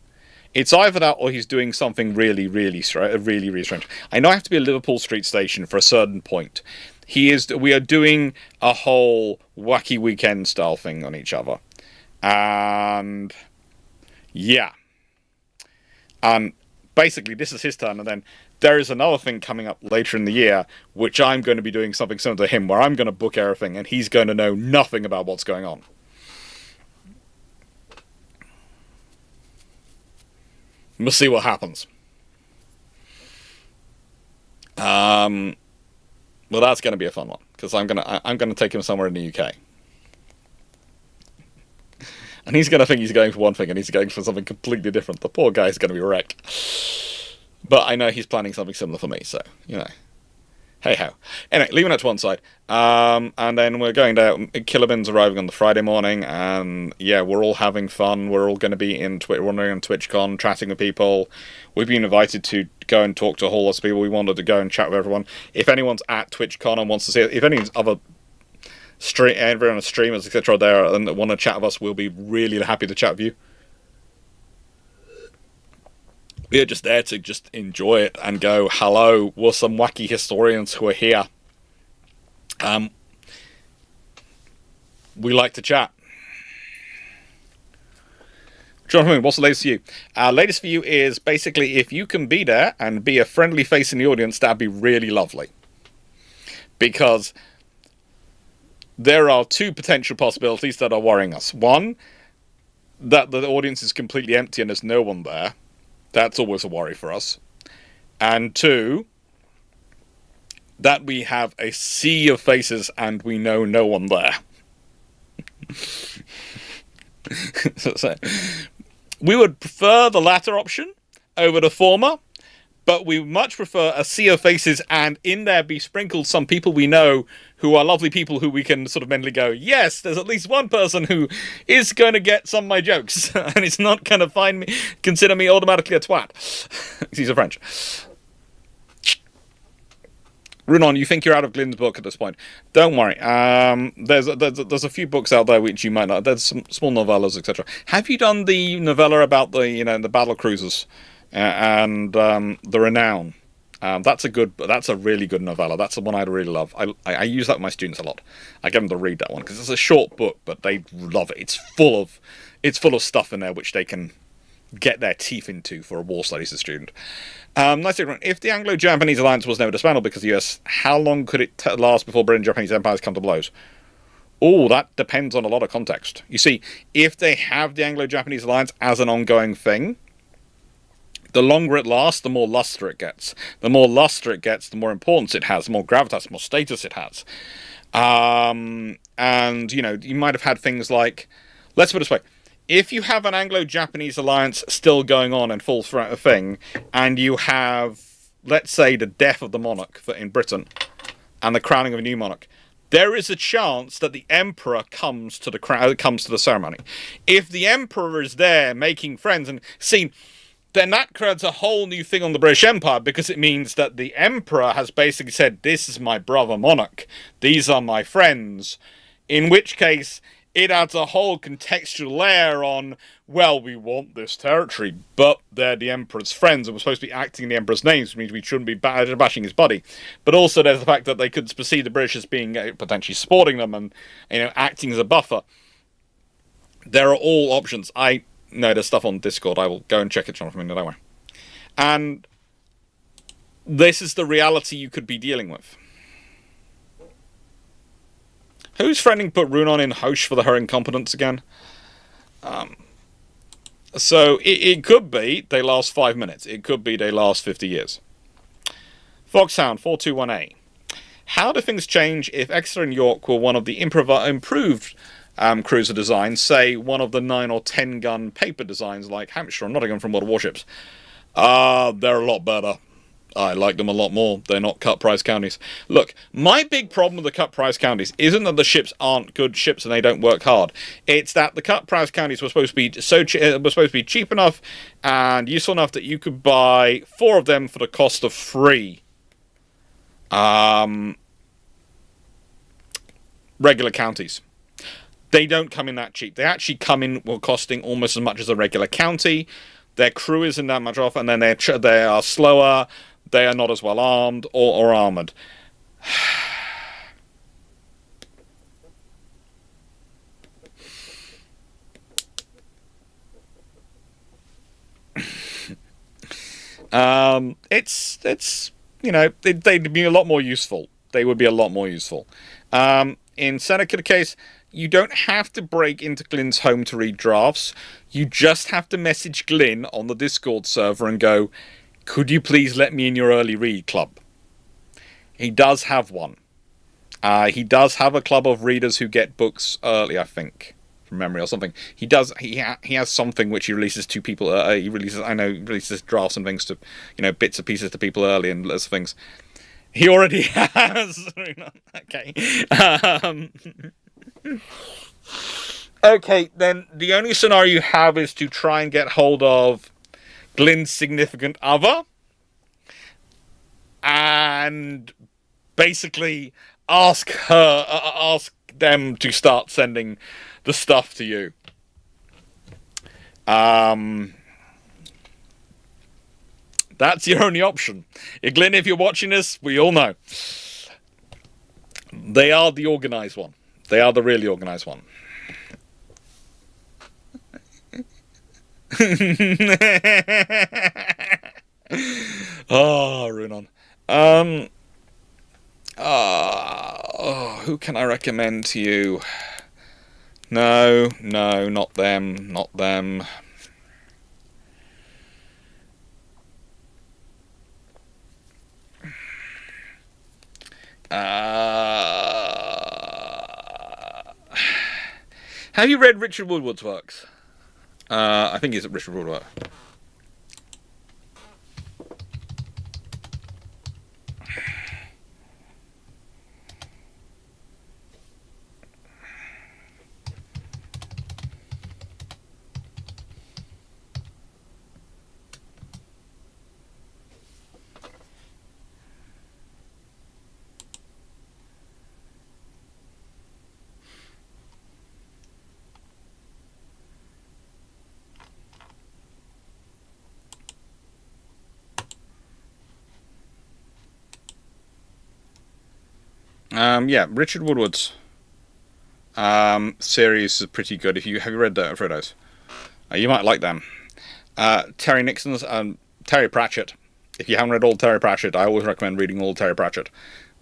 It's either that or he's doing something really, really strange. I know I have to be at Liverpool Street Station for a certain point. We are doing a whole wacky weekend style thing on each other. And yeah. basically this is his turn, and then there is another thing coming up later in the year, which I'm going to be doing something similar to him, where I'm going to book everything, and he's going to know nothing about what's going on. We'll see what happens. Well, that's going to be a fun one, because I'm gonna take him somewhere in the UK, and he's going to think he's going for one thing, and he's going for something completely different. The poor guy's going to be wrecked. But I know he's planning something similar for me, so hey ho. Anyway, leaving that to one side, and then we're going down. Killer Bin's arriving on the Friday morning, and yeah, we're all having fun. We're all going to be wandering on TwitchCon, chatting with people. We've been invited to go and talk to a whole lot of people. We wanted to go and chat with everyone. If anyone's at TwitchCon and wants to see it, if any other everyone streamers etc. are there and want to chat with us, we'll be really happy to chat with you. We're just there to just enjoy it and go, hello, we're some wacky historians who are here. We like to chat. Jonathan, what's the latest for you? Latest for you is basically if you can be there and be a friendly face in the audience, that'd be really lovely. Because there are two potential possibilities that are worrying us. One, that the audience is completely empty and there's no one there. That's always a worry for us. And two, that we have a sea of faces and we know no one there. so, we would prefer the latter option over the former, but we much prefer a sea of faces and in there be sprinkled some people we know who are lovely people who we can sort of mentally go, yes, there's at least one person who is going to get some of my jokes and it's not going to consider me automatically a twat. Excuse the French. Runon, you think you're out of Glyn's book at this point? Don't worry. There's a few books out there which you might not. There's some small novellas, etc. Have you done the novella about the battle cruisers and the Renown? That's a really good novella. That's the one I'd really love. I use that with my students a lot. I get them to read that one because it's a short book, but they love it. It's full of stuff in there which they can get their teeth into for a war studies student. Nice one. If the Anglo-Japanese alliance was never dismantled because of the US, how long could it last before Britain and Japanese empires come to blows? Oh, that depends on a lot of context. You see, if they have the Anglo-Japanese alliance as an ongoing thing, the longer it lasts, the more luster it gets. The more luster it gets, the more importance it has, the more gravitas, the more status it has. And, you might have had things like, let's put it this way, if you have an Anglo-Japanese alliance still going on in full thing, and you have, let's say, the death of the monarch in Britain, and the crowning of a new monarch, there is a chance that the emperor comes to the ceremony. If the emperor is there making friends, and see, then that creates a whole new thing on the British Empire, because it means that the emperor has basically said, this is my brother monarch, these are my friends, in which case it adds a whole contextual layer on, well, we want this territory, but they're the emperor's friends, and we're supposed to be acting in the emperor's name, which means we shouldn't be bashing his body. But also there's the fact that they could perceive the British as being potentially supporting them and acting as a buffer. There are all options. I know there's stuff on Discord. I will go and check it, Jonathan, don't worry. And this is the reality you could be dealing with. Who's friending put Runon in Hosh for her incompetence again? So it could be they last 5 minutes. It could be they last 50 years. Foxhound 421A. How do things change if Exeter and York were one of the improved cruiser designs, say one of the 9 or 10 gun paper designs like Hampshire or Nottingham from World Warships? They're a lot better. I like them a lot more. They're not cut price counties. Look, my big problem with the cut price counties isn't that the ships aren't good ships and they don't work hard. It's that the cut price counties were supposed to be cheap enough and useful enough that you could buy 4 of them for the cost of 3 regular counties. They don't come in that cheap. They actually come in costing almost as much as a regular county. Their crew isn't that much off, and then they are slower. They are not as well armed or armoured. It's they'd be a lot more useful. They would be a lot more useful. In Seneca case, you don't have to break into Glyn's home to read drafts. You just have to message Glyn on the Discord server and go, could you please let me in your early read club? He does have one. He does have a club of readers who get books early, I think, from memory or something. He does. He has something which he releases to people. He releases drafts and things to, bits and pieces to people early and lots of things. He already has. Okay. Okay, then the only scenario you have is to try and get hold of Glyn's significant other and basically ask them to start sending the stuff to you. That's your only option. Glyn, if you're watching this, we all know. They are the organised one. They are the really organised one. Oh, Runon. Who can I recommend to you? No, not them, not them. Have you read Richard Woodward's works? I think he's Richard Woodward. Yeah, Richard Woodward's series is pretty good. Have you read those? You might like them. Terry Nixon's Terry Pratchett. If you haven't read all Terry Pratchett, I always recommend reading all Terry Pratchett.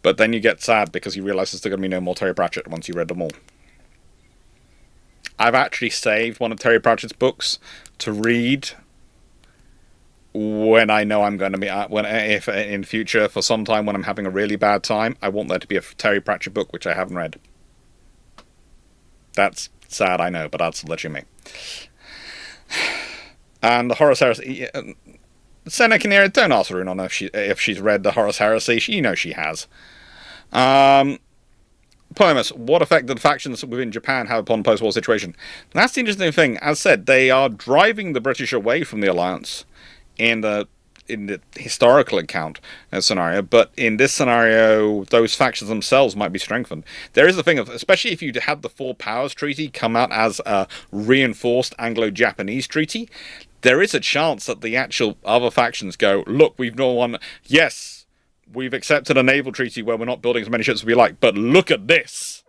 But then you get sad because you realise there's going to be no more Terry Pratchett once you read them all. I've actually saved one of Terry Pratchett's books to read when I know I'm going to be if in future for some time when I'm having a really bad time, I want there to be a Terry Pratchett book which I haven't read. That's sad, I know, but that's literally me. And the Horus Heresy, Seneca Nera, don't ask Runon if she's read the Horus Heresy. She has. Poemus, what effect did factions within Japan have upon post-war situation? That's the interesting thing. As said, they are driving the British away from the alliance in the historical account scenario, but in this scenario, those factions themselves might be strengthened. There is the thing of, especially if you had the Four Powers Treaty come out as a reinforced Anglo-Japanese treaty, there is a chance that the actual other factions go, look, we've no one. Yes, we've accepted a naval treaty where we're not building as many ships as we like, but look at this.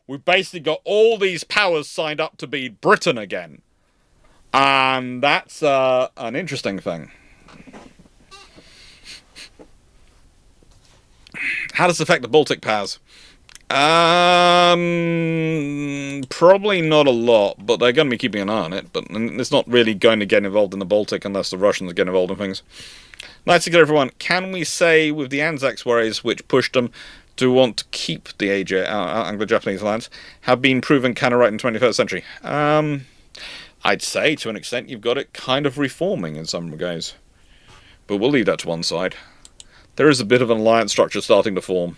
We've basically got all these powers signed up to be Britain again. And that's an interesting thing. How does it affect the Baltic powers? Probably not a lot, but they're going to be keeping an eye on it. But it's not really going to get involved in the Baltic unless the Russians get involved in things. Nice to get everyone. Can we say with the Anzacs worries, which pushed them to want to keep the Anglo-Japanese alliance, have been proven kind of right in the 21st century? I'd say, to an extent, you've got it kind of reforming in some regards. But we'll leave that to one side. There is a bit of an alliance structure starting to form.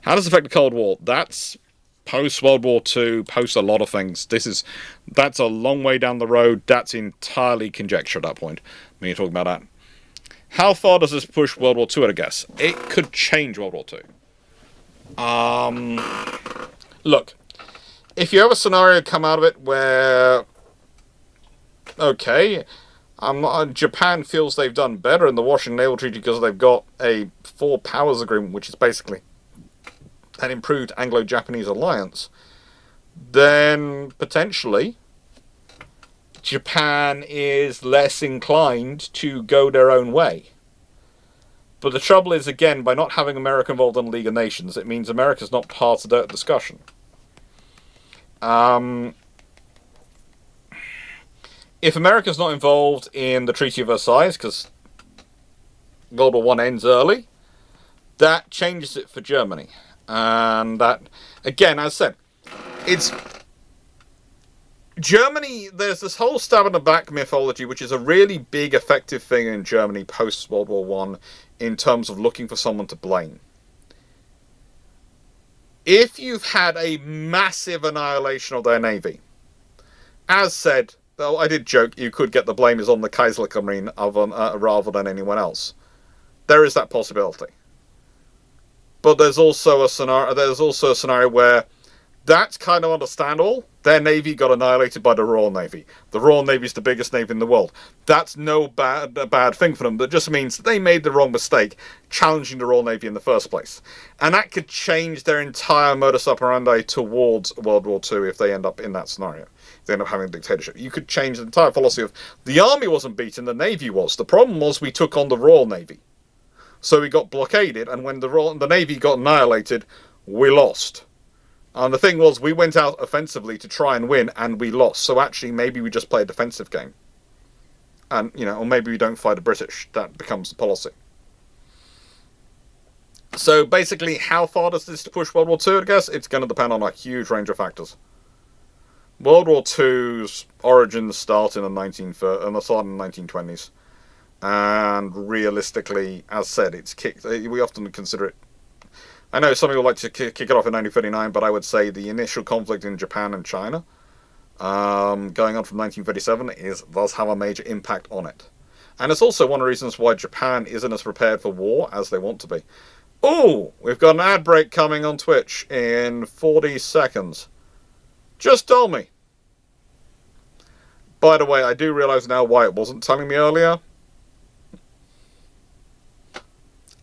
How does it affect the Cold War? That's post-World War II, post a lot of things. That's a long way down the road. That's entirely conjecture at that point, when you're talking about that. How far does this push World War II, I guess? It could change World War II. Look, if you have a scenario come out of it where... Okay, Japan feels they've done better in the Washington Naval Treaty because they've got a Four Powers Agreement, which is basically an improved Anglo-Japanese alliance, then potentially Japan is less inclined to go their own way. But the trouble is, again, by not having America involved in the League of Nations, it means America's not part of that discussion. If America's not involved in the Treaty of Versailles, because World War I ends early, that changes it for Germany. And that, again, as I said, it's Germany. There's this whole stab in the back mythology, which is a really big, effective thing in Germany post World War One, in terms of looking for someone to blame. If you've had a massive annihilation of their navy, as said, though I did joke, you could get the blame is on the Kaiserliche Marine rather than anyone else. There is that possibility. But there's also a scenario where that's kind of understandable. Their navy got annihilated by the Royal Navy. The Royal Navy is the biggest navy in the world. That's no bad thing for them. That just means they made the wrong mistake challenging the Royal Navy in the first place. And that could change their entire modus operandi towards World War II if they end up in that scenario. If they end up having a dictatorship. You could change the entire philosophy of the army wasn't beaten, the navy was. The problem was we took on the Royal Navy. So we got blockaded, and when the navy got annihilated, we lost. And the thing was, we went out offensively to try and win, and we lost. So actually, maybe we just play a defensive game. And, or maybe we don't fight the British. That becomes the policy. So basically, how far does this push World War II, I guess? It's going to depend on a huge range of factors. World War II's origins start in the 1920s. And realistically, as said, it's kicked. We often consider it. I know some people like to kick it off in 1939, but I would say the initial conflict in Japan and China, going on from 1937, does have a major impact on it. And it's also one of the reasons why Japan isn't as prepared for war as they want to be. Oh, we've got an ad break coming on Twitch in 40 seconds. Just tell me. By the way, I do realise now why it wasn't telling me earlier.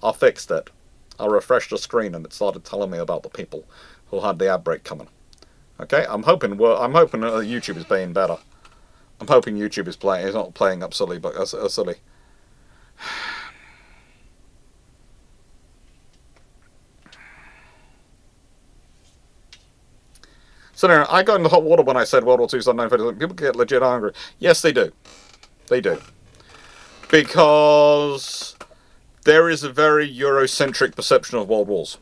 I fixed it. I refreshed the screen and it started telling me about the people who had the ad break coming. Okay, I'm hoping YouTube is being better. I'm hoping YouTube is not playing up silly, but silly. So now, I got into hot water when I said World War II started in 1937. People get legit angry. Yes, they do. They do. Because there is a very Eurocentric perception of world wars.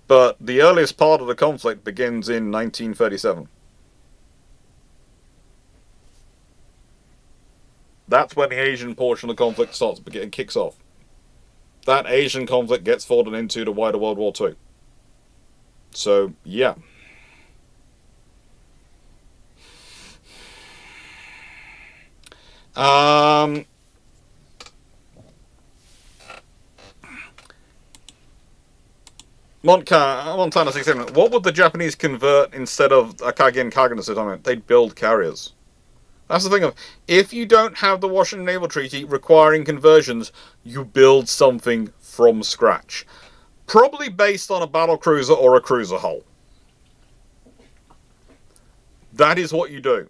But the earliest part of the conflict begins in 1937. That's when the Asian portion of the conflict kicks off. That Asian conflict gets folded into the wider World War II. So, yeah. Montana 16. What would the Japanese convert instead of Akagi and Kagane? They'd build carriers. That's the thing of, if you don't have the Washington Naval Treaty requiring conversions, you build something from scratch. Probably based on a battle cruiser or a cruiser hull. That is what you do.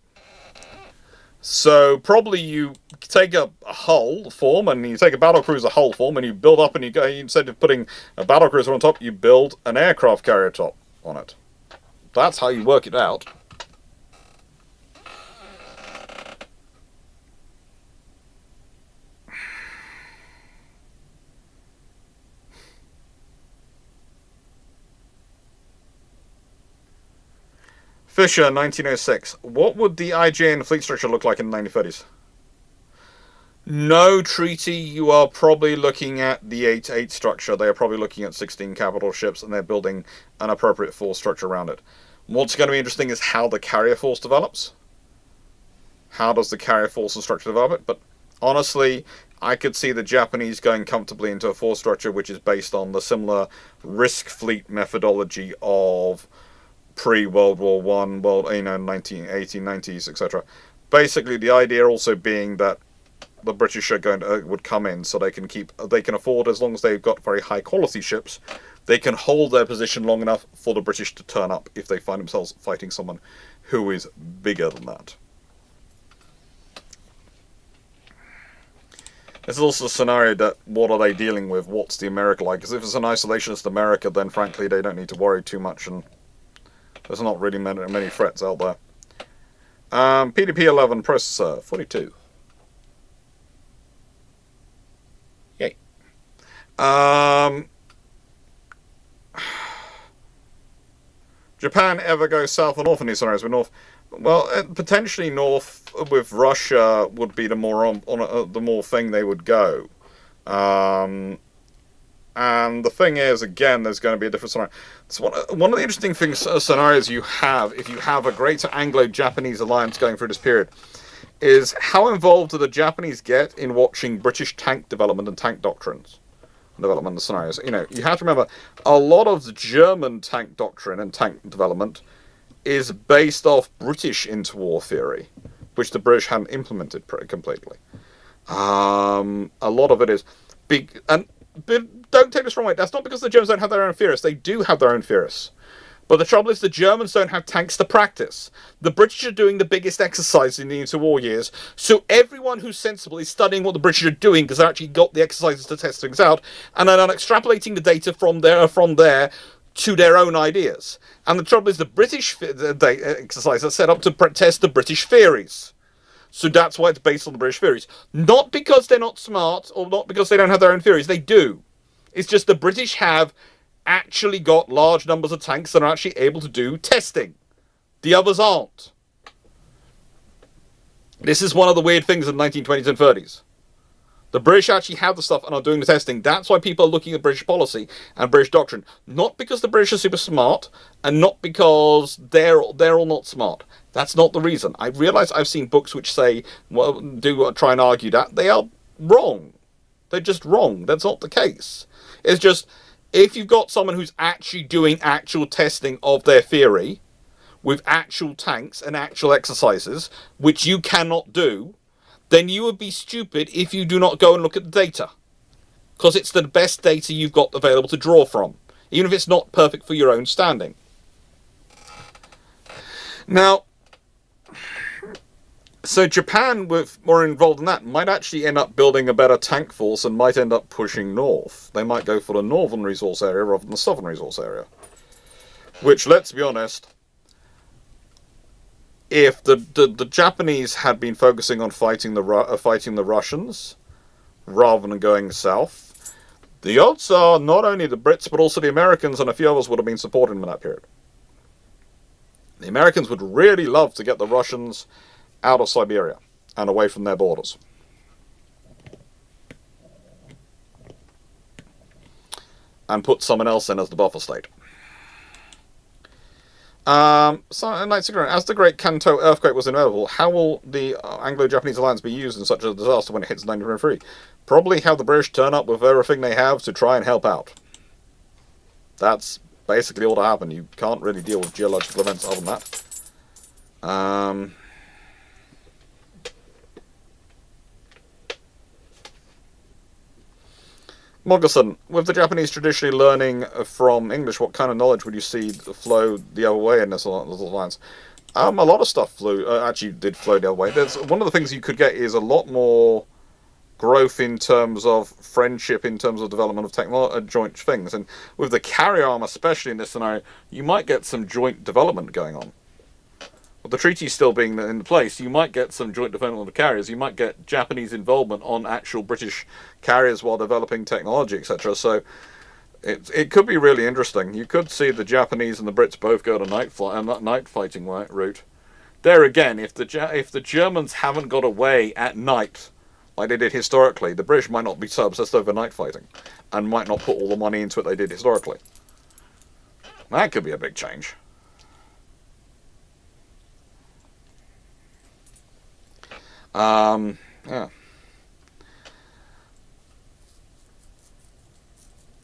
So probably you take a hull form and you take a battle cruiser hull form and you build up and you go, instead of putting a battle cruiser on top, you build an aircraft carrier top on it. That's how you work it out. Fisher, 1906. What would the IJN fleet structure look like in the 1930s? No treaty, you are probably looking at the 8-8 structure. They are probably looking at 16 capital ships, and they're building an appropriate force structure around it. What's going to be interesting is how the carrier force develops. How does the carrier force and structure develop it? But honestly, I could see the Japanese going comfortably into a force structure which is based on the similar risk fleet methodology of pre-World War One, 1890s, etc. Basically, the idea also being that the British would come in, so they can afford, as long as they've got very high quality ships, they can hold their position long enough for the British to turn up if they find themselves fighting someone who is bigger than that. This is also a scenario that, what are they dealing with? What's the America like? Because if it's an isolationist America, then frankly they don't need to worry too much, and there's not really many threats out there. PDP-11 processor, 42. Yay. Japan ever go south or north in these scenarios? With north, well, potentially north with Russia would be the more the more thing they would go. And the thing is, again, there's going to be a different scenario. It's one of the interesting scenarios you have if you have a greater Anglo-Japanese alliance going through this period is how involved do the Japanese get in watching British tank development and tank doctrines development and scenarios. You know, you have to remember a lot of the German tank doctrine and tank development is based off British interwar theory, which the British hadn't implemented pretty completely. A lot of it is big, and don't take this wrong way. That's not because the Germans don't have their own theorists. They do have their own theorists. But the trouble is the Germans don't have tanks to practice. The British are doing the biggest exercise in the interwar years, so everyone who's sensible is studying what the British are doing because they actually got the exercises to test things out, and then extrapolating the data from there to their own ideas. And the trouble is the British exercises are set up to test the British theories. So that's why it's based on the British theories. Not because they're not smart, or not because they don't have their own theories. They do. It's just the British have actually got large numbers of tanks that are actually able to do testing. The others aren't. This is one of the weird things in the 1920s and 30s. The British actually have the stuff and are doing the testing. That's why people are looking at British policy and British doctrine. Not because the British are super smart, and not because they're all not smart. That's not the reason. I realise I've seen books which say, well, try and argue that. They are wrong. They're just wrong. That's not the case. It's just, if you've got someone who's actually doing actual testing of their theory, with actual tanks and actual exercises, which you cannot do, then you would be stupid if you do not go and look at the data. Because it's the best data you've got available to draw from, even if it's not perfect for your own standing. Now, so Japan, with more involved in that, might actually end up building a better tank force and might end up pushing north. They might go for the northern resource area rather than the southern resource area. Which, let's be honest, if the Japanese had been focusing on fighting the Russians rather than going south, the odds are not only the Brits but also the Americans and a few others would have been supporting them in that period. The Americans would really love to get the Russians out of Siberia and away from their borders. And put someone else in as the buffer state. As the Great Kanto earthquake was inevitable, how will the Anglo-Japanese alliance be used in such a disaster when it hits 1923? Probably have the British turn up with everything they have to try and help out. That's basically all that happened. You can't really deal with geological events other than that. Moggerson, with the Japanese traditionally learning from English, what kind of knowledge would you see flow the other way in this alliance? A lot of stuff actually did flow the other way. There's one of the things you could get is a lot more growth in terms of friendship, in terms of development of joint things. And with the carrier arm, especially in this scenario, you might get some joint development going on. With the treaty still being in place, you might get some joint development of carriers. You might get Japanese involvement on actual British carriers while developing technology, etc. So it could be really interesting. You could see the Japanese and the Brits both go to night fighting route. There again, if the Germans haven't got away at night like they did historically, the British might not be so obsessed over night fighting and might not put all the money into it they did historically. That could be a big change. Yeah.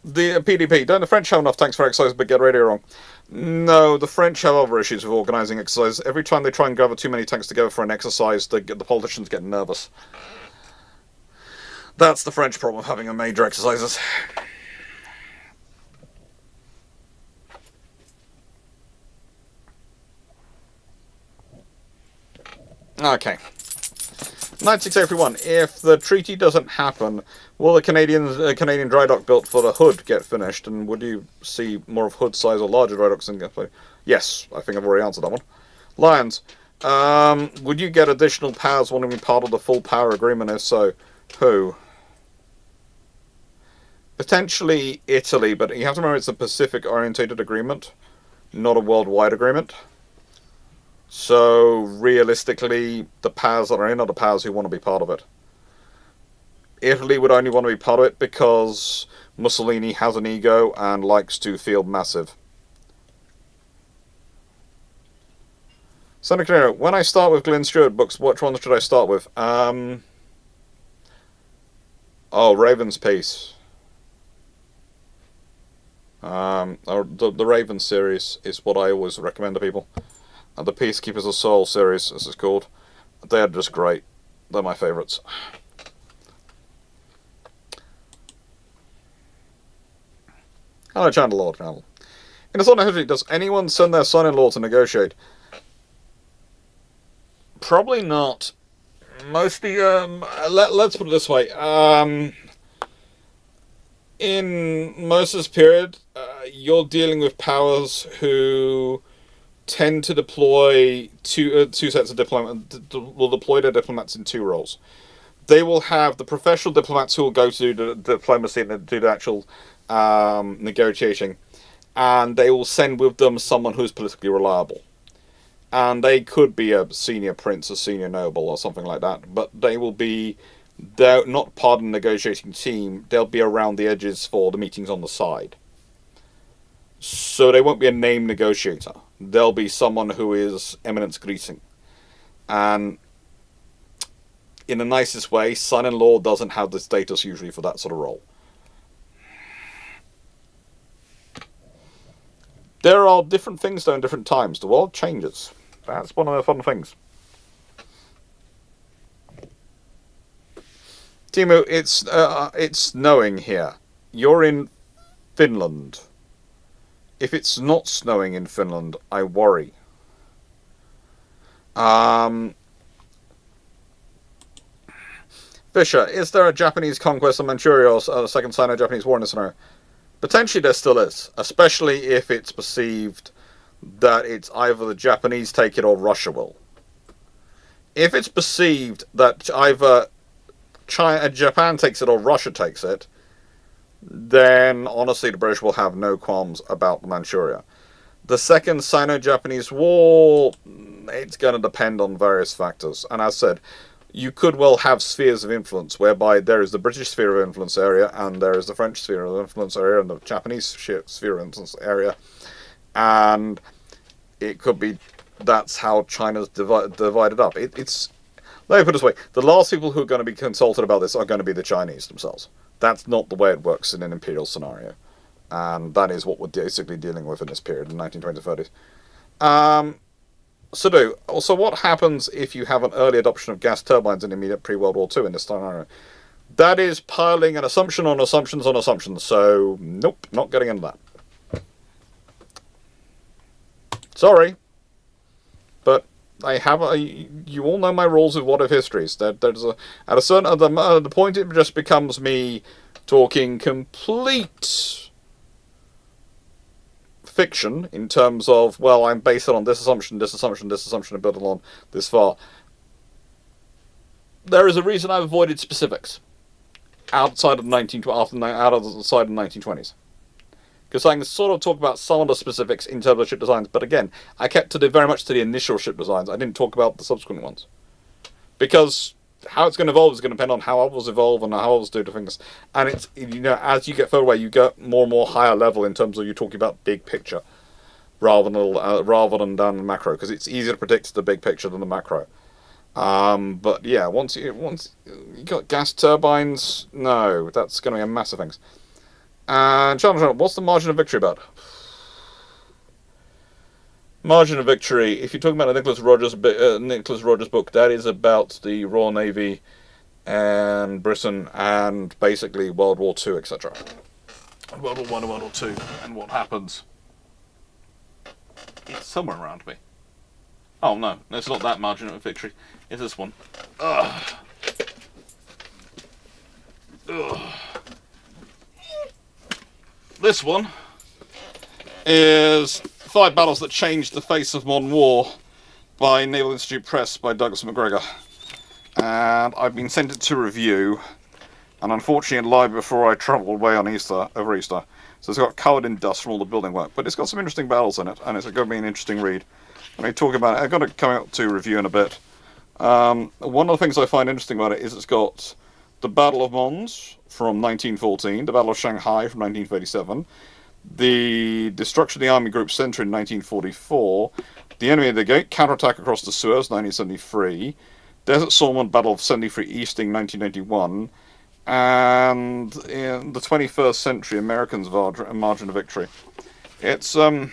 The PDP, don't the French have enough tanks for exercise but get radio wrong? No, the French have other issues with organising exercise. Every time they try and gather too many tanks together for an exercise, the politicians get nervous. That's the French problem of having a major exercises. Okay. 9681. If the treaty doesn't happen, will the Canadian dry dock built for the Hood get finished, and would you see more of Hood size or larger dry docks in gameplay? Yes, I think I've already answered that one. Lions. Would you get additional powers wanting to be part of the full power agreement? If so, who? Potentially Italy, but you have to remember it's a Pacific-orientated agreement, not a worldwide agreement. So, realistically, the powers that are in are the powers who want to be part of it. Italy would only want to be part of it because Mussolini has an ego and likes to feel massive. Senator, when I start with Glyn Stewart books, which ones should I start with? Raven's Peace. The Raven series is what I always recommend to people. The Peacekeepers of Soul series, as it's called. They're just great. They're my favourites. Hello, Channel Lord Channel. In a sort of history, does anyone send their son-in-law to negotiate? Probably not. Mostly, let's put it this way. In most of this period, you're dealing with powers who tend to deploy two sets of diplomats. Will deploy their diplomats in two roles. They will have the professional diplomats who will go to the diplomacy and do the actual negotiating, and they will send with them someone who's politically reliable. And they could be a senior prince, a senior noble, or something like that. But they're not part of the negotiating team. They'll be around the edges for the meetings on the side. So they won't be a named negotiator. They'll be someone who is eminence greasing. And in the nicest way, son-in-law doesn't have the status usually for that sort of role. There are different things though in different times. The world changes. That's one of the fun things. Timu, it's snowing here. You're in Finland. If it's not snowing in Finland, I worry. Fisher, is there a Japanese conquest of Manchuria or a second Sino-Japanese war in this scenario? Potentially there still is, especially if it's perceived that it's either the Japanese take it or Russia will. If it's perceived that either Japan takes it or Russia takes it, then honestly the British will have no qualms about Manchuria. The second Sino-Japanese war, it's going to depend on various factors. And as I said, you could well have spheres of influence, whereby there is the British sphere of influence area, and there is the French sphere of influence area, and the Japanese sphere of influence area. And it could be that's how China's divided up. Let me put it this way. The last people who are going to be consulted about this are going to be the Chinese themselves. That's not the way it works in an imperial scenario. And that is what we're basically dealing with in this period, in the 1920s, 30s. So what happens if you have an early adoption of gas turbines in immediate pre-World War II in this scenario? That is piling an assumption on assumptions on assumptions, so nope, not getting into that. Sorry, but I have you all know my rules with what if histories. At the point it just becomes me talking complete fiction in terms of, well, I'm based on this assumption, and building on this far. There is a reason I've avoided specifics outside of the 1920s. Because I can sort of talk about some of the specifics in terms of ship designs, but again, I kept very much to the initial ship designs. I didn't talk about the subsequent ones. Because how it's going to evolve is going to depend on how others evolve and how others do the things. And it's, as you get further away, you get more and more higher level in terms of you're talking about big picture rather than down the macro, because it's easier to predict the big picture than the macro. But yeah, once you got gas turbines, no, that's going to be a massive thing. And what's the margin of victory about? Margin of victory, if you're talking about a Nicholas Rogers book, that is about the Royal Navy and Britain and basically World War II, etc. World War I and World War II, and what happens. It's somewhere around me. Oh no, it's not that margin of victory. It's this one. Ugh. Ugh. This one is 5 Battles That Changed the Face of Modern War by Naval Institute Press by Douglas McGregor. And I've been sent it to review, and unfortunately it lied before I travelled away on over Easter. So it's got covered in dust from all the building work, but it's got some interesting battles in it, and it's going to be an interesting read. I mean, talk about it. I've got it coming up to review in a bit. One of the things I find interesting about it is it's got the Battle of Mons from 1914, the Battle of Shanghai from 1937, the destruction of the Army Group Centre in 1944, the Enemy of the Gate, counterattack across the Suez, 1973, Desert Storm Battle of 73 Easting, 1981, and in the 21st century, Americans' margin of victory. It's a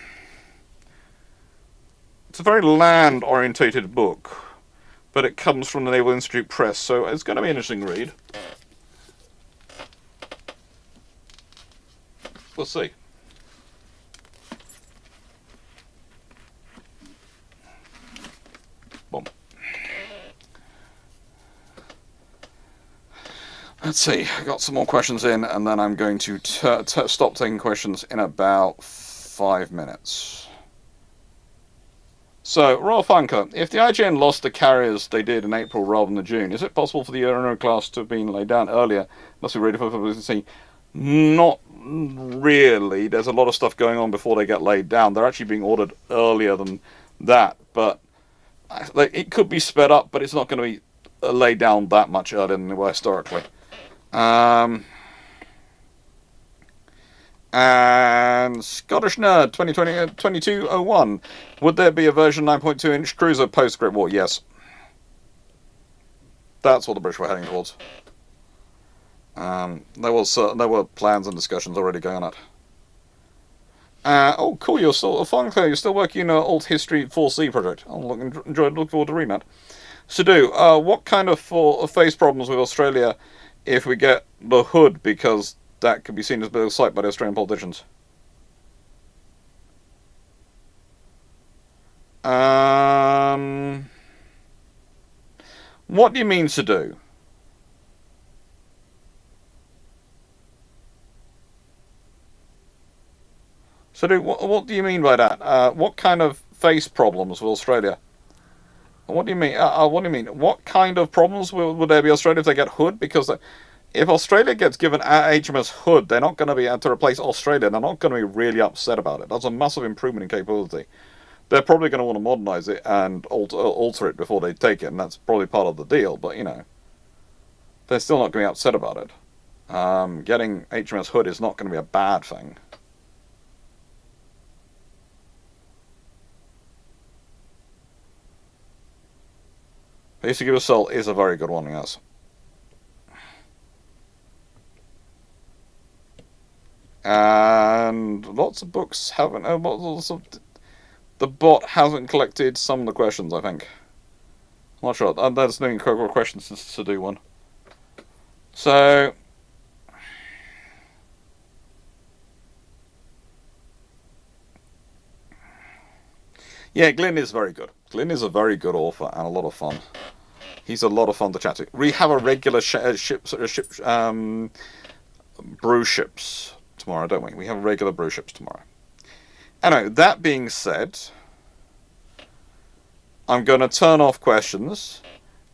very land-orientated book, but it comes from the Naval Institute Press, so it's going to be an interesting read. We'll see. Boom. Let's see, I got some more questions in, and then I'm going to stop taking questions in about 5 minutes. So, Royal Funker, if the IJN lost the carriers they did in April rather than June, is it possible for the Euro class to have been laid down earlier? Must be ready for publicity. Not really. There's a lot of stuff going on before they get laid down. They're actually being ordered earlier than that, but it could be sped up, but it's not going to be laid down that much earlier than they were historically. And Scottish Nerd 2201. Would there be a version 9.2-inch cruiser post Great War? Yes. That's what the British were heading towards. There were plans and discussions already going on it. Oh, cool! You're still You're still working on an Alt History 4C project. I'll look forward to reading that. Sadu, what kind of face problems with Australia if we get the hood, because that could be seen as a bit of a slight by the Australian politicians? What do you mean, Sadu? So, what do you mean by that? What kind of face problems will Australia? What do you mean? What do you mean? What kind of problems will there be Australia if they get Hood? Because if Australia gets given HMS Hood, they're not going to be able to replace Australia. They're not going to be really upset about it. That's a massive improvement in capability. They're probably going to want to modernise it and alter it before they take it, and that's probably part of the deal. But, you know, they're still not going to be upset about it. Getting HMS Hood is not going to be a bad thing. Basic Assault is a very good one, yes. And lots of books haven't. The bot hasn't collected some of the questions, I think. I'm not sure. There's no incredible questions to do one. So. Yeah, Glyn is very good. Glyn is a very good author and a lot of fun. He's a lot of fun to chat to. We have a regular brew ships tomorrow, don't we? We have regular brew ships tomorrow. Anyway, that being said, I'm going to turn off questions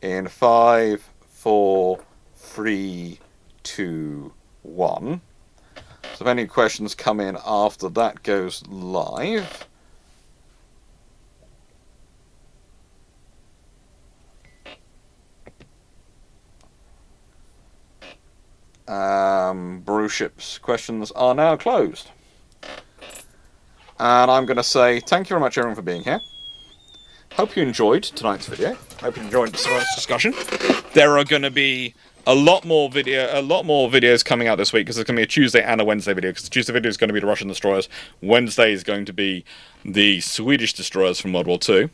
in 5, 4, 3, 2, 1. So if any questions come in after that goes live, brew ships questions are now closed. And I'm going to say thank you very much everyone for being here. Hope you enjoyed tonight's video. Hope you enjoyed tonight's discussion. There are going to be a lot more videos coming out this week, because there's going to be a Tuesday and a Wednesday video, because the Tuesday video is going to be the Russian destroyers. Wednesday is going to be the Swedish destroyers from World War II.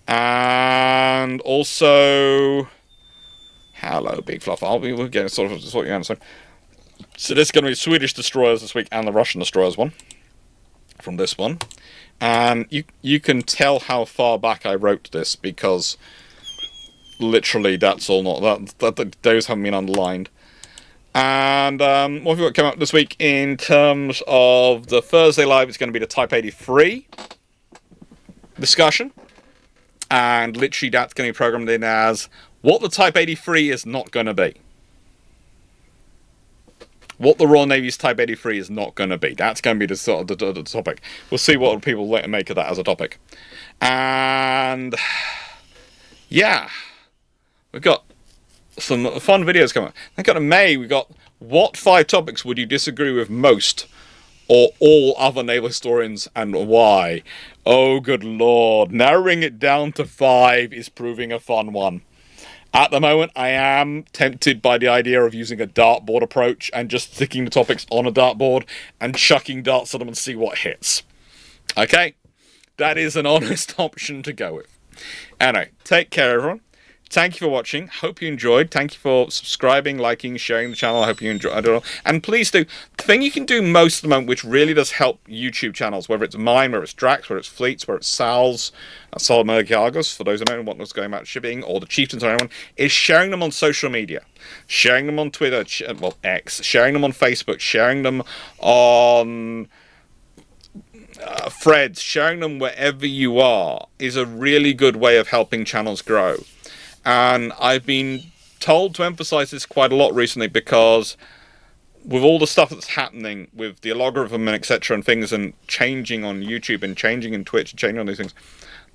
And also, hello, Big Fluff. We'll get sort you answer. So there's going to be Swedish destroyers this week and the Russian destroyers one. from this one. And you can tell how far back I wrote this, because literally that's all not that those haven't been underlined. And what have we got coming up this week in terms of the Thursday live? It's going to be the Type 83 discussion, and literally that's going to be programmed in as what the Type 83 is not going to be. What the Royal Navy's Type 83 is not going to be. That's going to be the sort of the topic. We'll see what people make of that as a topic. And yeah, we've got some fun videos coming up. Then got in May, we got what 5 topics would you disagree with most or all other naval historians, and why? Oh, good lord. Narrowing it down to 5 is proving a fun one. At the moment, I am tempted by the idea of using a dartboard approach and just sticking the topics on a dartboard and chucking darts at them and see what hits. Okay? That is an honest option to go with. Anyway, take care, everyone. Thank you for watching. Hope you enjoyed. Thank you for subscribing, liking, sharing the channel. I hope you enjoyed it. And please do. The thing you can do most at the moment, which really does help YouTube channels, whether it's mine, whether it's Drax, whether it's Fleets, whether it's Sal's, Sol Mergiagos, for those who don't know what's going about shipping, or the Chieftains or anyone, is sharing them on social media. Sharing them on Twitter, well, X. Sharing them on Facebook. Sharing them on threads. Sharing them wherever you are is a really good way of helping channels grow. And I've been told to emphasize this quite a lot recently, because with all the stuff that's happening with the algorithm and etc. and things, and changing on YouTube and changing in Twitch and changing on these things,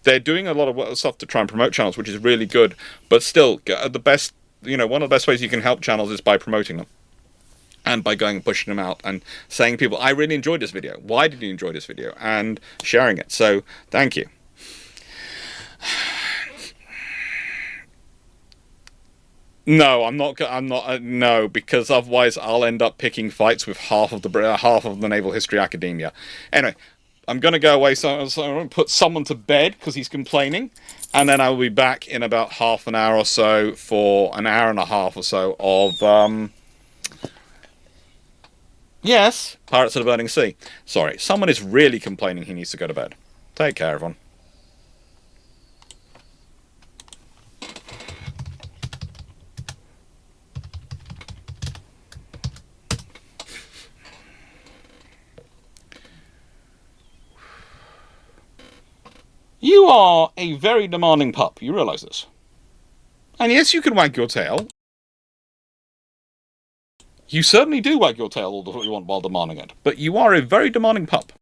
they're doing a lot of stuff to try and promote channels, which is really good. But still, the best, one of the best ways you can help channels is by promoting them. And by going and pushing them out and saying to people, I really enjoyed this video. Why did you enjoy this video? And sharing it. So, thank you. No, I'm not. No, because otherwise I'll end up picking fights with half of the Naval History Academia. Anyway, I'm going to go away. So I'm going to put someone to bed because he's complaining, and then I will be back in about half an hour or so for an hour and a half or so of yes, Pirates of the Burning Sea. Sorry, someone is really complaining he needs to go to bed. Take care, everyone. You are a very demanding pup, you realise this? And yes, you can wag your tail. You certainly do wag your tail all the time you want while demanding it, but you are a very demanding pup.